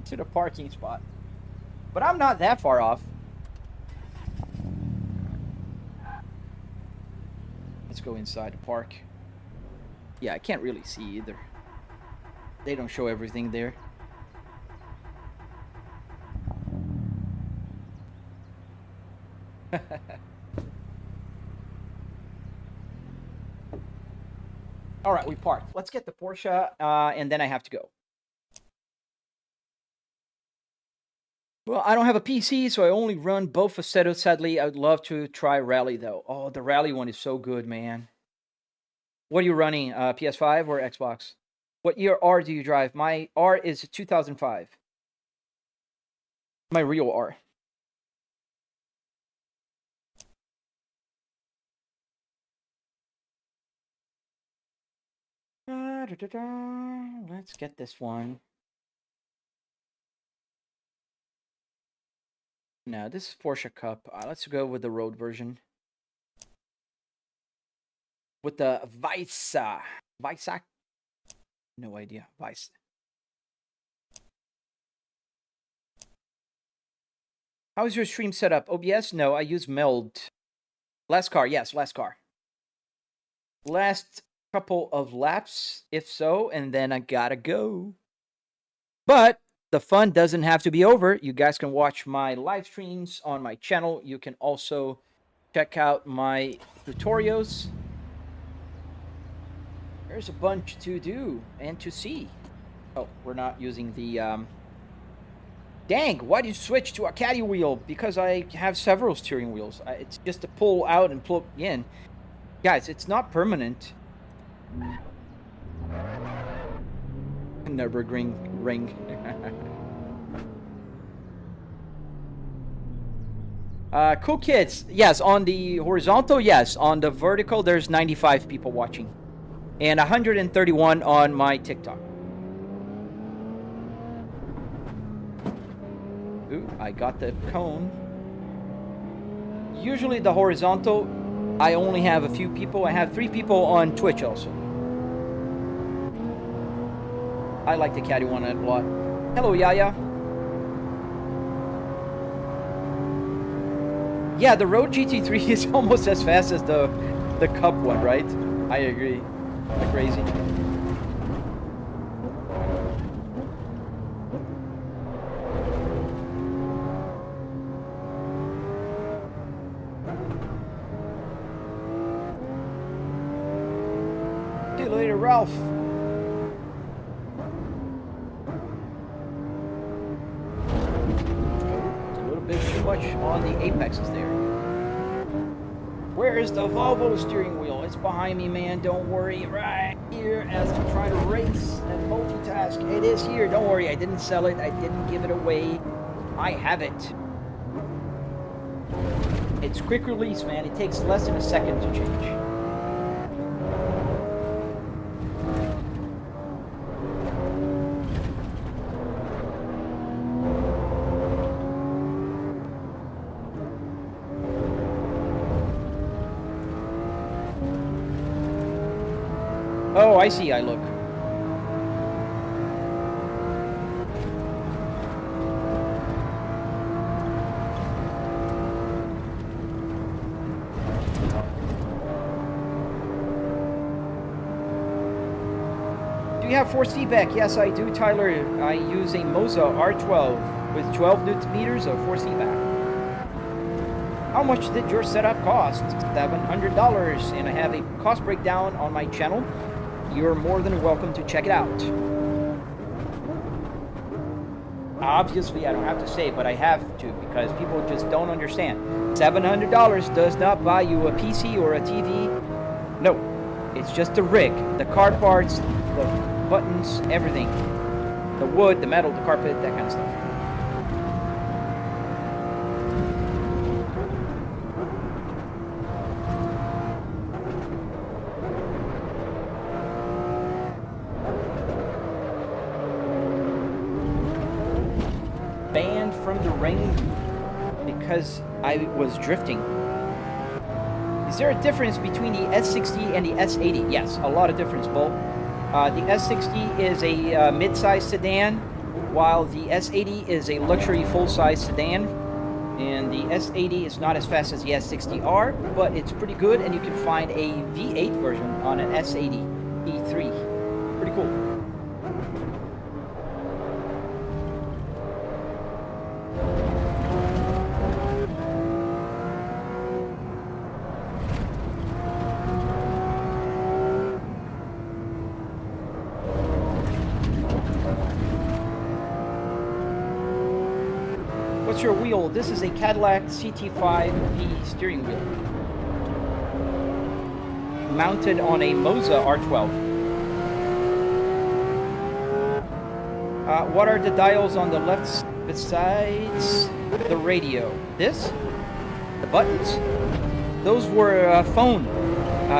to the parking spot. But I'm not that far off. Let's go inside the park. Yeah, I can't really see either. They don't show everything there. All right, we parked. Let's get the Porsche, and then I have to go. Well, I don't have a PC, so I only run both Assetto. Sadly, I would love to try Rally, though. Oh, the Rally one is so good, man. What are you running, PS5 or Xbox? What year R do you drive? My R is 2005. My real R. Let's get this one. No, this is Porsche Cup. Let's go with the road version. With the Weissa. Weissa? No idea. Weiss. How is your stream set up? OBS? No, I use Meld. Last car. Yes, last car. Last couple of laps, if so, and then I gotta go. But the fun doesn't have to be over. You guys can watch my live streams on my channel. You can also check out my tutorials. There's a bunch to do and to see. Oh, we're not using the dang, why did you switch to a caddy wheel? Because I have several steering wheels. It's just to pull out and plug in. Guys, it's not permanent. Nürburgring ring. Cool kids. Yes, on the horizontal, yes. On the vertical, there's 95 people watching. And 131 on my TikTok. Ooh, I got the cone. Usually the horizontal, I only have a few people. I have 3 people on Twitch also. I like the caddy one a lot. Hello, Yaya. Yeah, the Road GT3 is almost as fast as the Cup one, right? I agree. Crazy. you later, Ralph. It's a little bit too much on the apexes there. Where is the Volvo steering wheel? It's behind me, man. Don't worry. Right here as I try to race and multitask. It is here. Don't worry. I didn't sell it. I didn't give it away. I have it. It's quick release, man. It takes less than a second to change. Oh, I see. I look. Do you have force feedback? Yes, I do, Tyler. I use a Moza R12 with 12 Newton meters of force feedback. How much did your setup cost? $700, and I have a cost breakdown on my channel. You're more than welcome to check it out. Obviously, I don't have to say it, but I have to because people just don't understand. $700 does not buy you a PC or a TV. No, it's just a rig. The car parts, the buttons, everything. The wood, the metal, the carpet, that kind of stuff. Banned from the ring because I was drifting. Is there a difference between the S60 and the S80? Yes, a lot of difference, Bull. The S60 is a mid-size sedan, while the S80 is a luxury full-size sedan. And the S80 is not as fast as the S60R, but it's pretty good, and you can find a V8 version on an S80 E3. Pretty cool. What's your wheel? This is a Cadillac CT5P steering wheel. Mounted on a Moza R12. What are the dials on the left besides the radio? This? The buttons? Those were a phone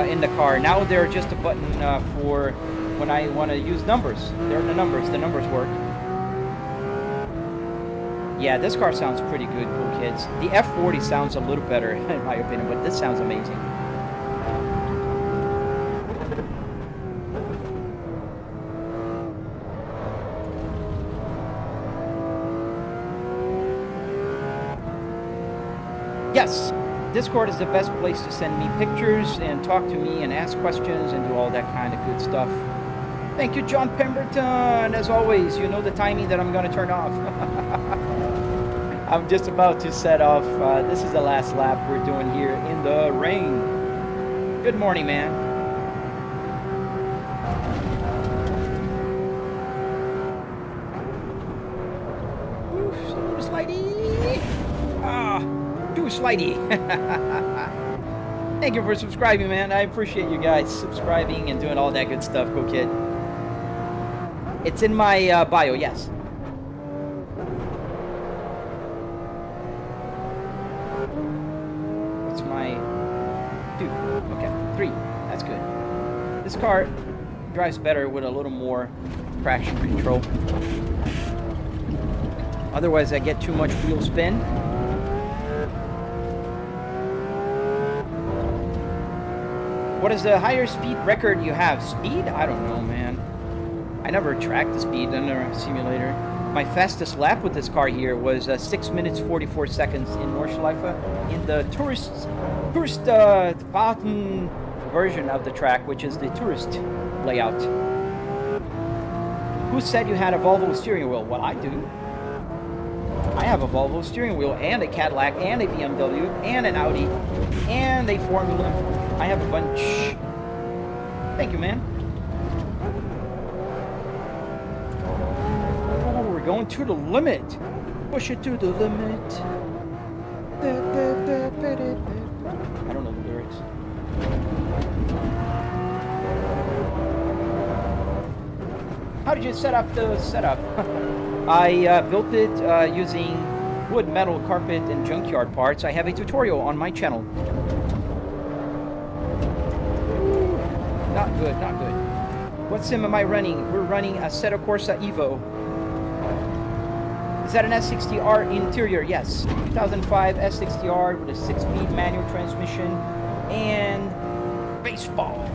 in the car. Now they're just a button for when I want to use numbers. They're the numbers. The numbers work. Yeah, this car sounds pretty good, cool kids. The F40 sounds a little better, in my opinion, but this sounds amazing. Yes, Discord is the best place to send me pictures and talk to me and ask questions and do all that kind of good stuff. Thank you, John Pemberton. As always, you know the timing that I'm going to turn off. I'm just about to set off. This is the last lap we're doing here in the rain. Good morning, man. Oof, so slidey. Too slidey. Thank you for subscribing, man. I appreciate you guys subscribing and doing all that good stuff. Go, kid. It's in my bio, yes. This car drives better with a little more traction control. Otherwise, I get too much wheel spin. What is the higher speed record you have? Speed? I don't know, man. I never tracked the speed under a simulator. My fastest lap with this car here was 6 minutes 44 seconds in Nordschleife in the tourist bottom version of the track, which is the tourist layout. Who said you had a Volvo steering wheel? Well, I do. I have a Volvo steering wheel and a Cadillac and a BMW and an Audi and a Formula. I have a bunch. Thank you, man. We're going to the limit. Push it to the limit. I don't know the lyrics. How did you set up the setup? I built it using wood, metal, carpet, and junkyard parts. I have a tutorial on my channel. Not good, not good. What sim am I running? We're running a Assetto Corsa Evo. Is that an S60R interior? Yes. 2005 S60R with a 6-speed manual transmission and baseball.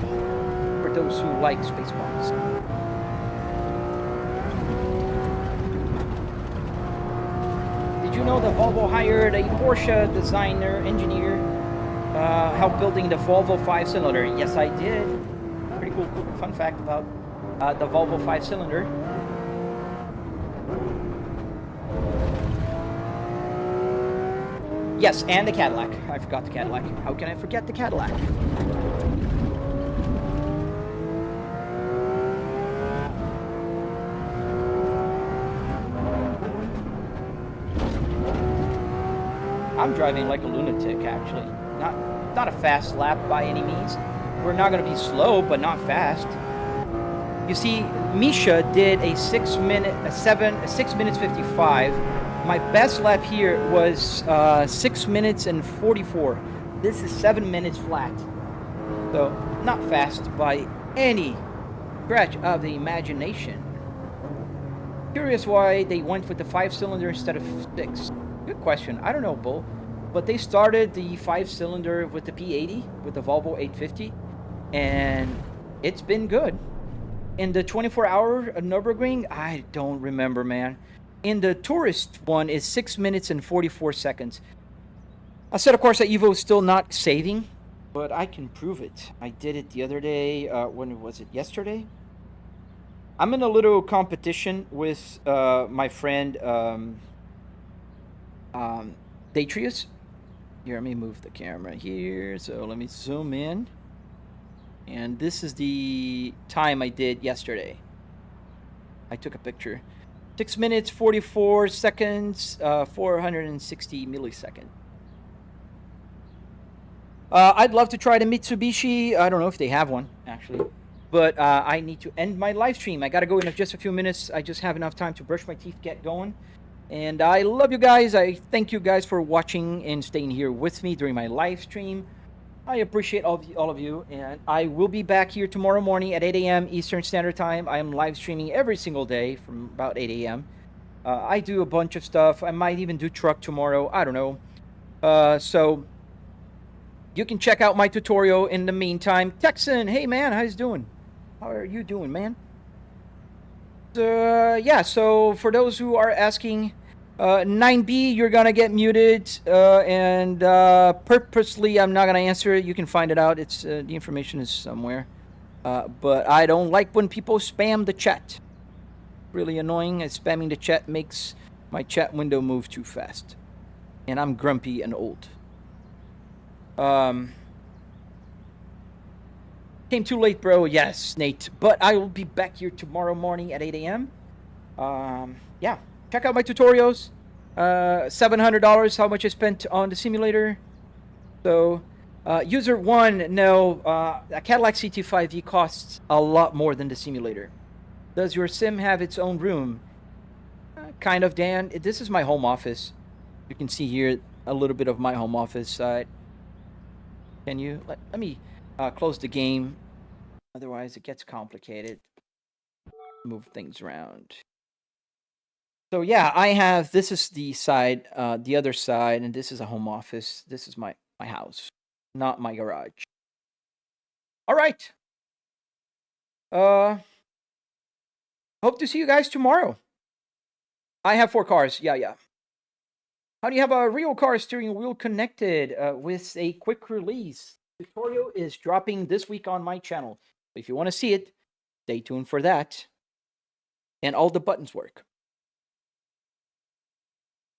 For those who like Spaceballs. Did you know that Volvo hired a Porsche designer, engineer, help building the Volvo 5-cylinder? Yes, I did. Pretty cool fun fact about the Volvo 5-cylinder. Yes, and the Cadillac. I forgot the Cadillac. How can I forget the Cadillac? I'm driving like a lunatic, actually. Not a fast lap by any means. We're not going to be slow, but not fast. You see, Misha did a 6 minutes 55. My best lap here was 6 minutes and 44. This is 7 minutes flat. So, not fast by any stretch of the imagination. Curious why they went with the 5-cylinder instead of 6. Good question. I don't know, Bull. But they started the 5-cylinder with the P80, with the Volvo 850. And it's been good. In the 24-hour Nürburgring, I don't remember, man. In the tourist one is 6 minutes and 44 seconds. I said, of course, that Evo is still not saving, but I can prove it. I did it the other day. When was it? Yesterday? I'm in a little competition with my friend Detrius. Here, let me move the camera here. So let me zoom in. And this is the time I did yesterday. I took a picture. 6 minutes, 44 seconds, 460 milliseconds. I'd love to try the Mitsubishi. I don't know if they have one, actually. But I need to end my live stream. I got to go in just a few minutes. I just have enough time to brush my teeth, get going. And I love you guys. I thank you guys for watching and staying here with me during my live stream. I appreciate all of you. And I will be back here tomorrow morning at 8 a.m. Eastern Standard Time. I am live streaming every single day from about 8 a.m. I do a bunch of stuff. I might even do truck tomorrow. I don't know. So you can check out my tutorial in the meantime. Texan, hey man, how's it doing? How are you doing, man? Yeah, so for those who are asking, 9B, you're gonna get muted, and purposely I'm not gonna answer it. You can find it out. It's the information is somewhere. But I don't like when people spam the chat. Really annoying. Spamming the chat makes my chat window move too fast, and I'm grumpy and old. Came too late, bro. Yes, Nate. But I will be back here tomorrow morning at 8 a.m. Yeah. Check out my tutorials. $700, how much I spent on the simulator. So, user 1, no, a Cadillac CT5V costs a lot more than the simulator. Does your sim have its own room? Kind of, Dan. This is my home office. You can see here a little bit of my home office side. Can you? Let me close the game. Otherwise, it gets complicated. Move things around. So yeah, I have, this is the side, the other side, and this is a home office. This is my house, not my garage. All right. Hope to see you guys tomorrow. I have 4 cars. Yeah. How do you have a real car steering wheel connected with a quick release? Tutorial is dropping this week on my channel. If you want to see it, stay tuned for that. And all the buttons work.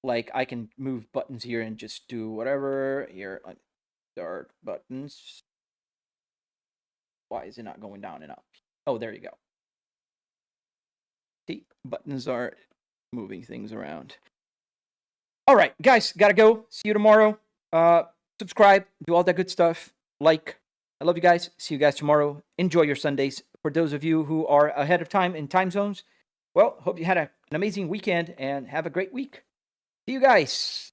Like, I can move buttons here and just do whatever. Here, like, there are buttons. Why is it not going down and up? Oh, there you go. See, buttons are moving things around. All right, guys, gotta go. See you tomorrow. Subscribe, do all that good stuff. Like, I love you guys. See you guys tomorrow. Enjoy your Sundays. For those of you who are ahead of time in time zones, well, hope you had an amazing weekend and have a great week. See you guys.